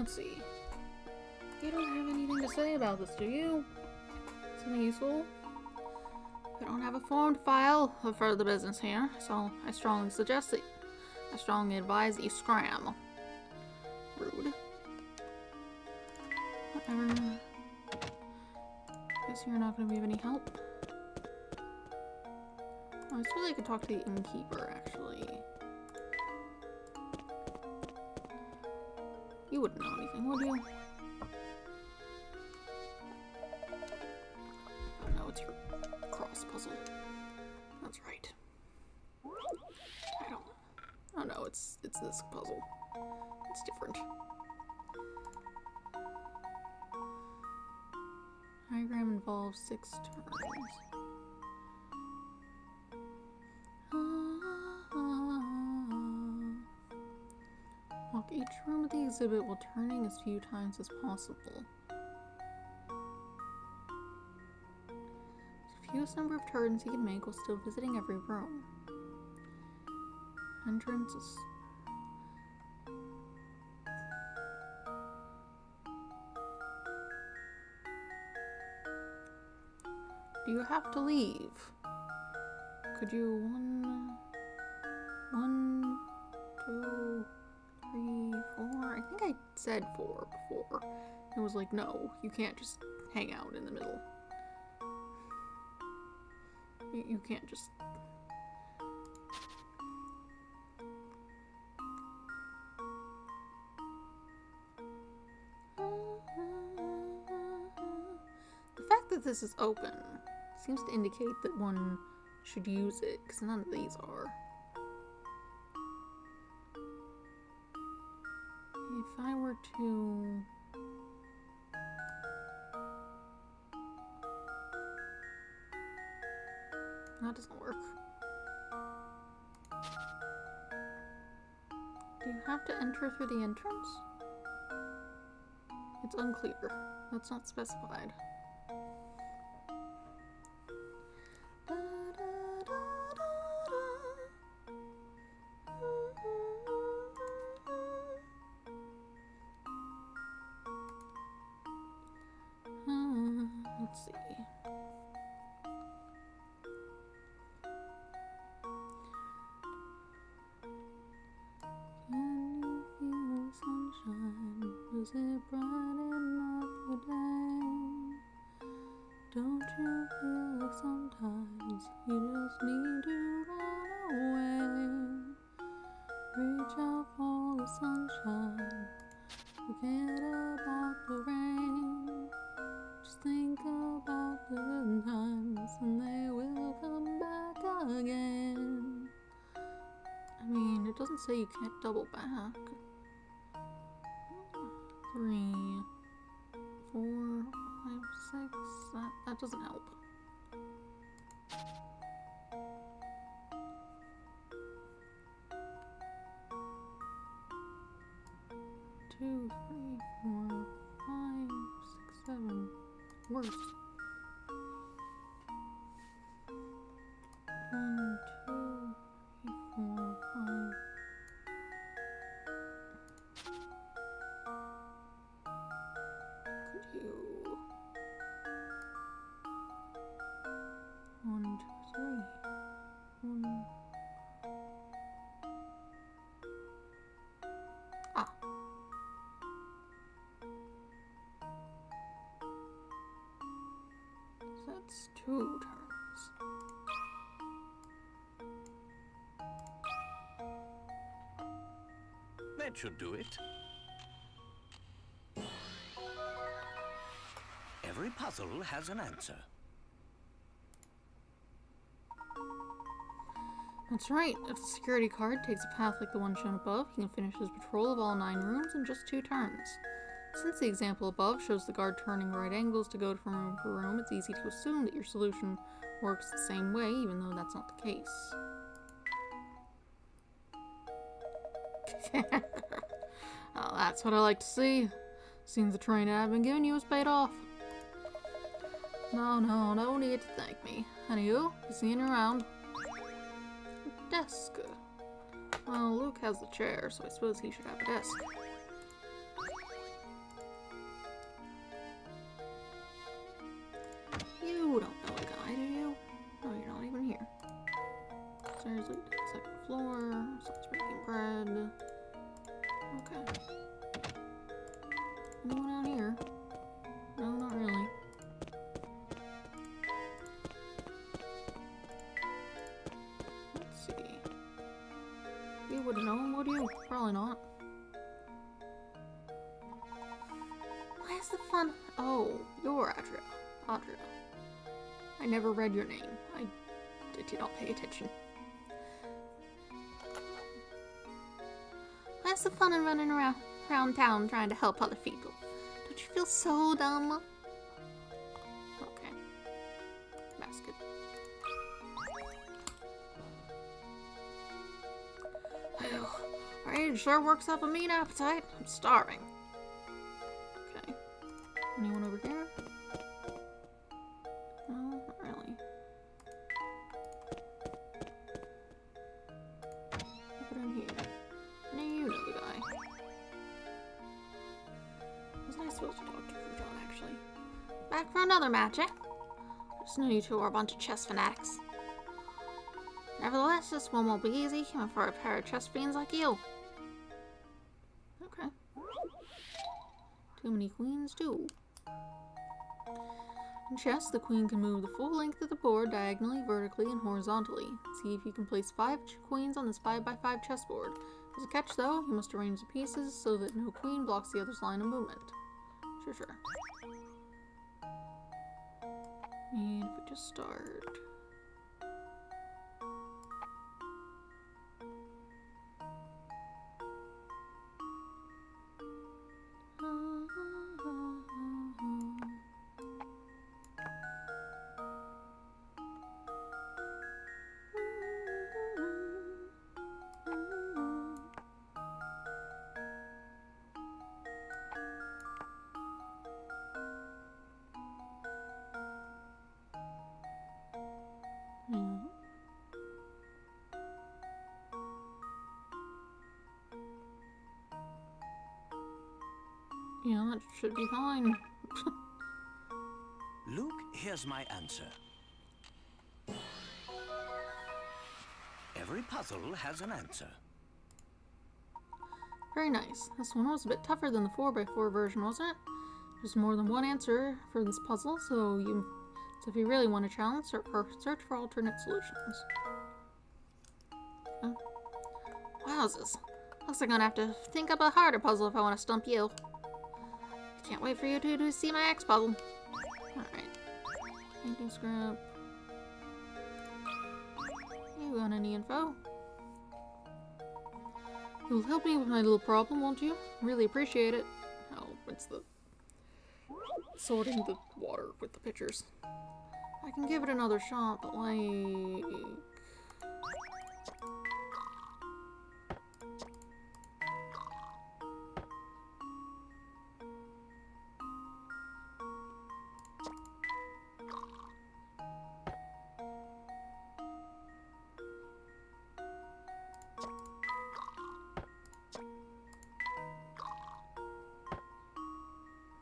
Let's see. You don't have anything to say about this, do you? Something useful? We don't have a formed file of further business here, so I strongly advise that you scram. Rude. Whatever. Guess you're not gonna be of any help. Oh, I suppose I could talk to the innkeeper, actually. You wouldn't know anything, would you? Oh no, it's your cross puzzle. That's right. I don't... Oh no, it's this puzzle. It's different. Diagram involves 6 turns. Walk each room of the exhibit while turning as few times as possible. The fewest number of turns he can make while still visiting every room. Entrance is... Do you have to leave? Could you one, 2, 3, 4? I think I said 4 before. It was like, no, you can't just hang out in the middle. You can't just... The fact that this is open seems to indicate that one should use it, because none of these are. If I were to... That doesn't work. Do you have to enter through the entrance? It's unclear. That's not specified. Let's see. Can you feel the sunshine? Does it brighten up your day? Don't you feel like sometimes you just need to run away? Reach out for the sunshine. Forget about the rain. Just think about the good times and they will come back again. I mean, it doesn't say you can't double back. 3, 4, 5, 6. That doesn't help. Two, 3, 4, 5, 6, 7. Worse. 1, 2, 3, 4, 5. Could you? 1, 2, 3. 1. Ah. So that's 2 turns. That should do it. Every puzzle has an answer. That's right. If the security card takes a path like the one shown above, he can finish his patrol of all 9 rooms in just 2 turns. Since the example above shows the guard turning right angles to go from room to room, it's easy to assume that your solution works the same way, even though that's not the case. Oh, that's what I like to see. Seems the training I've been giving you has paid off. No need to thank me. And you? Be seeing you around. Desk. Well, Luke has the chair, so I suppose he should have a desk. Stairs lead to the second floor. Someone's making bread. Okay. Anyone out here? No, not really. Let's see. You wouldn't know him, would you? Probably not. Where's the fun? Oh, you're Adria. Adria. I never read your name. I did not pay attention. Where's the fun in running around town trying to help other people? Don't you feel so dumb? Okay. Basket. Well, alright, sure works up a mean appetite. I'm starving. Okay. Anyone over here? No, not really. Put it in here. Now you know the guy. Wasn't I supposed to talk to John, actually? Back for another match, eh? I just knew you two were a bunch of chess fanatics. Nevertheless, this one won't be easy, even for a pair of chess fiends like you. Okay. Too many queens, too. In chess, the queen can move the full length of the board diagonally, vertically, and horizontally. See if you can place 5 queens on this 5x5 chessboard. As a catch, though, you must arrange the pieces so that no queen blocks the other's line of movement. Sure. And if we just start... Yeah, that should be fine. Luke, here's my answer. Every puzzle has an answer. Very nice. This one was a bit tougher than the 4x4 version, wasn't it? There's more than one answer for this puzzle, so if you really want a challenge, search for alternate solutions. Huh? Wowzers. Looks like I'm gonna have to think up a harder puzzle if I want to stump you. Can't wait for you two to see my X puzzle. Alright. Painting scrap. You got any info? You'll help me with my little problem, won't you? Really appreciate it. Oh, it's the sorting the water with the pitchers. I can give it another shot, but like...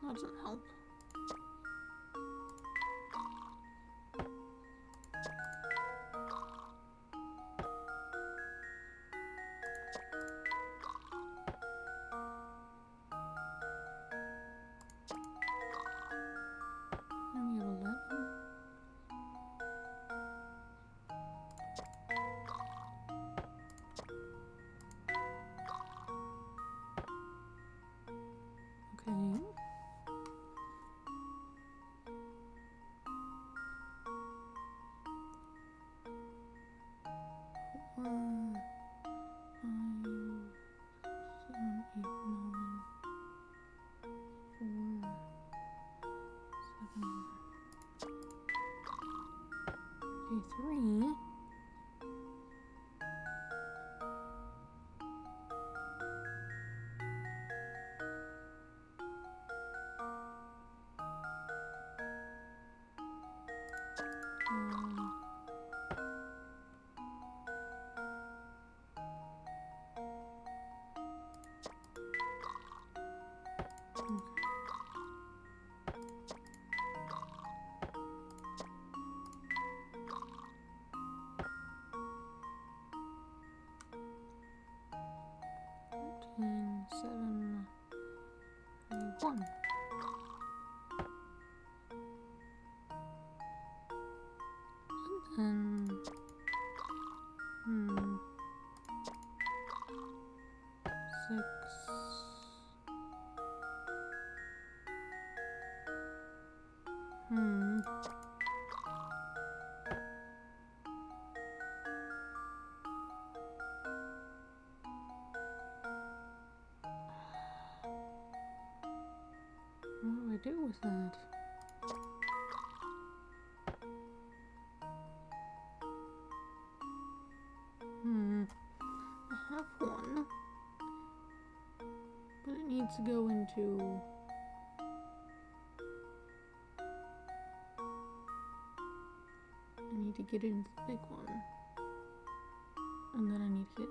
That doesn't help. And we have 11. Okay. Four, 5, 7, 8, 9, 4, 7. Okay, 3. 1. And then 6. What do I do with that? I have one, but it needs to go into... I need to get it into the big one, and then I need to hit...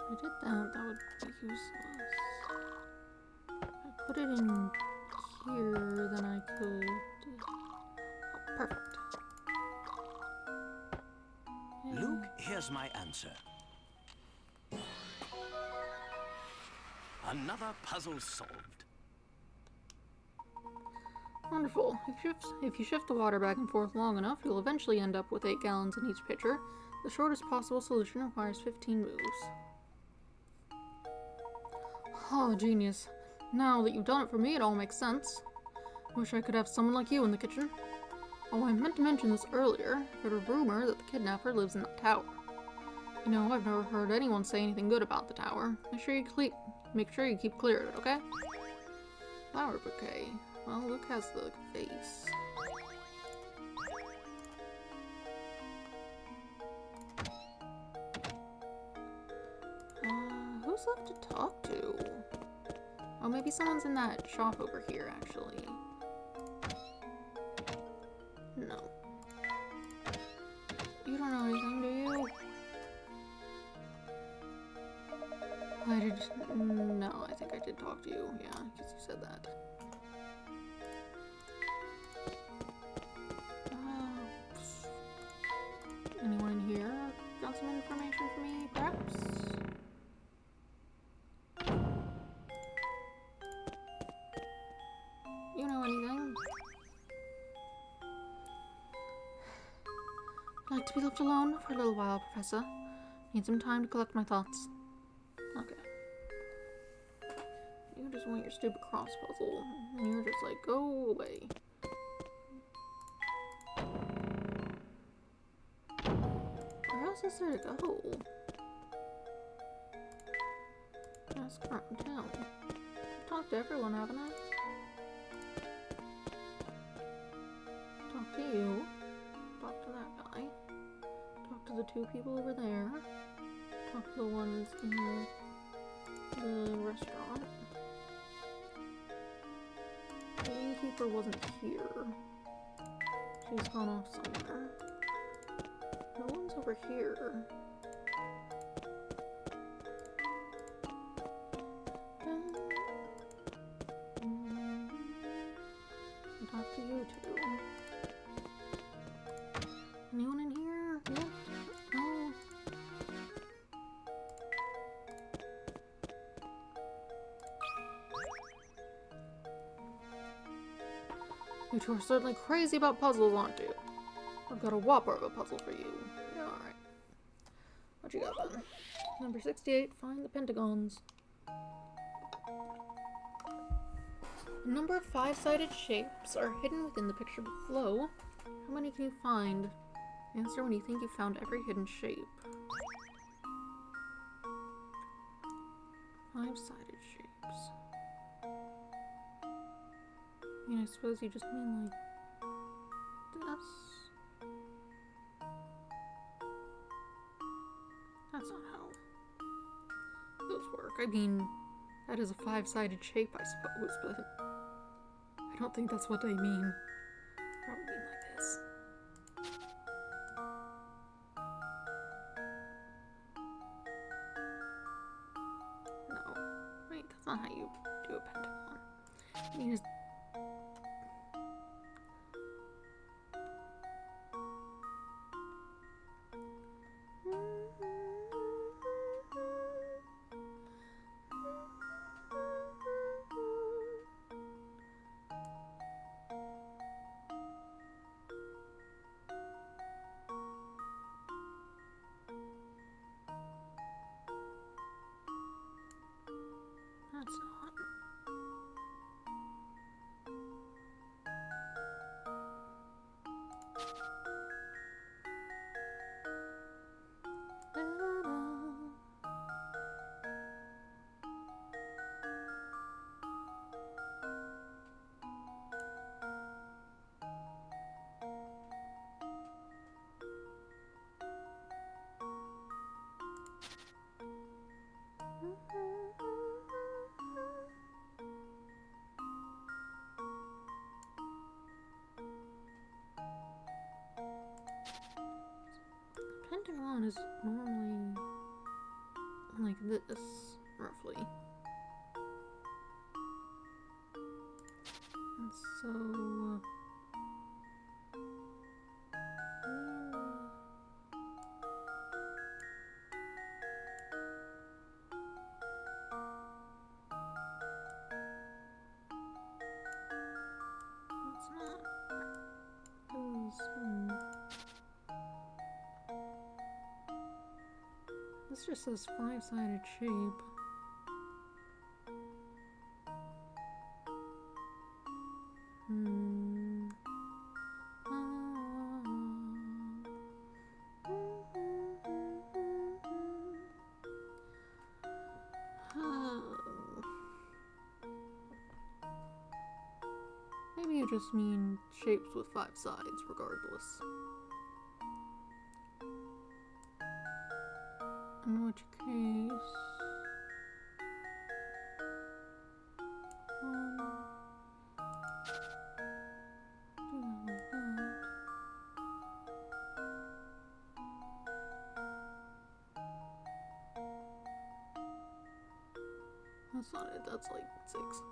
If I did that, that would be useless. If I put it in here, then I could... Oh, perfect. Yay. Luke, here's my answer. Another puzzle solved. Wonderful. If you shift the water back and forth long enough, you'll eventually end up with 8 gallons in each pitcher. The shortest possible solution requires 15 moves. Oh, genius. Now that you've done it for me, it all makes sense. Wish I could have someone like you in the kitchen. Oh, I meant to mention this earlier. I heard a rumor that the kidnapper lives in the tower. You know, I've never heard anyone say anything good about the tower. Make sure you keep clear of it, okay? Flower bouquet. Well, Luke has the face. Who's left to talk to? Oh, maybe someone's in that shop over here, actually. No. You don't know anything, do you? I did... No, I think I did talk to you. Yeah, because you said that. Anyone in here got some information for me, perhaps? You know anything? I'd like to be left alone for a little while, Professor. Need some time to collect my thoughts. Okay. You just want your stupid cross puzzle, and you're just like, go away. Where else is there to go? Ask around town. I've talked to everyone, haven't I? Talk to you. Talk to that guy. Talk to the 2 people over there. Talk to the ones in the restaurant. The innkeeper wasn't here. She's gone off somewhere. No one's over here. I'll talk to you 2. Anyone in here? Yeah? No? You 2 are certainly crazy about puzzles, aren't you? I've got a whopper of a puzzle for you. Yeah, alright. What you got then? Number 68, find the pentagons. A number of 5-sided shapes are hidden within the picture below. How many can you find? Answer when you think you've found every hidden shape. 5-sided shapes. I mean, I suppose you just mean like this. That's not how those work. I mean, that is a 5-sided shape, I suppose, but I don't think that's what they mean. Probably mean like this. No. Wait, that's not how you do a pentagon. You just... Center line is normally like this, roughly. And so, that's not, this just says five-sided shape. Maybe you just mean shapes with five sides, regardless. In which case... do that like that. That's not it, that's like 6.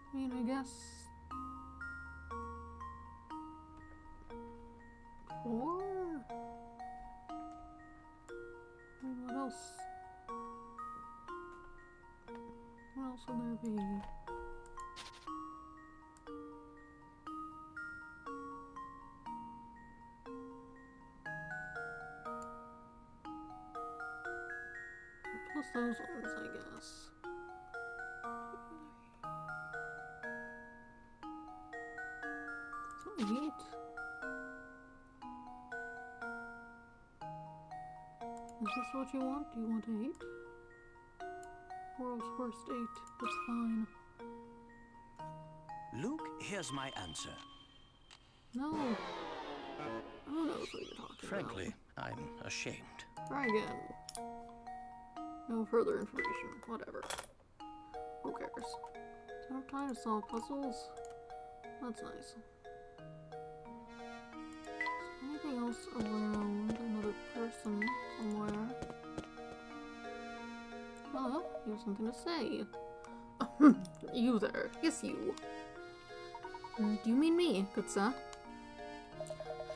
I mean, I guess 4? I mean, what else? What else would there be? Plus those ones, I guess. So 8. Is this what you want? Do you want 8? World's worst 8. It's fine. Luke, here's my answer. No. Who knows what you're talking Frankly, I'm ashamed. about? Try again. No further information. Whatever. Who cares? Don't have time to solve puzzles. That's nice. Is there anything else around? Another person somewhere? Hello? You have something to say. You there. Yes, you. Do you mean me, good sir?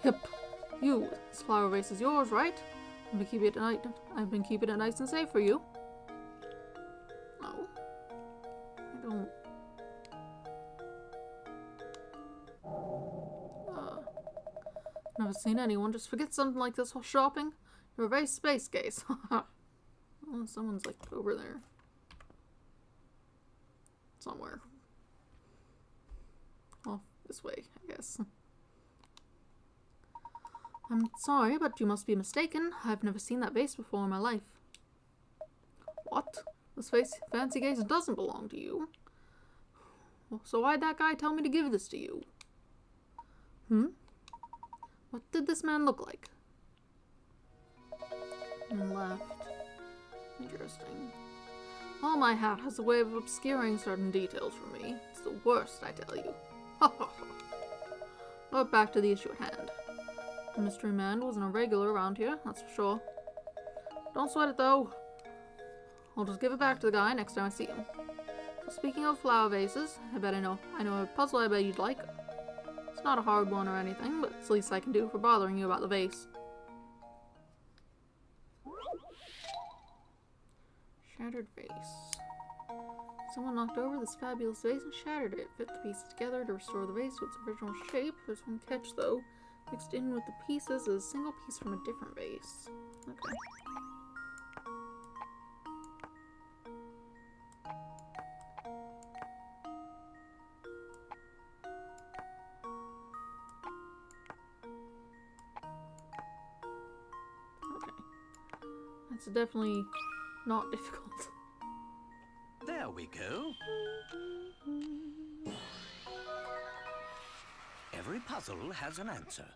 Yep. You. This flower vase is yours, right? I've been keeping it nice and safe for you. Oh. I don't... Never seen anyone just forget something like this while shopping. You're a very space case. Oh, someone's like over there. Somewhere. Well, this way, I guess. I'm sorry, but you must be mistaken. I've never seen that vase before in my life. What? This fancy vase doesn't belong to you. So why'd that guy tell me to give this to you? What did this man look like? And left. Interesting. Well, my hat has a way of obscuring certain details for me. It's the worst, I tell you. Ha ha ha. But back to the issue at hand. The mystery man wasn't a regular around here, that's for sure. Don't sweat it, though. I'll just give it back to the guy next time I see him. So speaking of flower vases, I know a puzzle I bet you'd like. It's not a hard one or anything, but it's the least I can do for bothering you about the vase. Shattered vase. Someone knocked over this fabulous vase and shattered it. Fit the pieces together to restore the vase to its original shape. There's one catch, though. Mixed in with the pieces is a single piece from a different vase. Okay. Okay. That's definitely not difficult. There we go. Every puzzle has an answer.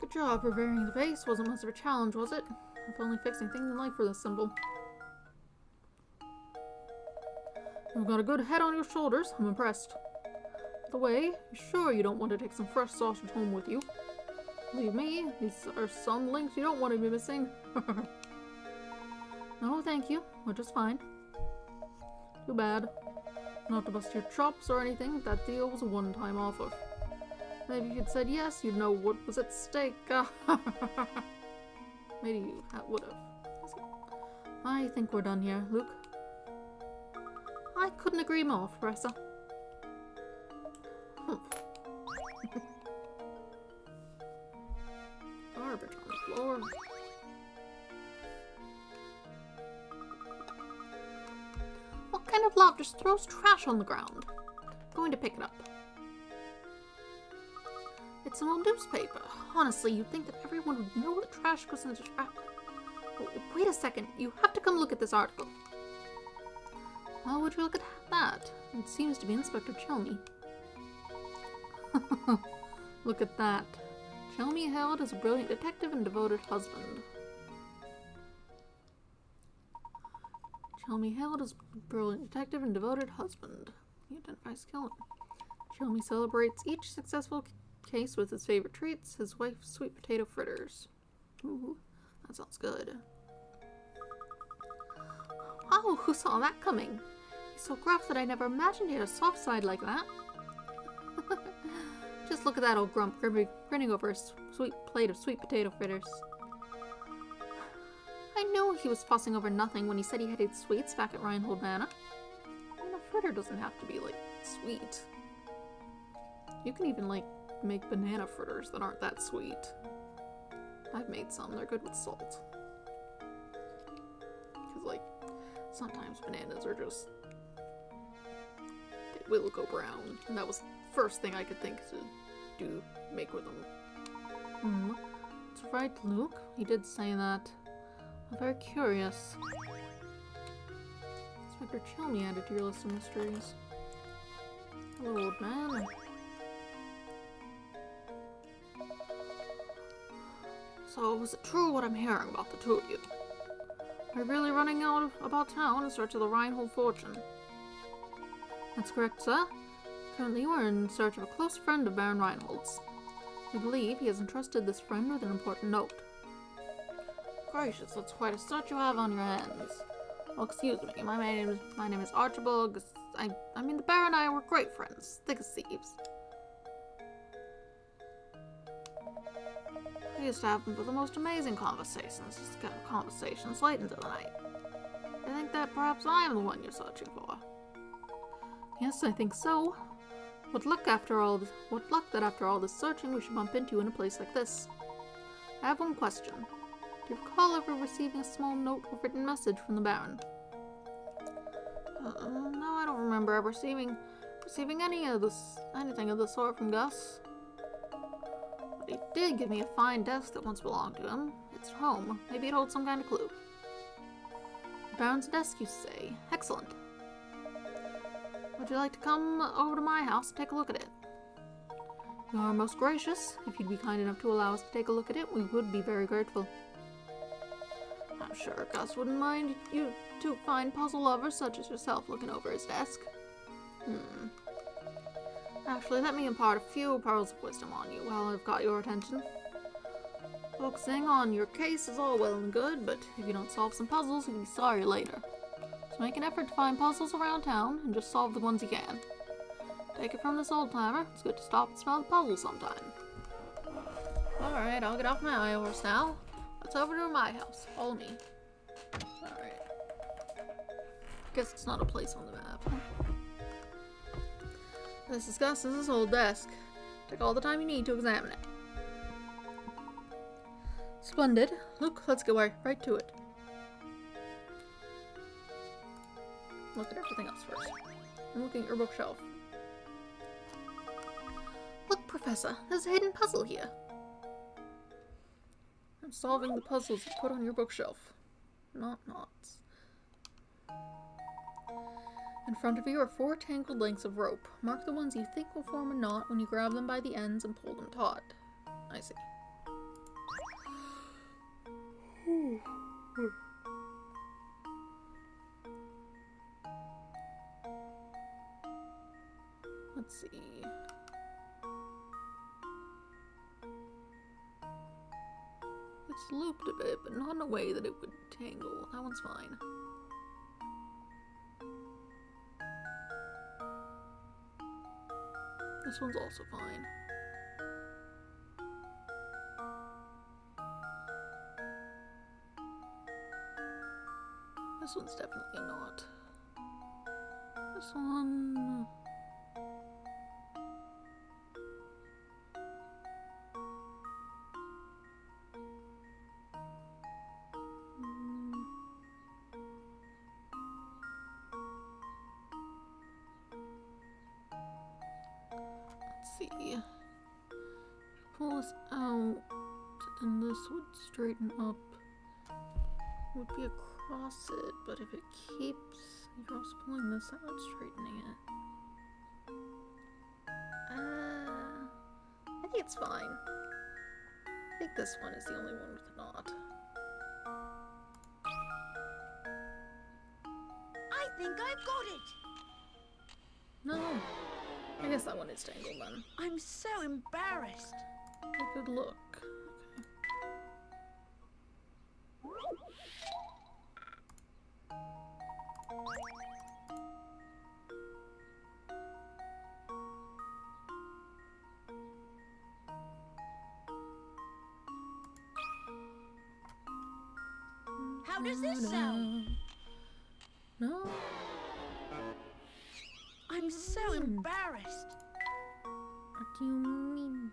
Good job. Repairing the vase wasn't much of a challenge, was it? If only fixing things in life were this simple. You've got a good head on your shoulders. I'm impressed. the way, you sure you don't want to take some fresh sausage home with you? Believe me, these are some links you don't want to be missing. No, thank you. We're just fine. Too bad. Not to bust your chops or anything, but that deal was a one-time offer. Maybe if you'd said yes, you'd know what was at stake. Maybe you would've. I think we're done here, Luke. I couldn't agree more, Professor. Garbage on the floor. What kind of lob just throws trash on the ground? Going to pick it up. It's an old newspaper. Honestly, you'd think that everyone would know that trash goes in the trash. Oh, wait a second. You have to come look at this article. Well, would you look at that? It seems to be Inspector Chelmy. Look at that. Chelmy hailed as a brilliant detective and devoted husband. Chelmy hailed as a brilliant detective and devoted husband. He identifies killing. Chelmy celebrates each successful case with his favorite treats, his wife's sweet potato fritters. Ooh, that sounds good. Oh, who saw that coming? He's so gruff that I never imagined he had a soft side like that. Just look at that old grump grinning over a sweet plate of sweet potato fritters. I knew he was fussing over nothing when he said he hated sweets back at Reinhold Manor. I mean, a fritter doesn't have to be, like, sweet. You can even, like, make banana fritters that aren't that sweet. I've made some. They're good with salt. Because, like, sometimes bananas are just... they will go brown. And that was the first thing I could think to make with them. That's right, Luke. He did say that. I'm very curious. Inspector Chelmy added to your list of mysteries. Hello, old man. So, is it true what I'm hearing about the two of you? Are you really running out about town in search of the Reinhold fortune? That's correct, sir. Currently, we're in search of a close friend of Baron Reinhold's. We believe he has entrusted this friend with an important note. Gracious, that's quite a search you have on your hands. Well, excuse me, my name is Archibald. I mean, the Baron and I were great friends, thick as thieves. We used to have the most amazing conversations, just kind of conversations late into the night. I think that perhaps I am the one you're searching for. Yes, I think so. What luck that after all this searching we should bump into you in a place like this. I have one question. Do you recall ever receiving a small note or written message from the Baron? No, I don't remember ever receiving anything of the sort from Gus. But he did give me a fine desk that once belonged to him. It's home. Maybe it holds some kind of clue. The Baron's desk, you say? Excellent. Would you like to come over to my house and take a look at it? You are most gracious. If you'd be kind enough to allow us to take a look at it, we would be very grateful. I'm sure Gus wouldn't mind you two fine puzzle lovers such as yourself looking over his desk. Actually, let me impart a few pearls of wisdom on you while I've got your attention. Focusing on your case is all well and good, but if you don't solve some puzzles, you'll be sorry later. So make an effort to find puzzles around town and just solve the ones you can. Take it from this old-timer, it's good to stop and smell the puzzle sometime. Alright, I'll get off my high horse now. Let's over to my house. Follow me. Alright. Guess it's not a place on the map. This is Gus's old desk. Take all the time you need to examine it. Splendid. Luke, let's get right to it. Look at everything else first. I'm looking at your bookshelf. Look, Professor, there's a hidden puzzle here. I'm solving the puzzles you put on your bookshelf. Not knots. In front of you are 4 tangled lengths of rope. Mark the ones you think will form a knot when you grab them by the ends and pull them taut. I see. Let's see. It's looped a bit, but not in a way that it would tangle. That one's fine. This one's also fine. This one's definitely not. This one... Let's see. Pull this out, then this would straighten up. It would be across it, but if it keeps, if I was pulling this out, straightening it. I think it's fine. I think this one is the only one with a knot. I think I've got it. No. I guess that one is tangled then. I'm so embarrassed. A good look. How does this sound? No. I'm so embarrassed. What do you mean?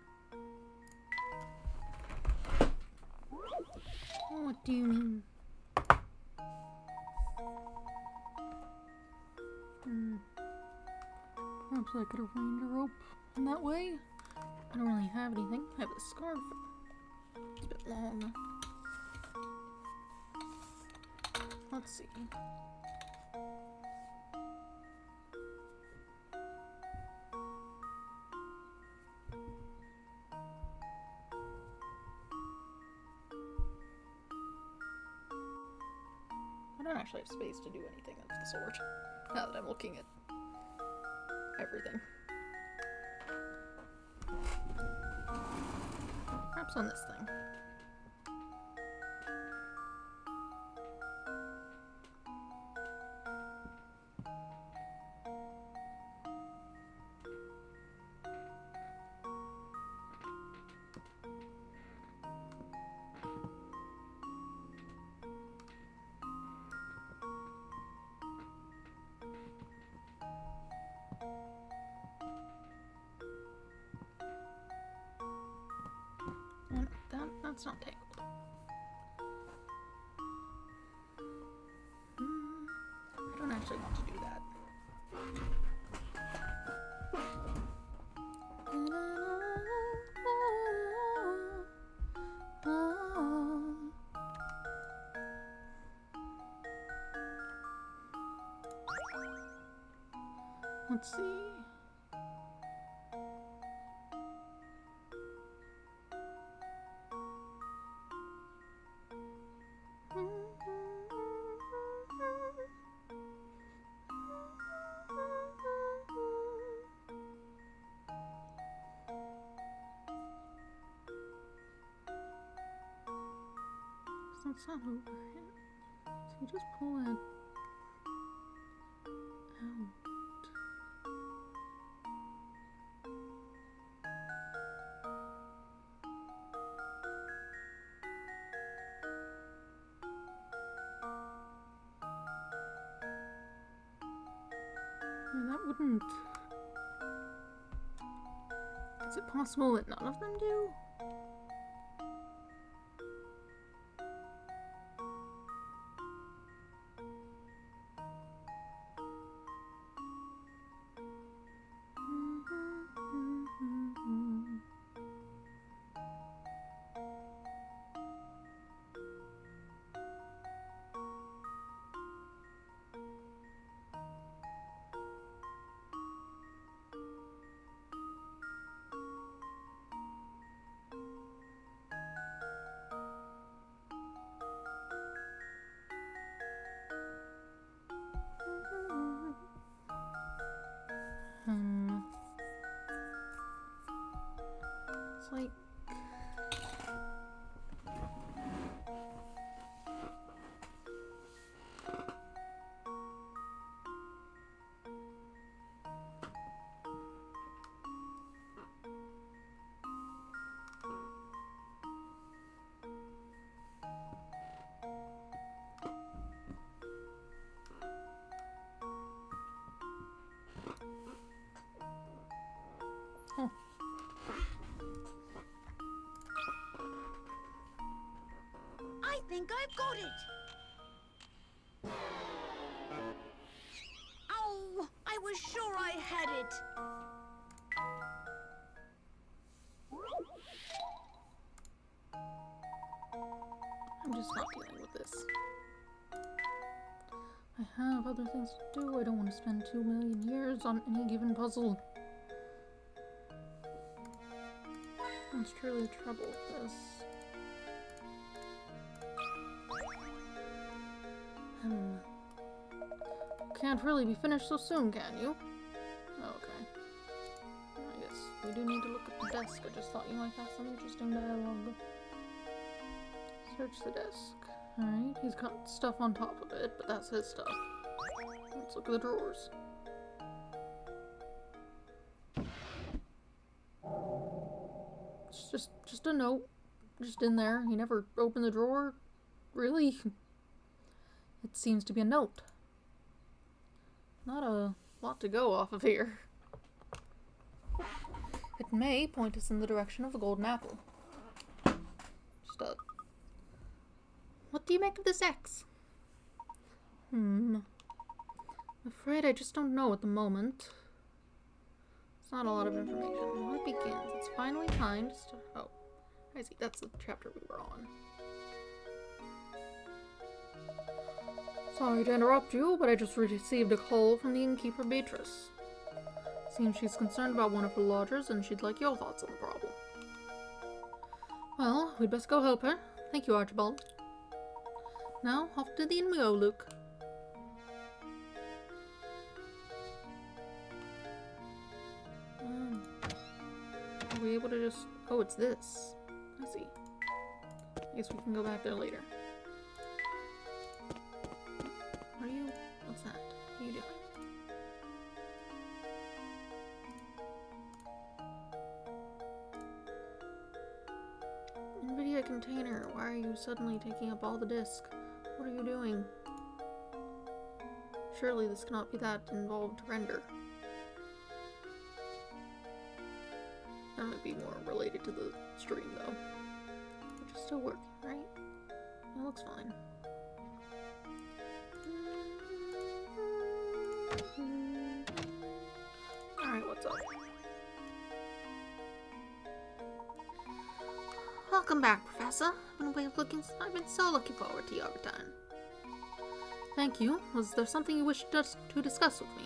What do you mean? Perhaps I could arrange a rope in that way. I don't really have anything. I have a scarf. It's a bit long. Let's see. I don't actually have space to do anything of the sort, now that I'm looking at everything. Perhaps on this thing. That's not tangled. I don't actually want to do that. Let's see. That's not over yet. So you just pull it out. Yeah, that wouldn't... Is it possible that none of them do? Oh. I think I've got it. Oh, I was sure I had it. I'm just not dealing with this. I have other things to do. I don't want to spend 2 million years on any given puzzle. That's truly the trouble with this. Can't really be finished so soon, can you? Okay. I guess we do need to look at the desk. I just thought you might have some interesting dialogue. Search the desk. Alright, he's got stuff on top of it, but that's his stuff. Let's look at the drawers. It's just a note. Just in there. He never opened the drawer. Really? It seems to be a note. Not a lot to go off of here. It may point us in the direction of the golden apple. Just a... What do you make of this X? I'm afraid I just don't know at the moment. It's not a lot of information. When it begins, it's finally time to start. Oh, I see. That's the chapter we were on. Sorry to interrupt you, but I just received a call from the innkeeper Beatrice. Seems she's concerned about one of her lodgers, and she'd like your thoughts on the problem. Well, we'd best go help her. Thank you, Archibald. Now, off to the inn we go, Luke. Are we able to just... Oh, it's this. I see. I guess we can go back there later. Are you... What's that? What are you doing? NVIDIA container, why are you suddenly taking up all the disk? What are you doing? Surely this cannot be that involved to render. That might be more related to the stream though. Which is still working, right? That looks fine. Alright, what's up? Welcome back, Professor. I've been so looking forward to your return. Thank you. Was there something you wished us to discuss with me?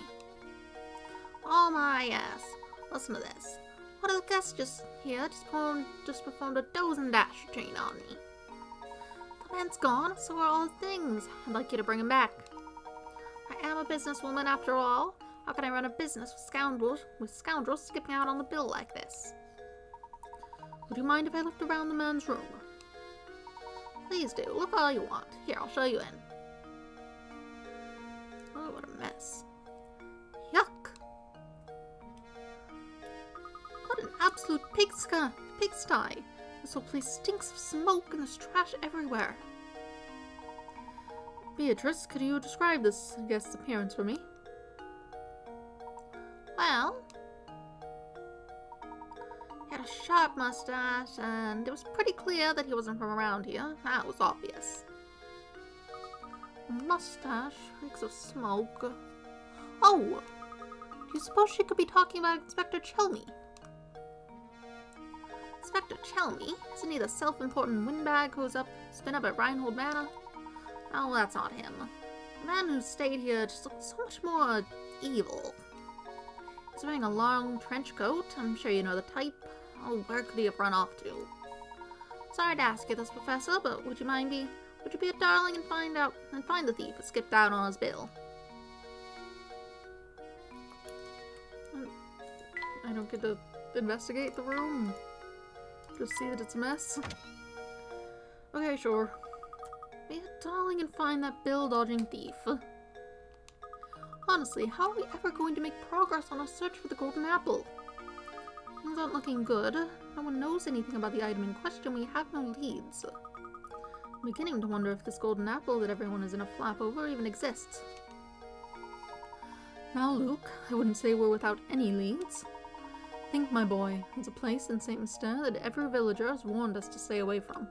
Oh my, yes. Listen to this. One of the guests just performed a dozen dash routine on me. The man's gone, so are all his things. I'd like you to bring him back. I am a businesswoman after all. How can I run a business with scoundrels skipping out on the bill like this? Would you mind if I looked around the man's room? Please do. Look all you want. Here, I'll show you in. Oh, what a mess. Yuck! What an absolute pigsty. This whole place stinks of smoke and there's trash everywhere. Beatrice, could you describe this guest's appearance for me? Well, he had a sharp mustache, and it was pretty clear that he wasn't from around here. That was obvious. A mustache, reeks of smoke. Oh! Do you suppose she could be talking about Inspector Chelmy? Inspector Chelmy? Isn't he the self-important windbag who's been up at Reinhold Manor? Oh, that's not him. The man who stayed here just looked so much more evil. He's wearing a long trench coat. I'm sure you know the type. Oh, where could he have run off to? Sorry to ask you this, Professor, but would you be a darling and find the thief who skipped out on his bill? I don't get to investigate the room. Just see that it's a mess. Okay, sure. Be a darling and find that bill-dodging thief. Honestly, how are we ever going to make progress on our search for the golden apple? Things aren't looking good. No one knows anything about the item in question. We have no leads. I'm beginning to wonder if this golden apple that everyone is in a flap over even exists. Now, Luke, I wouldn't say we're without any leads. Think, my boy, there's a place in St. Mystère that every villager has warned us to stay away from.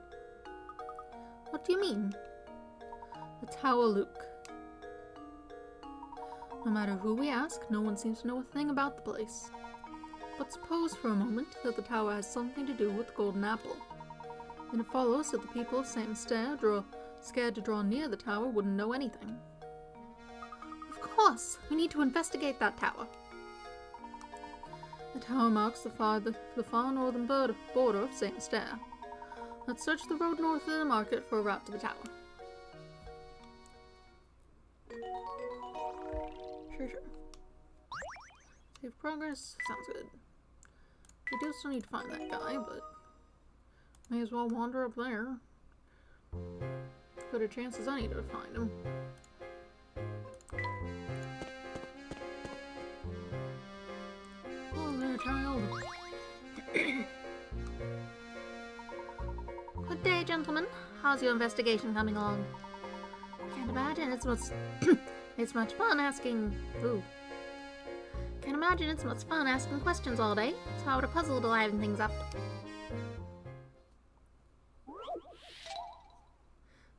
What do you mean? The Tower Luke. No matter who we ask, no one seems to know a thing about the place. But suppose for a moment that the tower has something to do with the Golden Apple. Then it follows that the people of St. Mystère, scared to draw near the tower, wouldn't know anything. Of course! We need to investigate that tower. The tower marks the far northern border of St. Mystère. Let's search the road north of the market for a route to the tower. Sure. Save progress. Sounds good. We do still need to find that guy, but may as well wander up there. Better chances I need to find him. Oh there, child. Good day, gentlemen. How's your investigation coming along? Can't imagine it's much it's much fun asking Can't imagine it's much fun asking questions all day. So how would a puzzle to liven things up?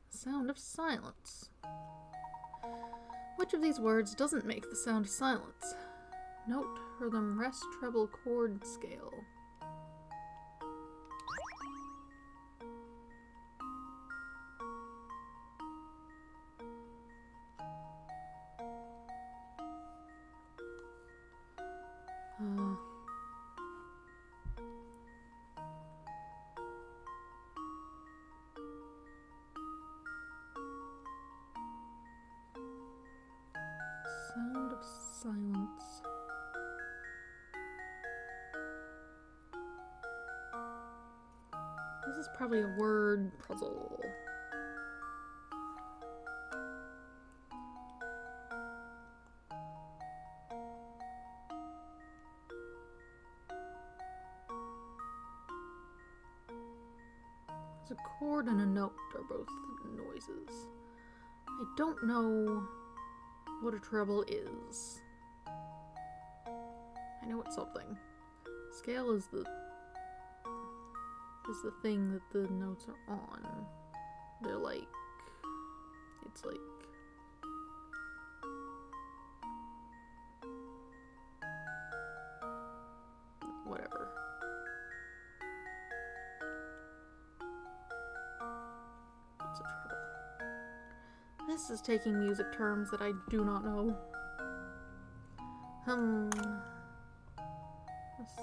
Sound of silence. Which of these words doesn't make the sound of silence? Note, rhythm, rest, treble, chord, scale. Sound of silence. This is probably a word puzzle. A chord and a note are both noises. I don't know what a treble is. I know it's something. Scale is the thing that the notes are on. They're like, it's like whatever. What's a treble? This is taking music terms that I do not know. The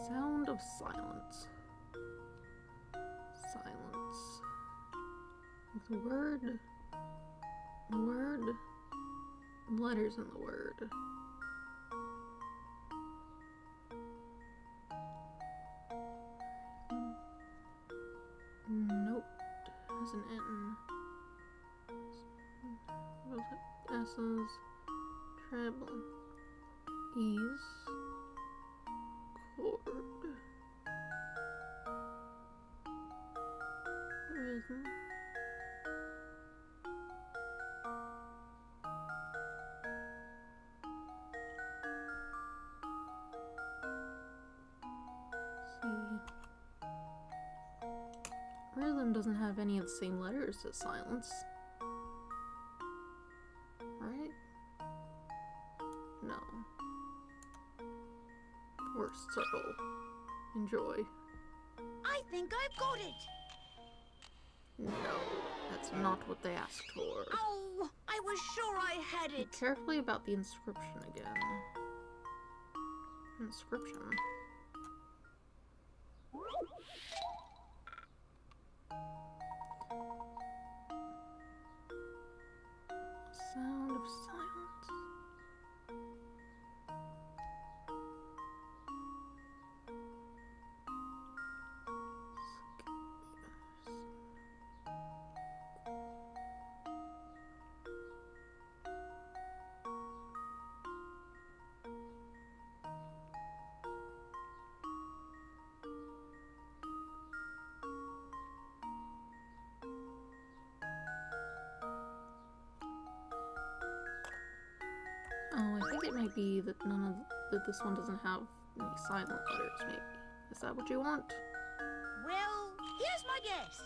sound of silence. Silence. The word, letters in the word. Note has an N. S's, treble, E's, chord, rhythm, C. Rhythm doesn't have any of the same letters as silence. Right? No. Worst circle. Enjoy. I think I've got it. No, that's not what they asked for. Oh, I was sure I had Be it. carefully about the inscription again. Inscription. Sound of silence. Oh, I think it might be that that this one doesn't have Any silent letters, maybe. Is that what you want? Well, here's my guess.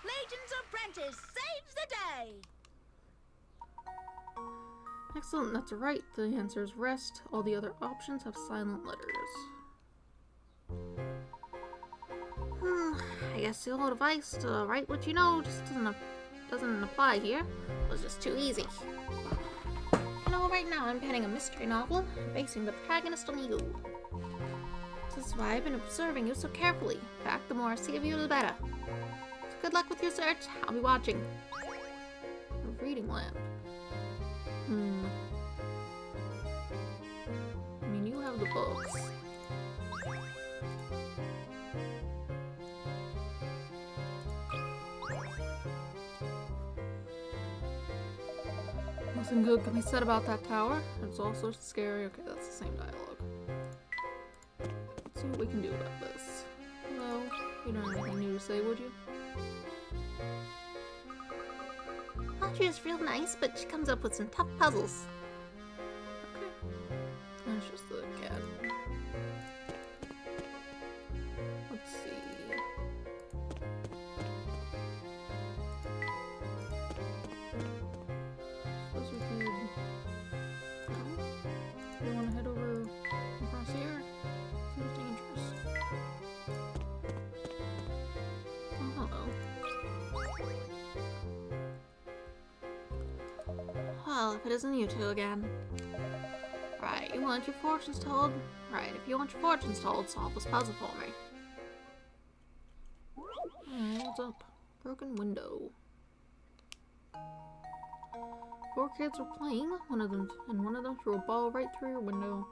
Layton's apprentice saves the day. Excellent, that's right. The answer is rest. All the other options have silent letters. I guess the old advice to write what you know just doesn't apply here. It was just too easy. You know, right now I'm penning a mystery novel, basing the protagonist on you. This is why I've been observing you so carefully. In fact, the more I see of you, the better. So good luck with your search. I'll be watching. A reading lamp. I mean, you have the books. Nothing good can be said about that tower. It's all sorts of scary. Okay, that's the same dialogue. Let's see what we can do about this. Hello? You don't have anything new to say, would you? Audrey is real nice, but she comes up with some tough puzzles. Okay. That's just the cat. Let's see. Suppose we could... No? You want to head over across here? Seems dangerous. Oh, hello. Well, if it isn't you two again. Right, you want your fortunes told? Right, if you want your fortunes told, solve this puzzle for me. What's up? Broken window. 4 kids were playing, one of them threw a ball right through your window.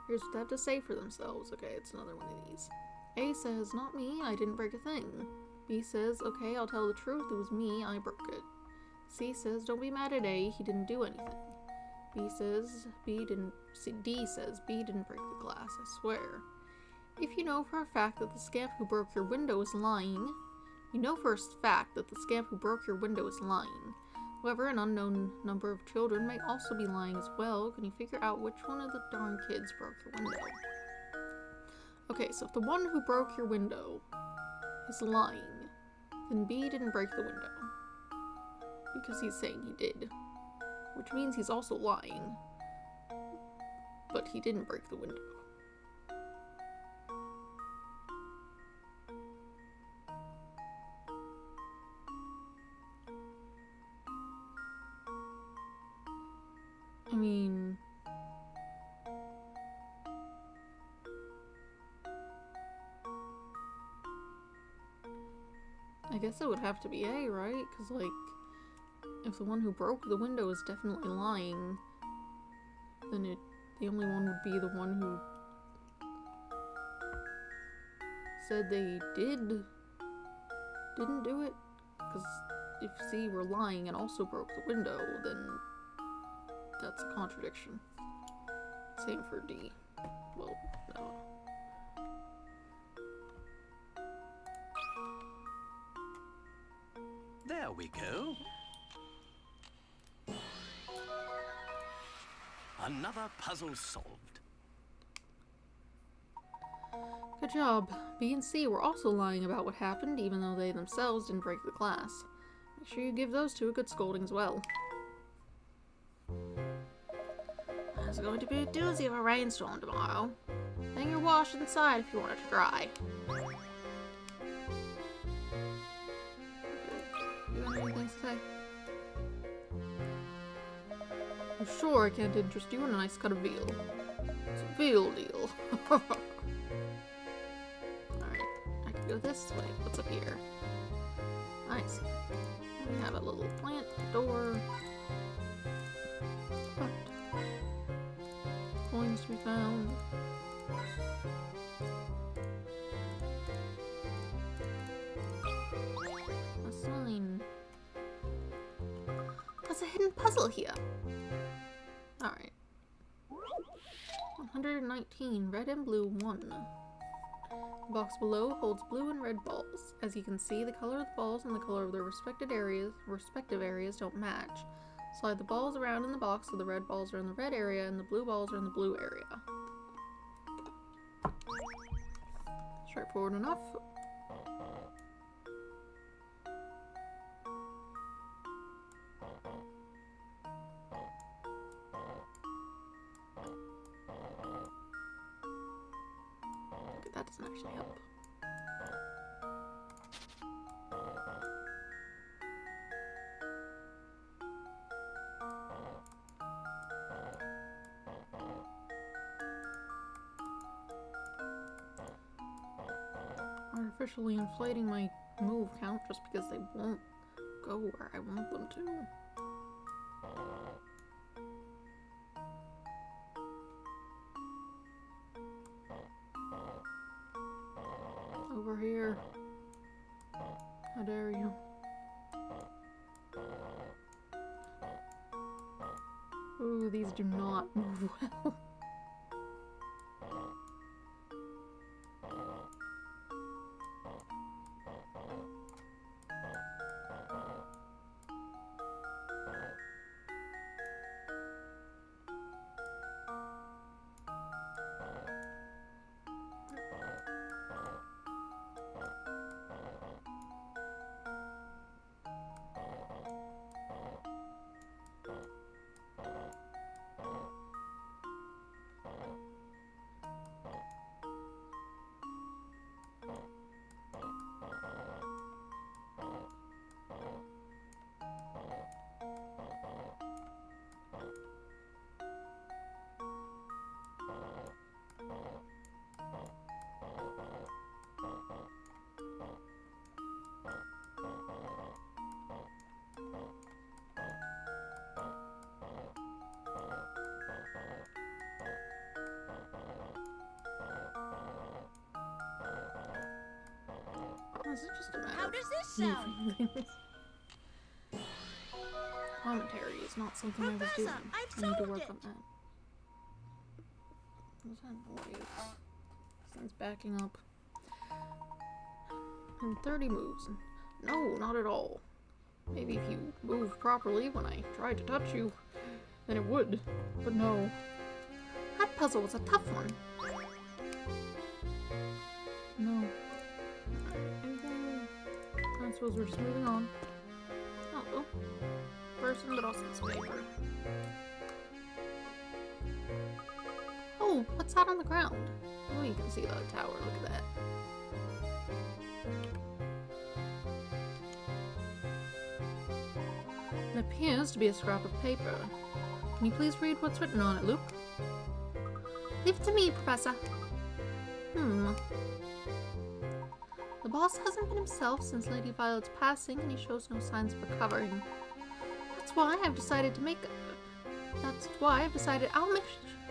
Here's what they have to say for themselves. Okay, it's another one of these. A says, not me, I didn't break a thing. B says, okay, I'll tell the truth, it was me, I broke it. C says, don't be mad at A, he didn't do anything. D says, B didn't break the glass, I swear. If you know for a fact that the scamp who broke your window is lying, However, an unknown number of children may also be lying as well. Can you figure out which one of the darn kids broke your window? Okay, so if the one who broke your window is lying, then B didn't break the window. Because he's saying he did. Which means he's also lying. But he didn't break the window. I mean... I guess it would have to be A, right? Because, like, if the one who broke the window is definitely lying, then the only one would be the one who said they didn't do it. Because if C were lying and also broke the window, then that's a contradiction. Same for D. Well, no. There we go. Another puzzle solved. Good job. B and C were also lying about what happened, even though they themselves didn't break the glass. Make sure you give those two a good scolding as well. There's going to be a doozy of a rainstorm tomorrow. Hang your wash inside if you want it to dry. You have anything to say? I'm sure I can't interest you in a nice cut of veal. It's a veal deal. Alright, I can go this way. What's up here? Nice. We have a little plant at the door. But coins to be found. A sign. There's a hidden puzzle here. Alright. 119, red and blue 1. The box below holds blue and red balls. As you can see, the color of the balls and the color of their respective areas don't match. Slide the balls around in the box so the red balls are in the red area and the blue balls are in the blue area. Straightforward enough. Okay, that doesn't actually help. Artificially inflating my move count just because they won't go where I want them to. Over here. How dare you? Ooh, these do not move well. This is just a matter How does this sound? moving things. Commentary is not something I was Professor, doing. I've I need to solved work it. on that. What's that noise? This thing's backing up. In 30 moves. No, not at all. Maybe if you moved properly when I tried to touch you, then it would. But no. That puzzle was a tough one. No. Anything? I suppose we're just moving on. Oh, person, but also this paper. Oh, what's that on the ground? Oh, you can see the tower. Look at that. It appears to be a scrap of paper. Can you please read what's written on it, Luke? Leave it to me, Professor. The boss hasn't been himself since Lady Violet's passing, and he shows no signs of recovering. That's why I've decided I'll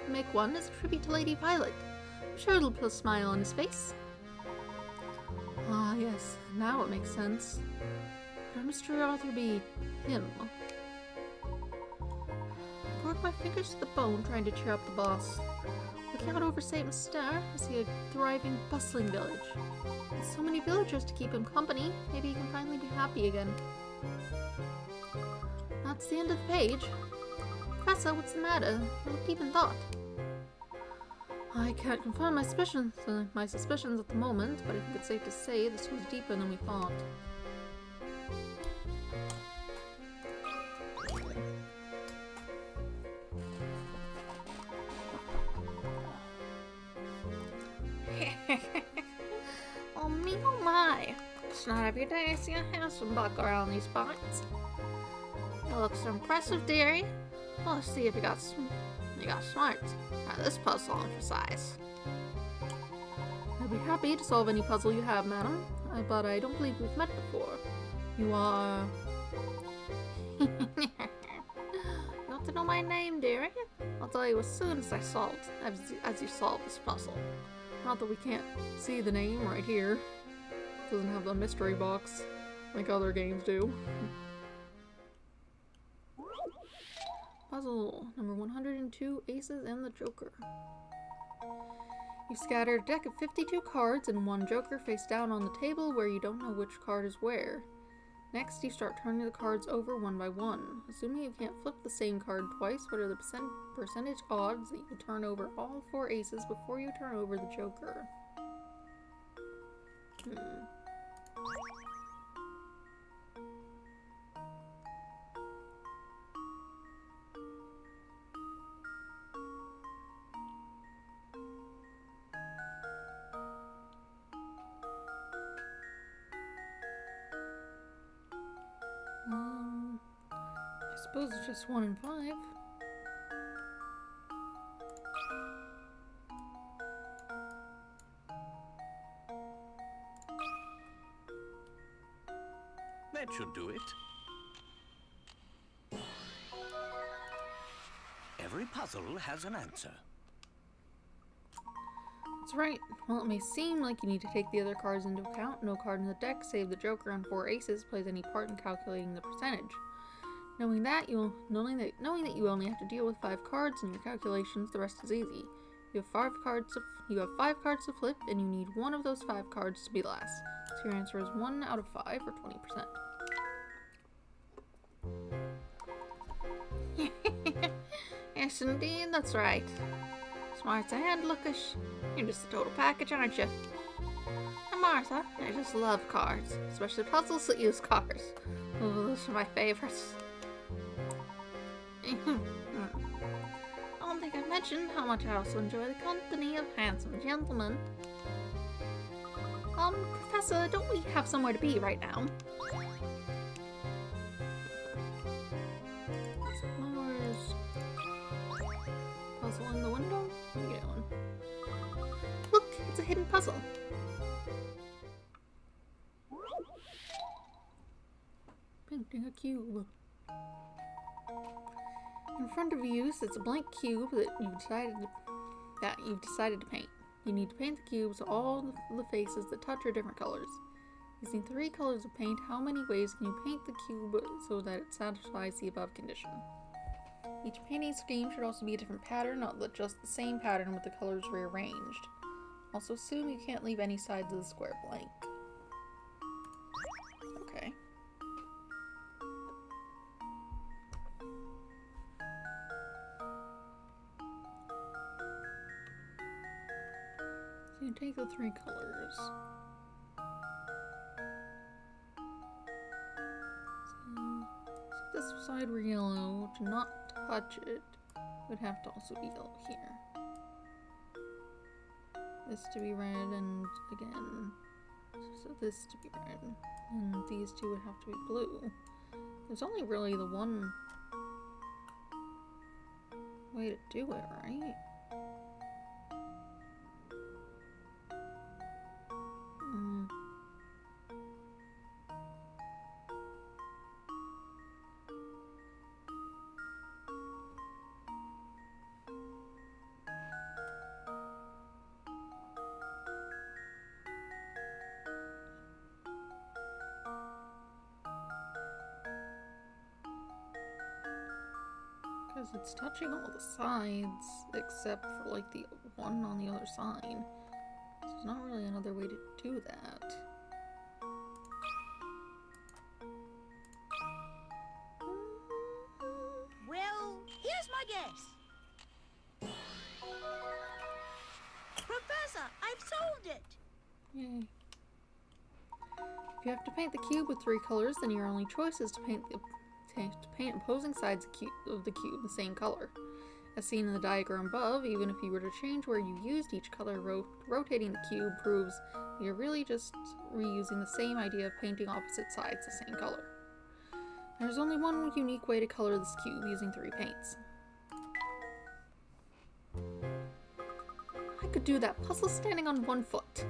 make one as a tribute to Lady Violet. I'm sure it'll put a smile on his face. Ah, yes. Now it makes sense. Could Mr. Arthur be him? I've worked my fingers to the bone trying to cheer up the boss. Looking out over Satan's Star, I see a thriving, bustling village. With so many villagers to keep him company, maybe he can finally be happy again. That's the end of the page. Professor, what's the matter? You look deep in thought. I can't confirm my suspicions at the moment, but I think it's safe to say this was deeper than we thought. Oh me, oh my. It's not every day I see a handsome buck around these parts. You look so impressive, dearie. Well, let's see if you got smart. Now this puzzle on for size. I'd be happy to solve any puzzle you have, madam, but I don't believe we've met before. You are... You want to know my name, dearie? I'll tell you as soon as as you solve this puzzle. Not that we can't see the name right here. It doesn't have the mystery box like other games do. Puzzle number 102, Aces and the Joker. You've scattered a deck of 52 cards and one joker face down on the table where you don't know which card is where. Next, you start turning the cards over one by one. Assuming you can't flip the same card twice, what are the percentage odds that you turn over all 4 aces before you turn over the joker? I suppose it's just 1 in 5. That should do it. Every puzzle has an answer. That's right. While it may seem like you need to take the other cards into account, no card in the deck, save the joker on 4 aces, plays any part in calculating the percentage. Knowing that you only have to deal with 5 cards in your calculations, the rest is easy. You have 5 cards to flip, and you need one of those 5 cards to be last. So your answer is 1 out of 5, or 20%. Yes, indeed, that's right. Smart and lookish. You're just a total package, aren't you? And Martha, I just love cards, especially puzzles that use cards. Oh, those are my favorites. I don't think I mentioned how much I also enjoy the company of handsome gentlemen. Professor, don't we have somewhere to be right now? Flowers. Puzzle in the window? What are you doing? Look, it's a hidden puzzle. Painting a cube. In front of you sits a blank cube that you've decided to paint. You need to paint the cubes all the faces that touch are different colors. Using 3 colors of paint, how many ways can you paint the cube so that it satisfies the above condition? Each painting scheme should also be a different pattern, not just the same pattern with the colors rearranged. Also assume you can't leave any sides of the square blank. Okay. So you take the 3 colors. So this side were yellow. To not touch it would have to also be yellow here. This to be red, and again, so this to be red, and these 2 would have to be blue. There's only really the one way to do it, right? Because it's touching all the sides, except for like the one on the other side. So there's not really another way to do that. Well, here's my guess. Professor, I've solved it. Yay. If you have to paint the cube with 3 colors, then your only choice is to paint opposing sides of the cube the same color. As seen in the diagram above, even if you were to change where you used each color, rotating the cube proves that you're really just reusing the same idea of painting opposite sides the same color. There's only one unique way to color this cube using 3 paints. I could do that puzzle standing on 1 foot.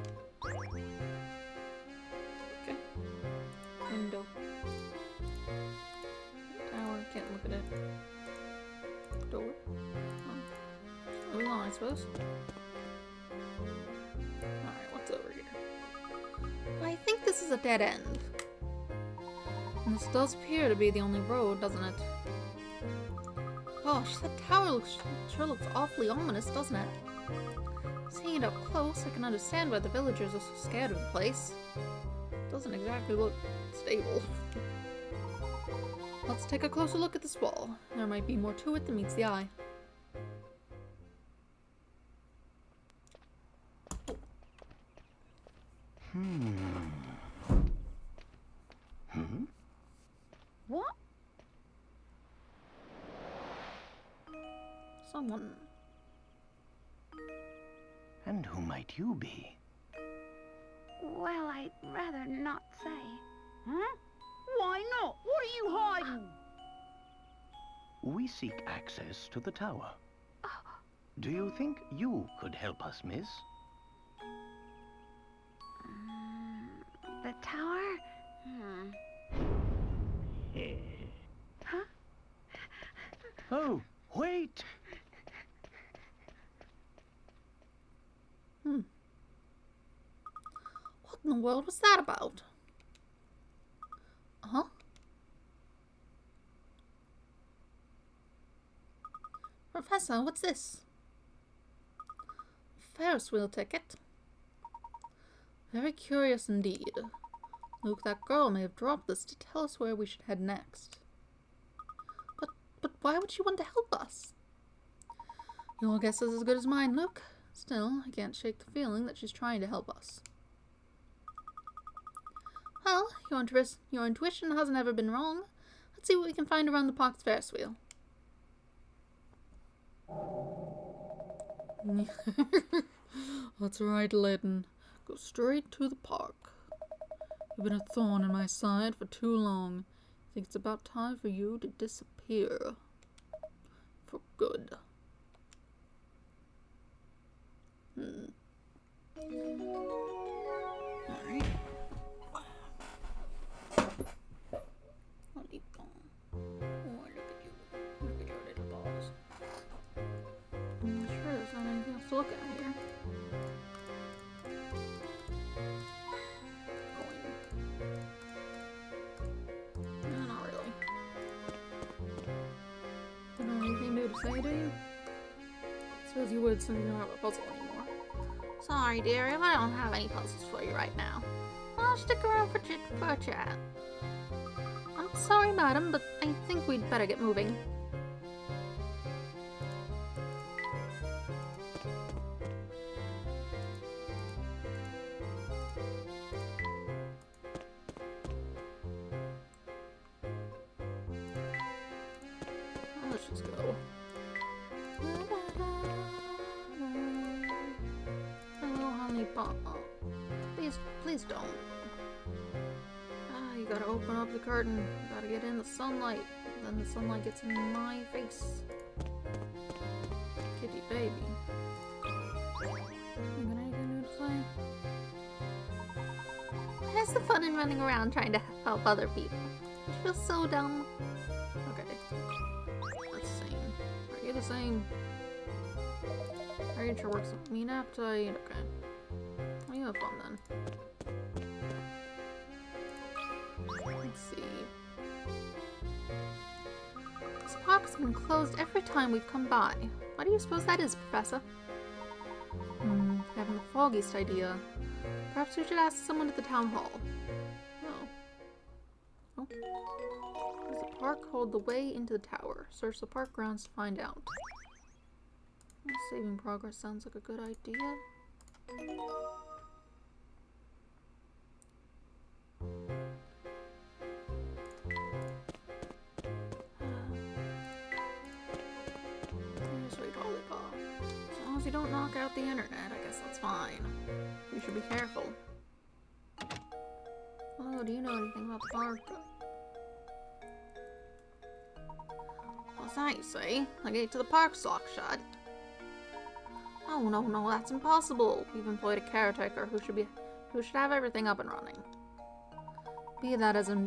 Okay. Window. Tower, can't look at it. Door. Moving on, I suppose. Alright, what's over here? I think this is a dead end. And this does appear to be the only road, doesn't it? Gosh, that tower sure looks awfully ominous, doesn't it? Seeing it up close, I can understand why the villagers are so scared of the place. Doesn't exactly look stable. Let's take a closer look at this wall. There might be more to it than meets the eye. What? Someone. And who might you be? Well, I'd rather not say. Huh? Why not? What are you hiding? We seek access to the tower. Do you think you could help us, miss? The tower? Huh? Oh, wait! What in the world was that about? Huh? Professor, what's this? Ferris wheel ticket. Very curious indeed. Luke, that girl may have dropped this to tell us where we should head next. But why would she want to help us? Your guess is as good as mine, Luke. Still, I can't shake the feeling that she's trying to help us. Well, your intuition hasn't ever been wrong. Let's see what we can find around the park's Ferris wheel. That's right, Layton. Go straight to the park. You've been a thorn in my side for too long. I think it's about time for you to disappear. For good. Alright. Look at your little balls. I'm not sure there's not anything else to look at here. No, not really. You don't have anything new to say, do you? Suppose you would since you don't have a puzzle anymore. Sorry, dearie, I don't have any puzzles for you right now. I'll stick around for a chat. I'm sorry, madam, but I think we'd better get moving. Let's just go. Hello, honey bun. Please don't. You gotta open up the curtain. You gotta get in the sunlight. Then the sunlight gets in my face. Kitty baby. You got anything new to say? Where's the fun in running around trying to help other people? I feel so dumb. Okay. Let's see. Are you the same? Rage or works with mean appetite? Okay. Well, you have fun then. Let's see. This park's been closed every time we've come by. Why do you suppose that is, Professor? I haven't the foggiest idea. Perhaps we should ask someone at the town hall. Oh. Does the park hold the way into the tower? Search the park grounds to find out. Saving progress sounds like a good idea. Sweet lollipop. As long as you don't knock out the internet, I guess that's fine. You should be careful. Hello, do you know anything about the park? What's that you say? The gate to the park's locked shut. Oh, no, that's impossible. We've employed a caretaker who should have everything up and running. Be that as it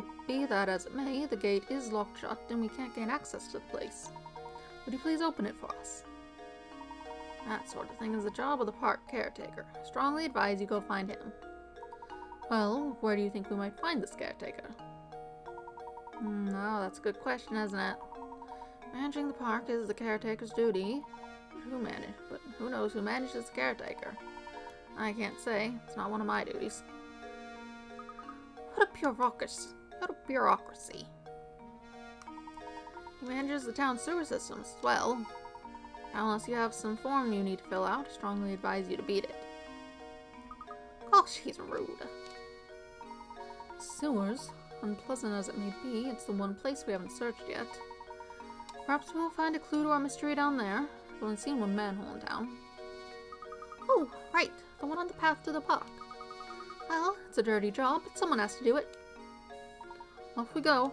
may, the gate is locked shut and we can't gain access to the place. Would you please open it for us? That sort of thing is the job of the park caretaker. I strongly advise you go find him. Well, where do you think we might find this caretaker? No, that's a good question, isn't it? Managing the park is the caretaker's duty. But who knows who manages the caretaker? I can't say. It's not one of my duties. What a bureaucracy. He manages the town's sewer system as well. Unless you have some form you need to fill out, I strongly advise you to beat it. Gosh, he's rude. Sewers, unpleasant as it may be, it's the one place we haven't searched yet. Perhaps we'll find a clue to our mystery down there. I've only seen one manhole in town. Oh, right, the one on the path to the park. Well, it's a dirty job, but someone has to do it. Off we go.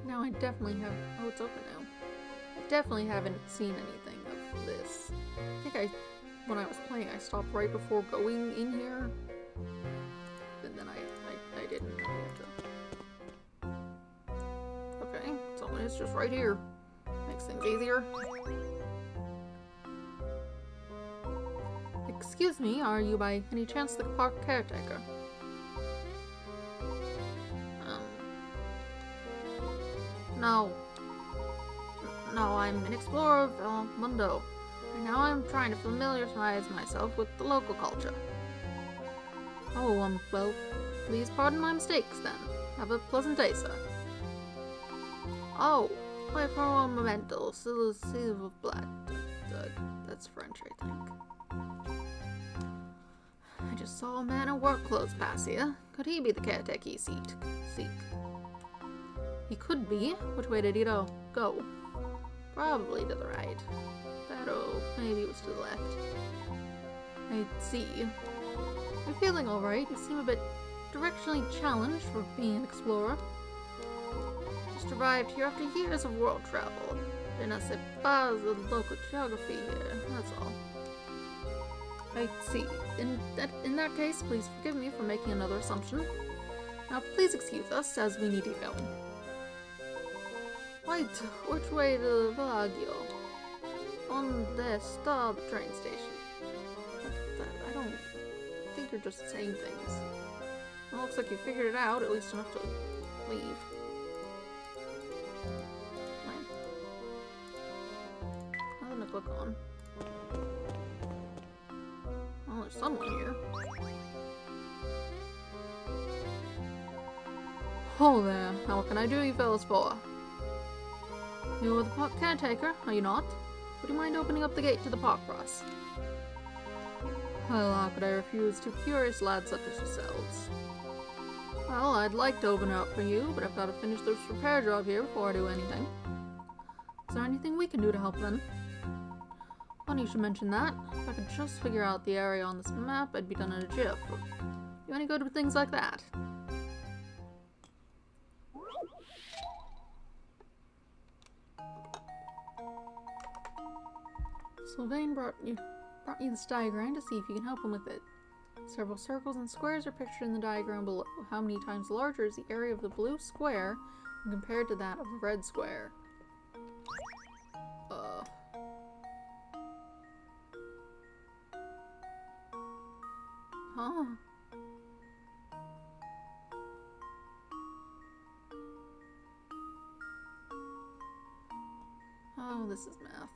Now I definitely have... Oh, it's open now. I definitely haven't seen anything of this. I think when I was playing, I stopped right before going in here. And then I didn't really have to... Okay, so it's just right here. Makes things easier. Excuse me, are you by any chance the park caretaker? No. No, I'm an explorer of El Mundo. Right now I'm trying to familiarize myself with the local culture. Oh, well, please pardon my mistakes then. Have a pleasant day, sir. Oh, wait for a momento. Silver of blood. That's French, I think. I just saw a man in work clothes pass here. Could he be the caretaker you seek? He could be. Which way did he go? Probably to the right. Maybe it was to the left. I see. You're feeling alright. You seem a bit directionally challenged for being an explorer. Just arrived here after years of world travel. Je ne sais pas the local geography here, that's all. I see. In that case, please forgive me for making another assumption. Now please excuse us, as we need to go. Right, which way to Villaggio? On the stop train station. I don't think you're just saying things. Well, looks like you figured it out, at least enough to leave. Fine. Nothing to click on. Well, there's someone here. Oh there, now what can I do you fellas for? You're the park caretaker, are you not? Would you mind opening up the gate to the park for us? Well, how could I refuse two curious lads such as yourselves? Well, I'd like to open it up for you, but I've got to finish this repair job here before I do anything. Is there anything we can do to help then? Funny you should mention that. If I could just figure out the area on this map, I'd be done in a jiff. You any good with things like that? Sylvain brought you this diagram to see if you can help him with it. Several circles and squares are pictured in the diagram below. How many times larger is the area of the blue square when compared to that of the red square? Huh. Oh, this is math.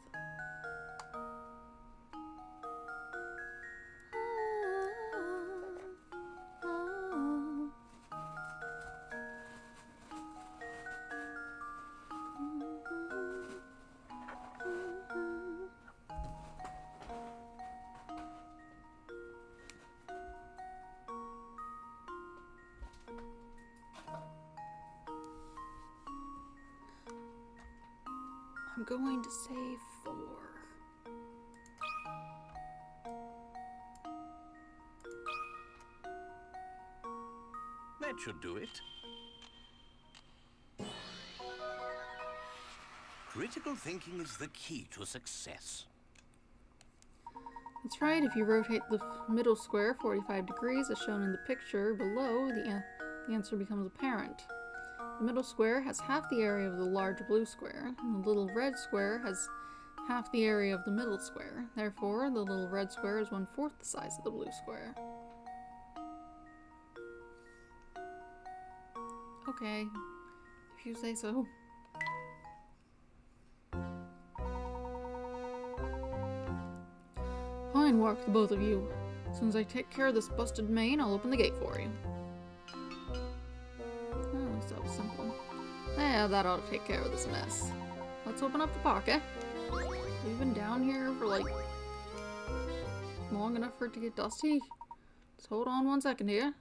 I'm going to say 4. That should do it. Critical thinking is the key to success. That's right, if you rotate the middle square 45 degrees as shown in the picture below, the answer becomes apparent. The middle square has half the area of the large blue square, and the little red square has half the area of the middle square. Therefore, the little red square is 1/4 the size of the blue square. Okay, if you say so. Fine work, the both of you. As soon as I take care of this busted mane, I'll open the gate for you. Oh, at least that was simple. Yeah, that ought to take care of this mess. Let's open up the park, eh? We've been down here for like long enough for it to get dusty. Just hold on one second here.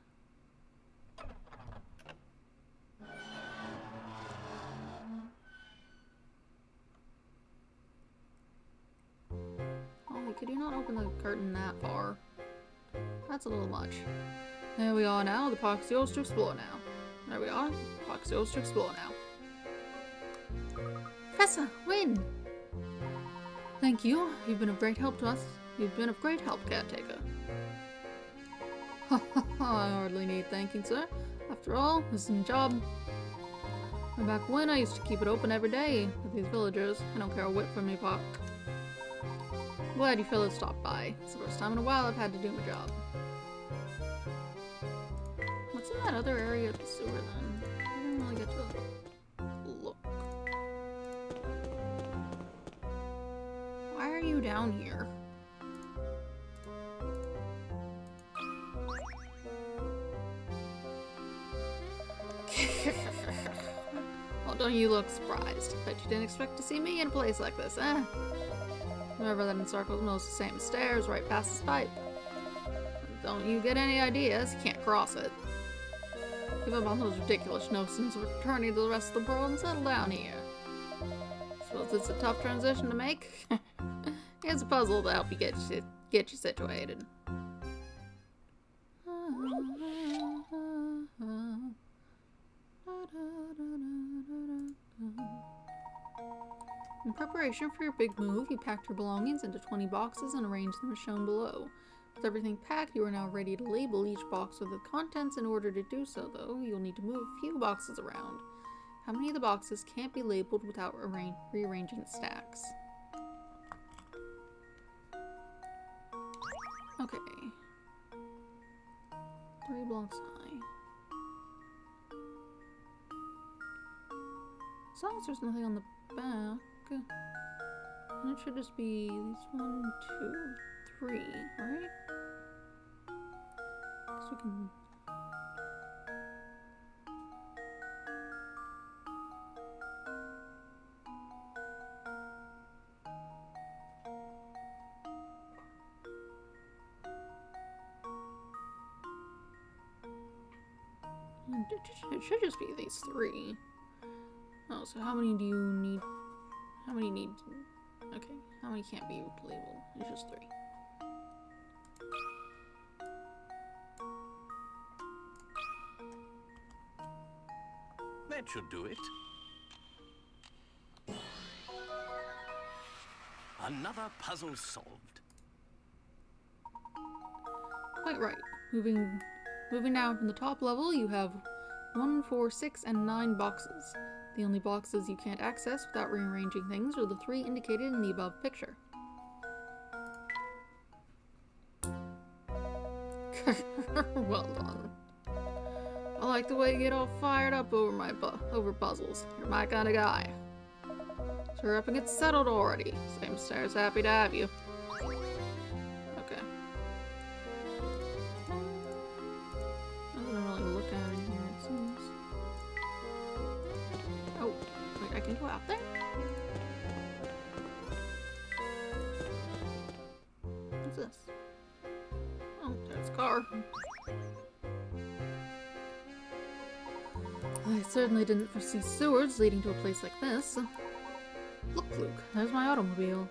Ollie, could you not open the curtain that far? That's a little much. There we are now. The park's yours to explore now. There we are. The park's yours to explore now. Professor, win! Thank you. You've been of great help to us. You've been of great help, caretaker. Ha ha ha, I hardly need thanking, sir. After all, this is my job. Way back when, I used to keep it open every day with these villagers. I don't care a whit for me park. Glad you fellas stopped by. It's the first time in a while I've had to do my job. What's in that other area of the sewer then? I didn't really get to look. Why are you down here? Well, don't you look surprised? Bet you didn't expect to see me in a place like this, eh? Remember that in circles most the same as stairs right past this pipe. Don't you get any ideas, you can't cross it. Give up on those ridiculous notions of returning to the rest of the world and settle down here. Suppose it's a tough transition to make? Here's a puzzle to help you get you situated. In preparation for your big move, you packed your belongings into 20 boxes and arranged them as shown below. With everything packed, you are now ready to label each box with the contents. In order to do so, though, you'll need to move a few boxes around. How many of the boxes can't be labeled without rearranging the stacks? Okay. 3 blocks high. As long as there's nothing on the back. And it should just be these 1, 2, 3, right? So we can... It should just be these 3. Oh, so how many do you need? How many need? Okay, how many can't be labeled? It's just 3. That should do it. Another puzzle solved. Quite right. Moving down from the top level, you have 1, 4, 6, and 9 boxes. The only boxes you can't access without rearranging things are the 3 indicated in the above picture. Well done. I like the way you get all fired up over puzzles. You're my kind of guy. So hurry up and get settled already. Same Star's happy to have you. Okay. I didn't really look at it here, it seems. Oh, wait, I can go out there? What's this? Oh, there's a car. I certainly didn't foresee sewers leading to a place like this. Look, Luke, there's my automobile.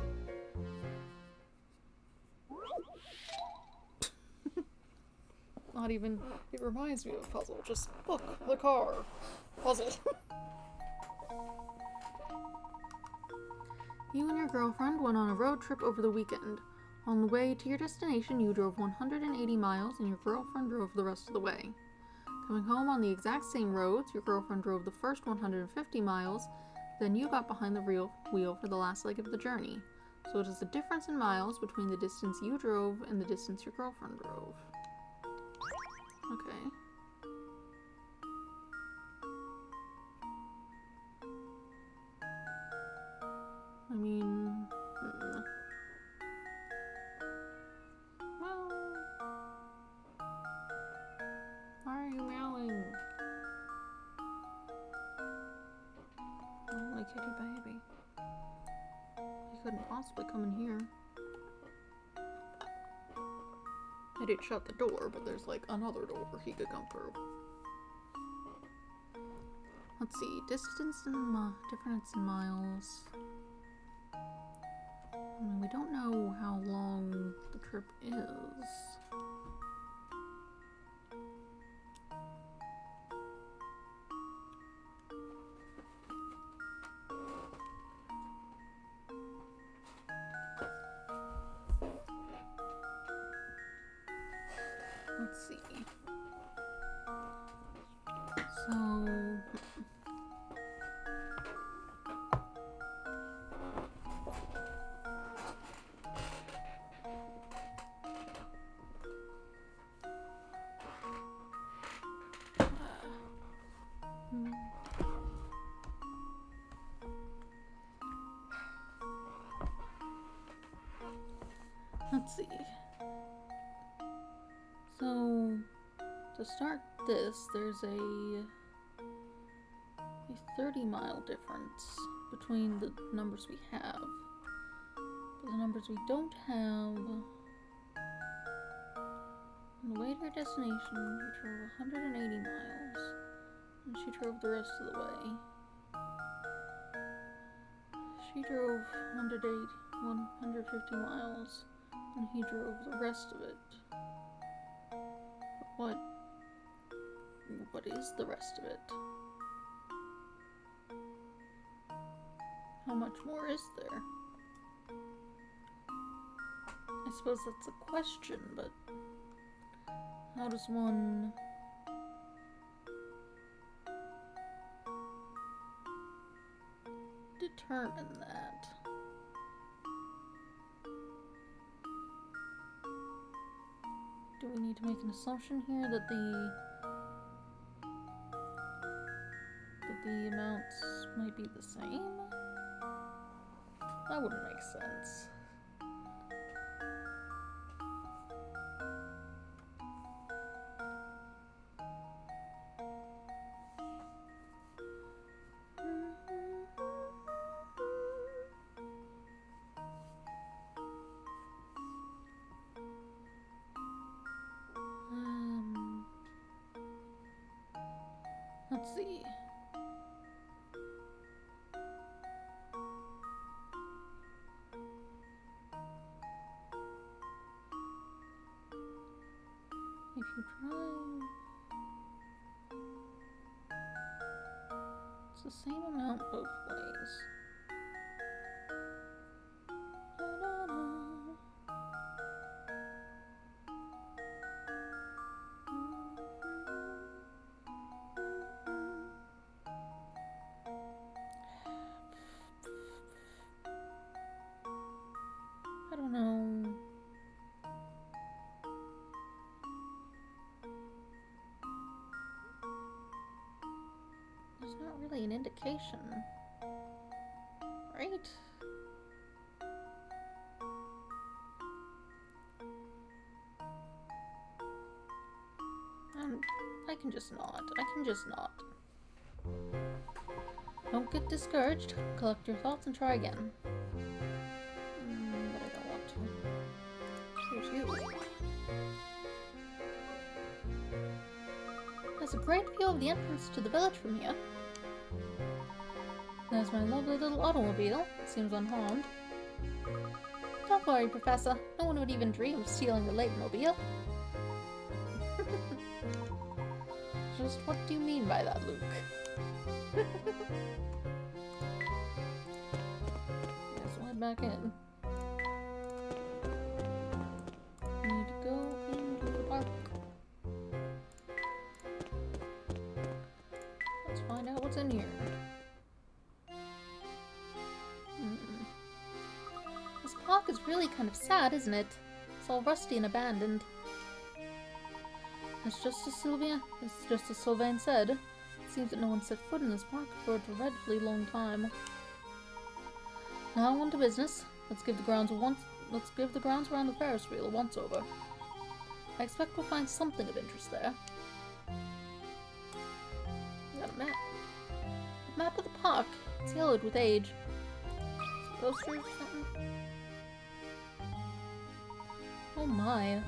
Not even, it reminds me of a puzzle. Just look, the car. Puzzle. You and your girlfriend went on a road trip over the weekend. On the way to your destination, you drove 180 miles and your girlfriend drove the rest of the way. Coming home on the exact same roads, your girlfriend drove the first 150 miles, then you got behind the wheel for the last leg of the journey. So it is the difference in miles between the distance you drove and the distance your girlfriend drove. Okay. I mean... Well... my kitty baby. He couldn't possibly come in here. I did shut the door, but there's like another door he could come through. Let's see, distance and difference in miles. I mean, we don't know how long the trip is. Let's see. So... Let's see. So, to start this, there's a 30-mile difference between the numbers we have. But the numbers we don't have... On the way to your destination, you drove 180 miles, and she drove the rest of the way. She drove 150 miles, and he drove the rest of it. But what is the rest of it? How much more is there? I suppose that's a question, but how does one determine that? Do we need to make an assumption here that the amounts might be the same? That wouldn't make sense. Let's see. If you drive, it's the same amount both ways. I don't know. There's not really an indication, right? I can just not. I can just not. Don't get discouraged. Collect your thoughts and try again. But I don't want to. Here's you. There's a great view of the entrance to the village from here. There's my lovely little automobile. It seems unharmed. Don't worry, Professor. No one would even dream of stealing the Layton mobile. Just what do you mean by that, Luke? Guess we'll head back in. We need to go into the park. Let's find out what's in here. This park is really kind of sad, isn't it? It's all rusty and abandoned. It's just as Sylvain said. It seems that no one set foot in this park for a dreadfully long time. Now on to business. Let's give the grounds around the Ferris wheel a once over. I expect we'll find something of interest there. We got a map. A map of the park. It's yellowed with age. Some posters or something? Oh my.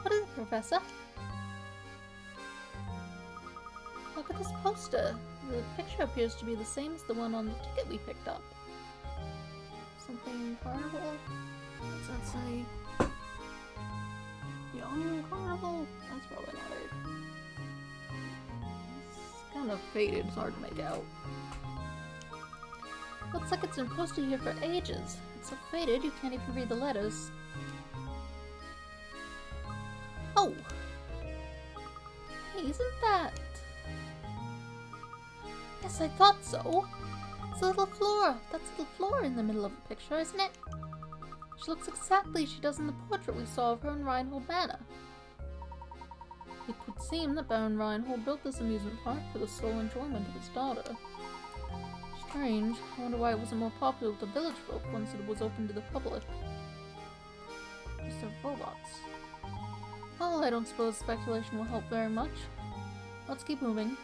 What is it, Professor? Look at this poster. The picture appears to be the same as the one on the ticket we picked up. Something carnival? What's that say? Young carnival? That's probably not it. It's kind of faded, it's hard to make out. Looks like it's been posted here for ages. It's so faded you can't even read the letters. Oh! Hey, isn't that... Yes, I thought so. It's a little Flora. That's little Flora in the middle of the picture, isn't it? She looks exactly as she does in the portrait we saw of her in Reinhold Manor. It would seem that Baron Reinhold built this amusement park for the sole enjoyment of his daughter. Strange. I wonder why it wasn't more popular with the village folk once it was open to the public. Just have robots. Well, I don't suppose speculation will help very much. Let's keep moving.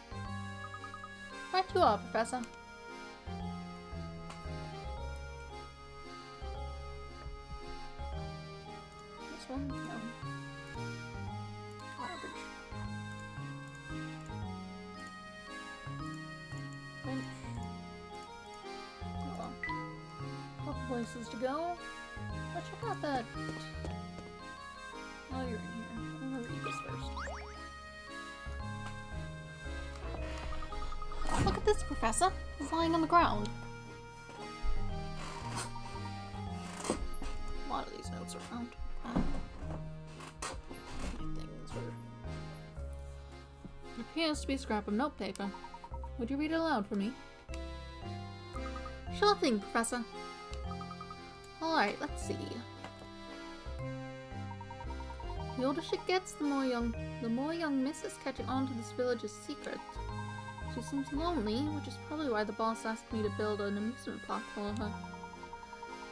Right you are, Professor. This one? No. Garbage. Bench. Oh well. Couple places to go. Let's check out that. Oh, you're in here. I'm gonna read this first. Look at this, Professor. He's lying on the ground. A lot of these notes around. Things are... It appears to be a scrap of notepaper. Would you read it aloud for me? Sure thing, Professor. Alright, let's see. The older she gets, the more young Miss is catching on to this village's secret. She seems lonely, which is probably why the boss asked me to build an amusement park for her.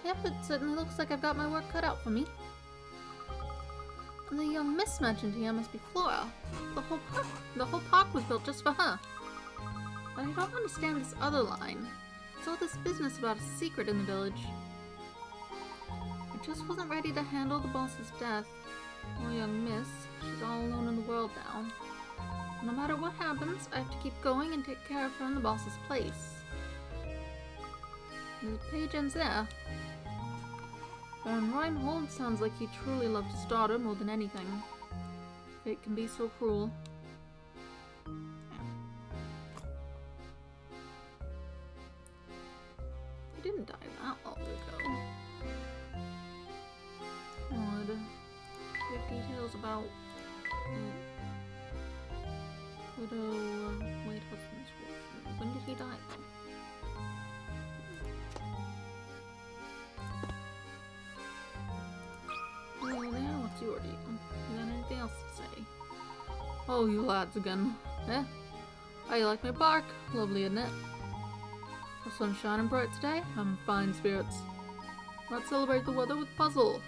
Yep, it certainly looks like I've got my work cut out for me. And the young Miss mentioned here must be Flora. The whole park was built just for her. But I don't understand this other line. It's all this business about a secret in the village. I just wasn't ready to handle the boss's death. Poor young Miss. She's all alone in the world now. No matter what happens, I have to keep going and take care of her in the boss's place. The page ends there. Baron Reinhold sounds like he truly loved his daughter more than anything. Fate can be so cruel. He didn't die that long ago. Odd. Give details about... Widow, late husband's fortune. When did he die, though? Hello there, what's your deal? You got anything else to say? Oh, you lads again. Eh? How you like my park? Lovely, isn't it? The sun's shining bright today. I'm in fine spirits. Let's celebrate the weather with puzzle.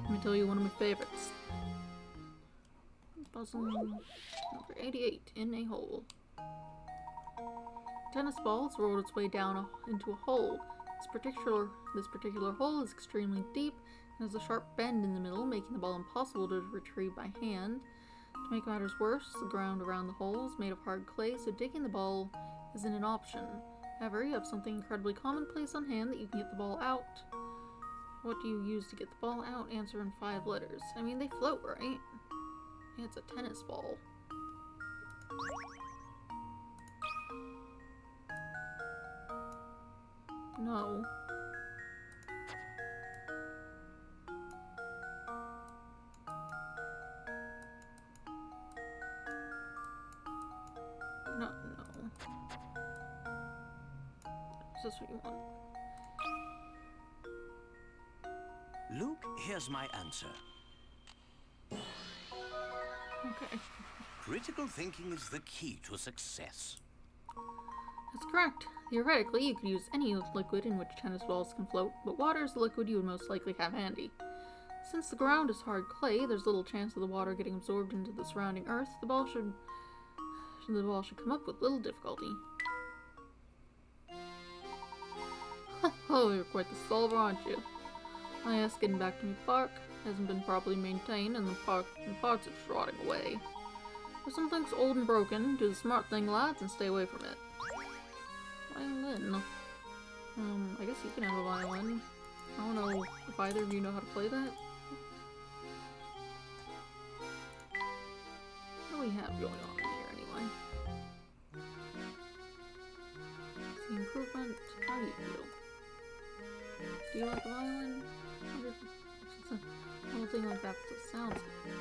Let me tell you one of my favorites. Puzzle number 88, in a hole. Tennis ball has rolled its way down into a hole. This particular hole is extremely deep and has a sharp bend in the middle, making the ball impossible to retrieve by hand. To make matters worse, the ground around the hole is made of hard clay, so digging the ball isn't an option. However, you have something incredibly commonplace on hand that you can get the ball out. What do you use to get the ball out? Answer in 5 letters. I mean, they float, right? Yeah, it's a tennis ball. No. No. Is this what you want? Luke, here's my answer. Okay. Critical thinking is the key to success. That's correct. Theoretically, you could use any liquid in which tennis balls can float, but water is the liquid you would most likely have handy. Since the ground is hard clay, there's little chance of the water getting absorbed into the surrounding earth. The ball should come up with little difficulty. Oh, you're quite the solver, aren't you? I asked getting back to my park. Hasn't been properly maintained, and the parts are rotting away. If something's old and broken, do the smart thing, lads, and stay away from it. Violin. I guess you can have a violin. I don't know if either of you know how to play that. What do we have going on in here anyway? See improvement. How do you feel? Do you like the violin? It's a little thing like that that sounds good.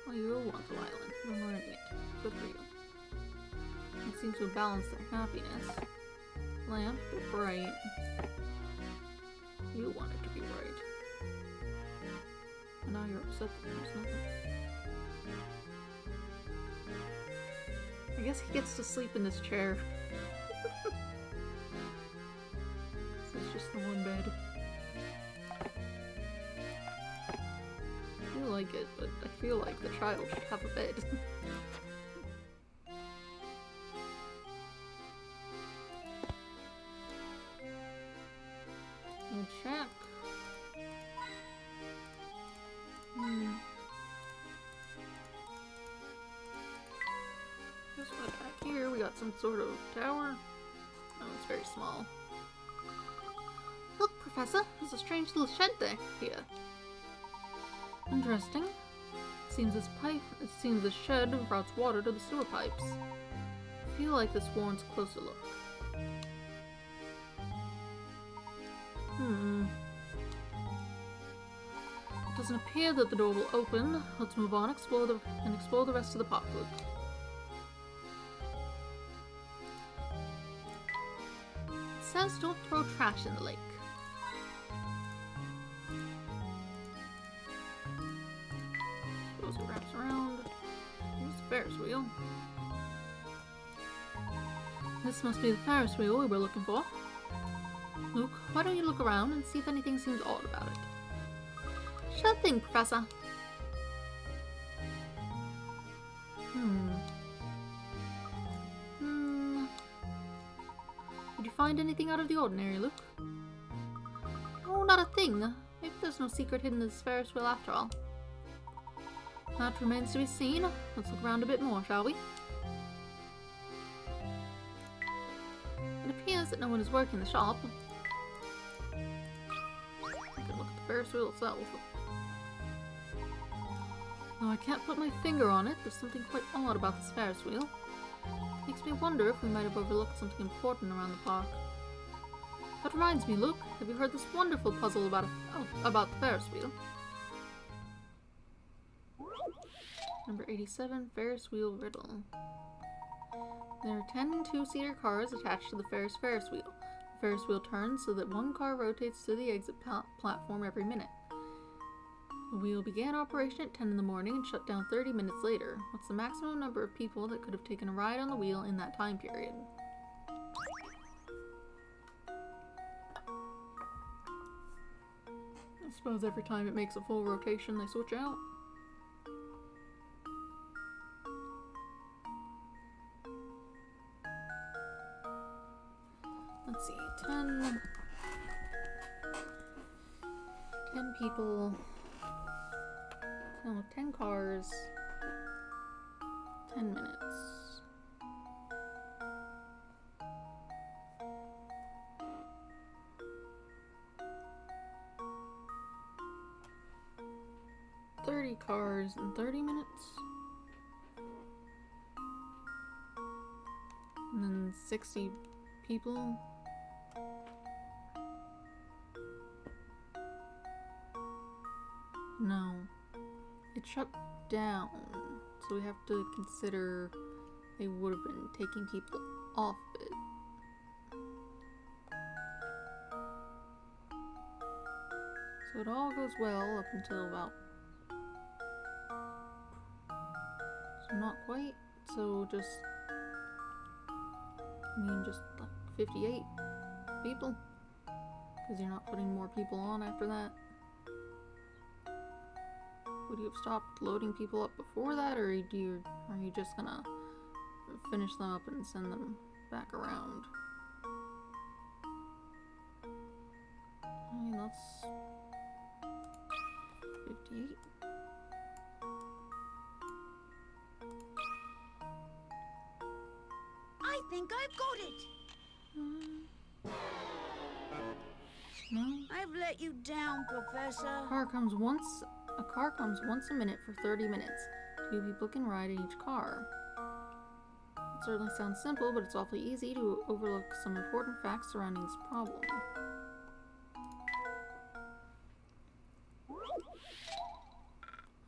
Oh, you want the violin. You're learning it. Good for you. It seems to balance their happiness. Lamp, be bright. You want it to be bright. And now you're upset that there's nothing. I guess he gets to sleep in this chair. So it's just the one bed. I like it, but I feel like the child should have a bed. We'll check. Just what back here we got some sort of tower. Oh, it's very small. Look, Professor, there's a strange little shed there. Here. Interesting. It seems this shed routes water to the sewer pipes. I feel like this warrants a closer look. It doesn't appear that the door will open. Let's move on, explore the rest of the park loop. It says don't throw trash in the lake. Suppose it wraps around. Here's the Ferris wheel. This must be the Ferris wheel we were looking for. Luke, why don't you look around and see if anything seems odd about it? Sure thing, Professor. Did you find anything out of the ordinary, Luke? Oh, not a thing. Maybe there's no secret hidden in this Ferris wheel after all. That remains to be seen. Let's look around a bit more, shall we? It appears that no one is working the shop. We can look at the Ferris wheel itself. Though I can't put my finger on it, there's something quite odd about this Ferris wheel. Makes me wonder if we might have overlooked something important around the park. That reminds me, Luke, have you heard this wonderful puzzle about the Ferris wheel? Number 87, Ferris wheel riddle. There are 10 two-seater cars attached to the Ferris wheel. The Ferris wheel turns so that one car rotates to the exit platform every minute. The wheel began operation at 10 in the morning and shut down 30 minutes later. What's the maximum number of people that could have taken a ride on the wheel in that time period? I suppose every time it makes a full rotation, they switch out. Let's see, 10 people. No, 10 cars. 10 minutes. $30 cars in 30 minutes. And then 60 people. No. It shut down, so we have to consider they would have been taking people off it. So it all goes well up until about... So not quite, so just... just like 58 people. Because you're not putting more people on after that. Would you have stopped loading people up before that, or are you just gonna finish them up and send them back around? that's 58. I think I've got it. No. I've let you down, Professor. A car comes once a minute for 30 minutes. 2 people can ride in each car. It certainly sounds simple, but it's awfully easy to overlook some important facts surrounding this problem.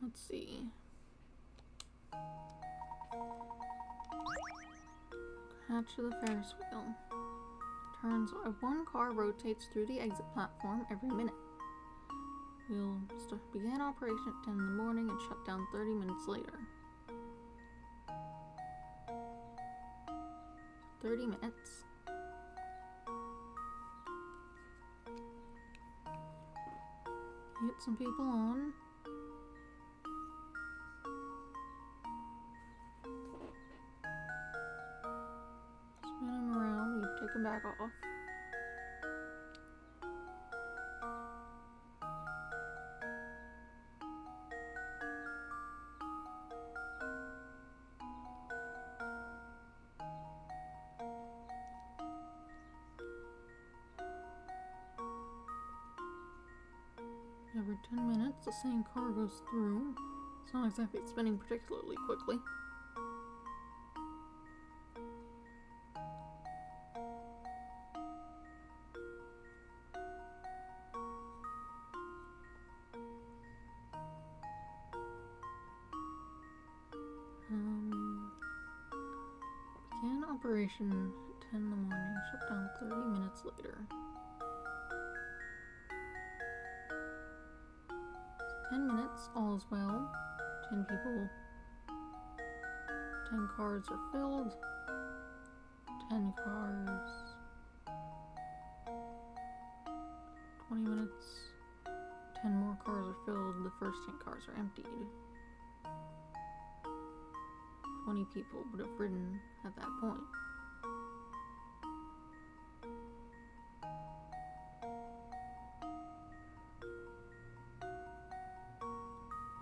Let's see. Hatch of the Ferris wheel. One car rotates through the exit platform every minute. We'll begin operation at 10 in the morning and shut down 30 minutes later. 30 minutes. Get some people on. Spin them around, you take them back off. Every 10 minutes, the same car goes through. It's not exactly spinning particularly quickly. Begin operation at 10 in the morning, shut down 30 minutes later. 10 minutes, all is well. 10 people. 10 cars are filled. 10 cars. 20 minutes. 10 more cars are filled. The first 10 cars are emptied. 20 people would have ridden at that point.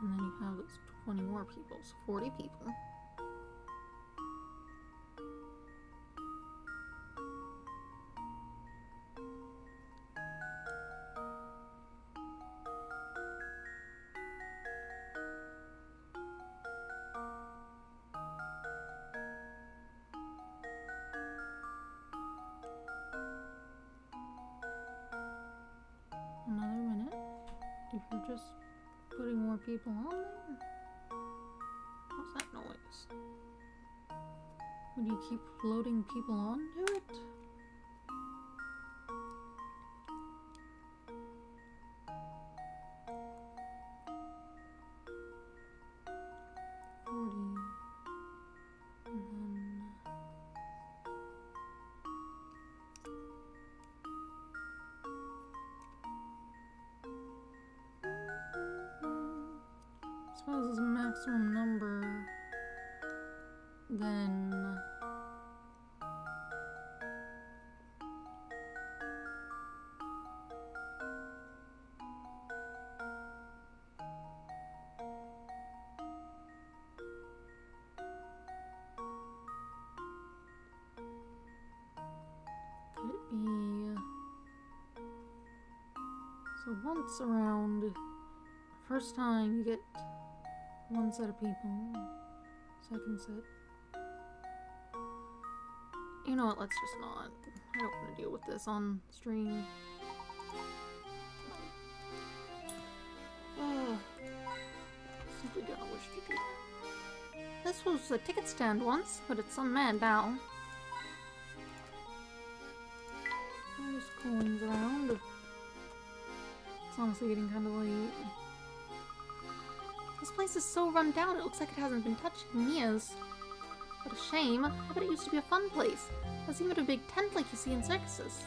And then you have those 20 more people, so 40 people. Another minute. If you're just putting more people on there? What's that noise? Would you keep loading people onto it? And then I suppose there's a maximum number, then could it be so once around first time you get one set of people, second set. You know what, let's just not. I don't want to deal with this on stream. Simply don't wish to do that. This was a ticket stand once, but it's unmanned now. There's coins around. It's honestly getting kind of late. This place is so run down, it looks like it hasn't been touched in years. What a shame. I bet it used to be a fun place. There's even a big tent like you see in circuses.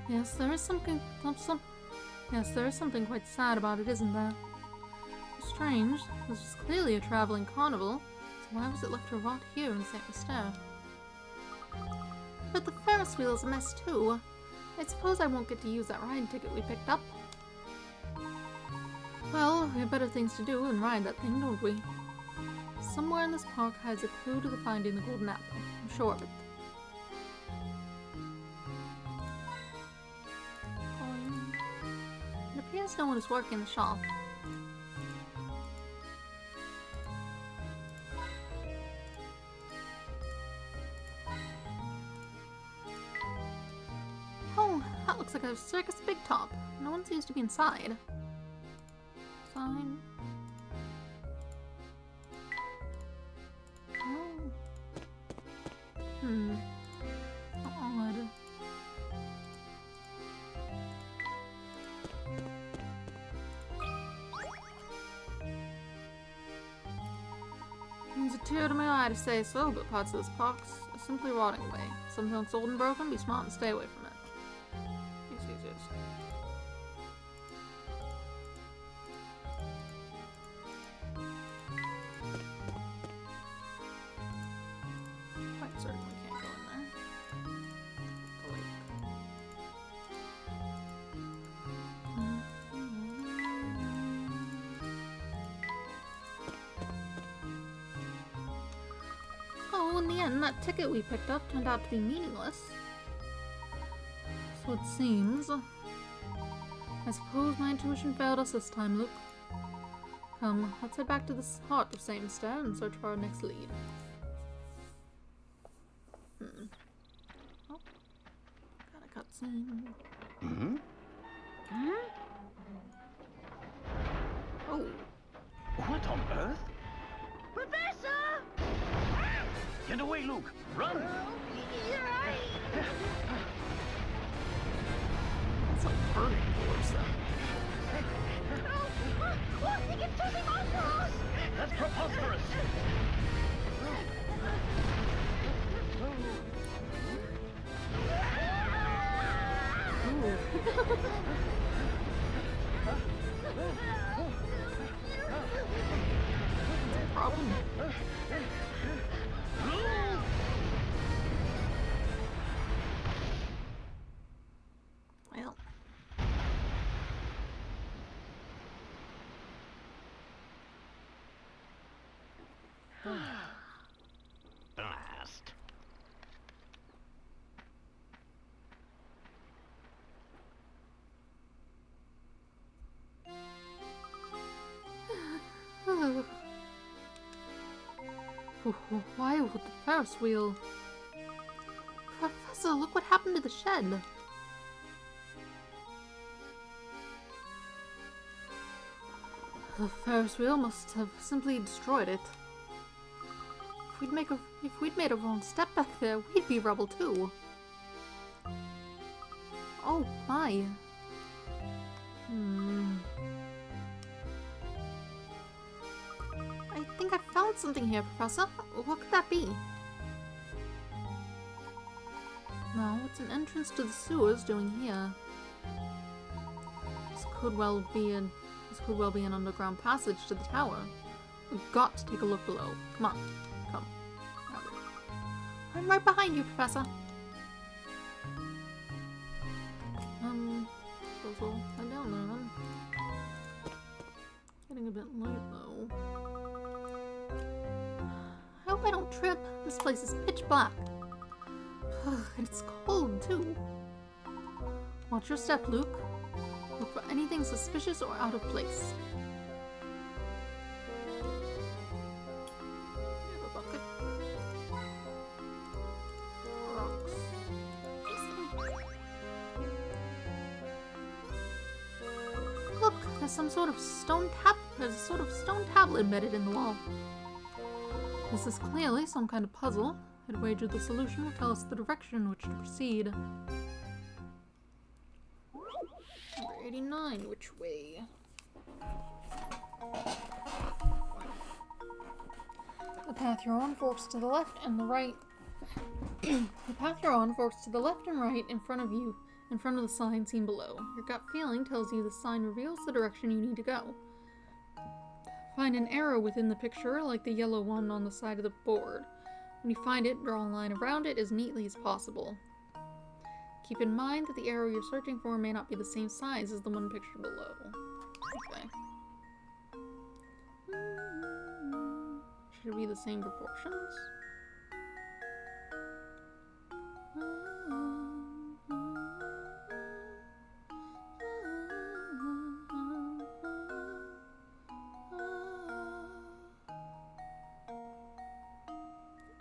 Yes, there is something quite sad about it, isn't there? Strange. This was clearly a traveling carnival, so why was it left to rot here in St. Mystère? But the Ferris wheel is a mess too. I suppose I won't get to use that ride ticket we picked up. Well, we have better things to do than ride that thing, don't we? Somewhere in this park hides a clue to finding the golden apple. I'm sure of it. It appears no one is working the shop. Oh, that looks like a circus big top. No one seems to be inside. Sign. Oh. Odd. It's a tear to my eye to say so, but parts of this park are simply rotting away. Something that's old and broken, be smart and stay away from it. Yes. Quite certain we can't go in there. The lake. Oh, in the end, that ticket we picked up turned out to be meaningless. So it seems. I suppose my intuition failed us this time, Luke. Come, let's head back to the heart of Samester and search for our next lead. Oh. Got a cutscene. Oh. What on earth? Professor! Get away, Luke! Run! You're right. It's like turning towards them. Look, they can turn him on for us! That's preposterous! Problem. Well. Blast. Why with the Ferris wheel? Professor, look what happened to the shed. The Ferris wheel must have simply destroyed it. If we'd made a wrong step back there, we'd be rubble too. Oh my. I think I found something here, Professor. What could that be? No, what's an entrance to the sewers doing here? This could well be an underground passage to the tower. We've got to take a look below. Come on. Come. I'm right behind you, Professor. Suppose we'll head down there then. Getting a bit late though. I hope I don't trip. This place is pitch black. And it's cold too. Watch your step, Luke. Look for anything suspicious or out of place. We have a bucket. Rocks. Look, there's some sort of stone tablet embedded in the wall. This is clearly some kind of puzzle. I'd wager the solution will tell us the direction in which to proceed. Number 89, which way? The path you're on forks to the left and the right. The path you're on forks to the left and right in front of you, in front of the sign seen below. Your gut feeling tells you the sign reveals the direction you need to go. Find an arrow within the picture, like the yellow one on the side of the board. When you find it, draw a line around it as neatly as possible. Keep in mind that the arrow you're searching for may not be the same size as the one pictured below. Okay. Should it be the same proportions?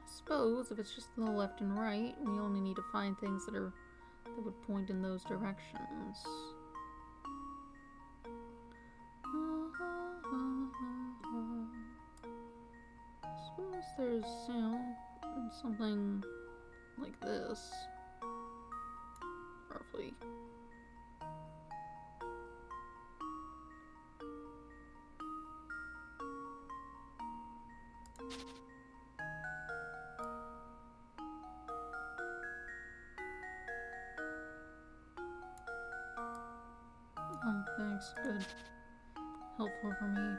I suppose if it's just to the left and right, we only need to find things that would point in those directions. I suppose there's, you know, something like this, roughly. Oh, thanks. Good. Helpful for me.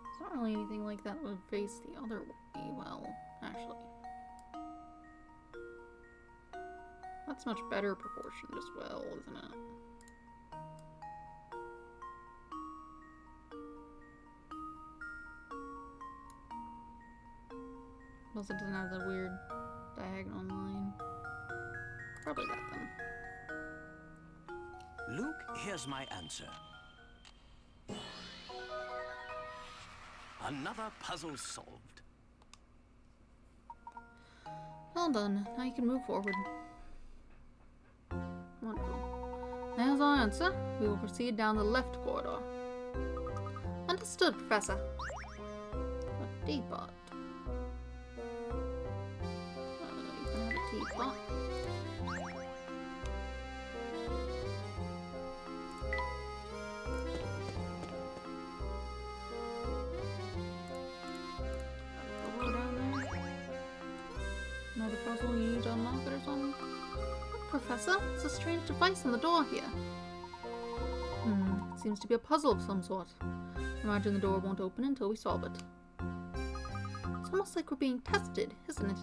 It's not really anything like that would face the other way well, actually. That's much better proportioned as well, isn't it? Plus it doesn't have the weird diagonal line. Probably that then. Luke, here's my answer. Another puzzle solved. Well done. Now you can move forward. Wonderful. There's our answer. We will proceed down the left corridor. Understood, Professor. A teapot. You can have a teapot. Door down there. Another puzzle you need to unlock it or something? Professor, there's a strange device on the door here. Seems to be a puzzle of some sort. Imagine the door won't open until we solve it. It's almost like we're being tested, isn't it?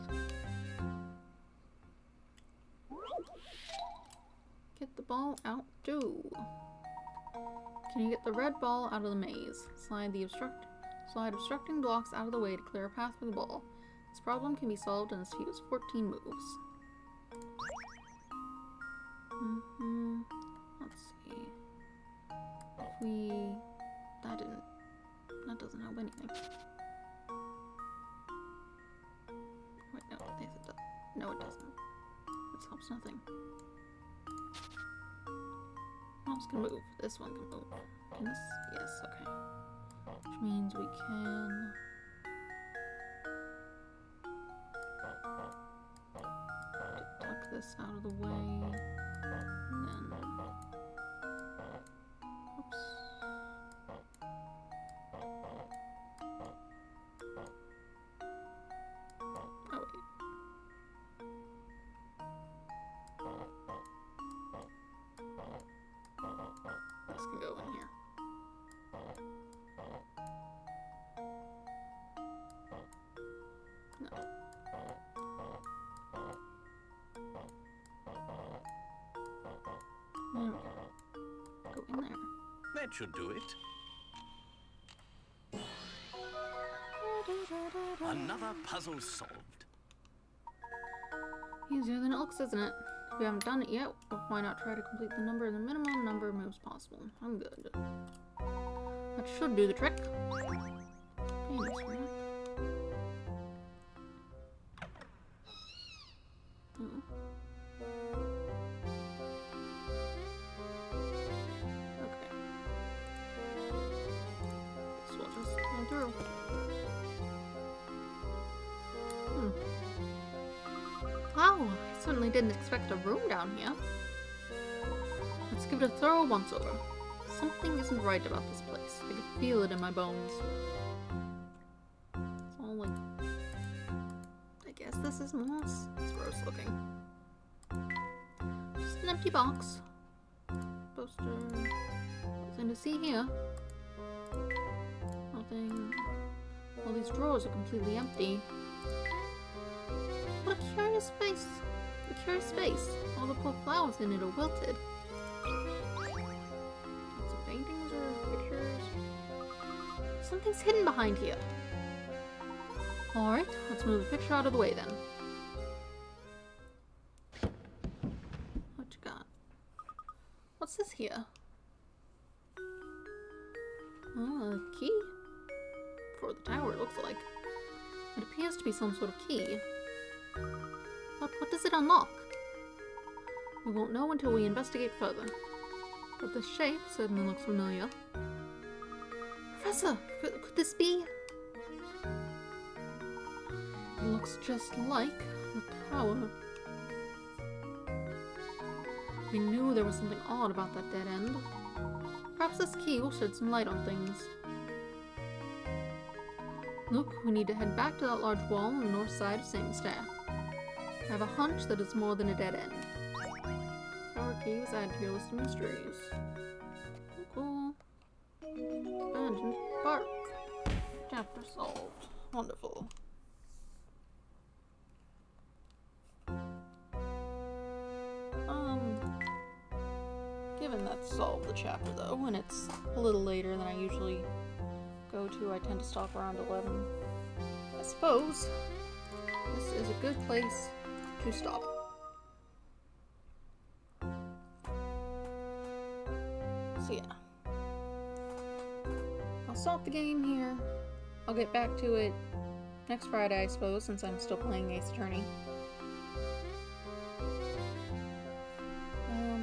Get the ball out too. Can you get the red ball out of the maze? Slide obstructing blocks out of the way to clear a path for the ball. This problem can be solved in as few as 14 moves. Let's see. If that doesn't help anything. Wait, no, yes it does. No, it doesn't. This helps nothing. What else can move? This one can move. Can this? Yes, okay. Which means we can... tuck this out of the way. And then... oops. Oh, wait. This can go in here. No. There we go. Go in there. That should do it. Another puzzle solved. Easier than it looks, isn't it? If we haven't done it yet, well, why not try to complete the minimum number of moves possible? I'm good. That should do the trick. Famous ramp. Hmm. Okay. So we'll just go through. Wow, I certainly didn't expect a room down here. Let's give it a thorough once-over. Something isn't right about this place. I can feel it in my bones. It's all like guess this is moss. It's gross looking. Just an empty box. Poster. Nothing to see here. Nothing. All these drawers are completely empty. What a curious space. A curious space. All the poor flowers in it are wilted. Some paintings or pictures. Something's hidden behind here. Alright, let's move the picture out of the way then. What you got? What's this here? Oh, a key? For the tower, it looks like. It appears to be some sort of key. But what does it unlock? We won't know until we investigate further. But the shape certainly looks familiar. Professor, could this be? It looks just like the tower. We knew there was something odd about that dead end. Perhaps this key will shed some light on things. Look, we need to head back to that large wall on the north side of Singstair. I have a hunch that it's more than a dead end. Tower key was added to your list of mysteries. Cool. Abandoned park. Chapter solved. Wonderful. Given that's solved the chapter though, and it's a little later than I usually go to, I tend to stop around 11. I suppose this is a good place to stop. So yeah. I'll stop the game here. I'll get back to it next Friday, I suppose, since I'm still playing Ace Attorney.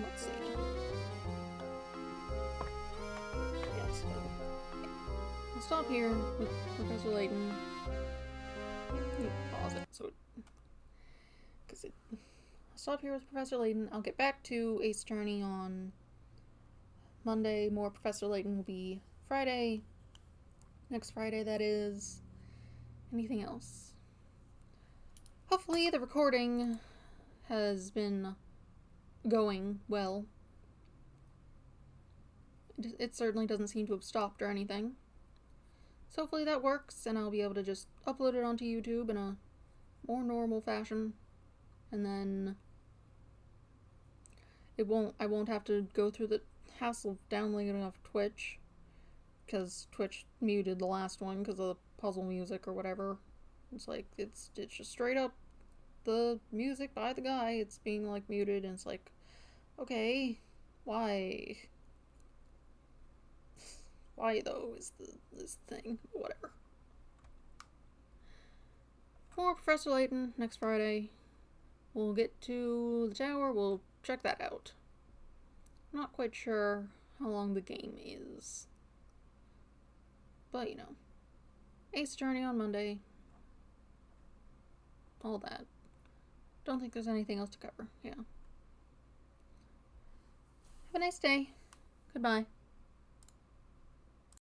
Let's see. Yes, I'll stop here with Professor Layton. Pause it, so I'll stop here with Professor Layton. I'll get back to Ace Attorney on Monday. More Professor Layton will be Friday. Next Friday, that is. Anything else? Hopefully the recording has been going well. It certainly doesn't seem to have stopped or anything. So hopefully that works, and I'll be able to just upload it onto YouTube in a more normal fashion. And then I won't have to go through the hassle of downloading it off Twitch, because Twitch muted the last one because of the puzzle music or whatever. It's like, it's just straight up the music by the guy. It's being like muted, and it's like, okay, why? Why though is this thing? Whatever. For Professor Layton next Friday. We'll get to the tower, we'll check that out. I'm not quite sure how long the game is. But, you know. Ace Attorney on Monday. All that. Don't think there's anything else to cover. Yeah. Have a nice day. Goodbye.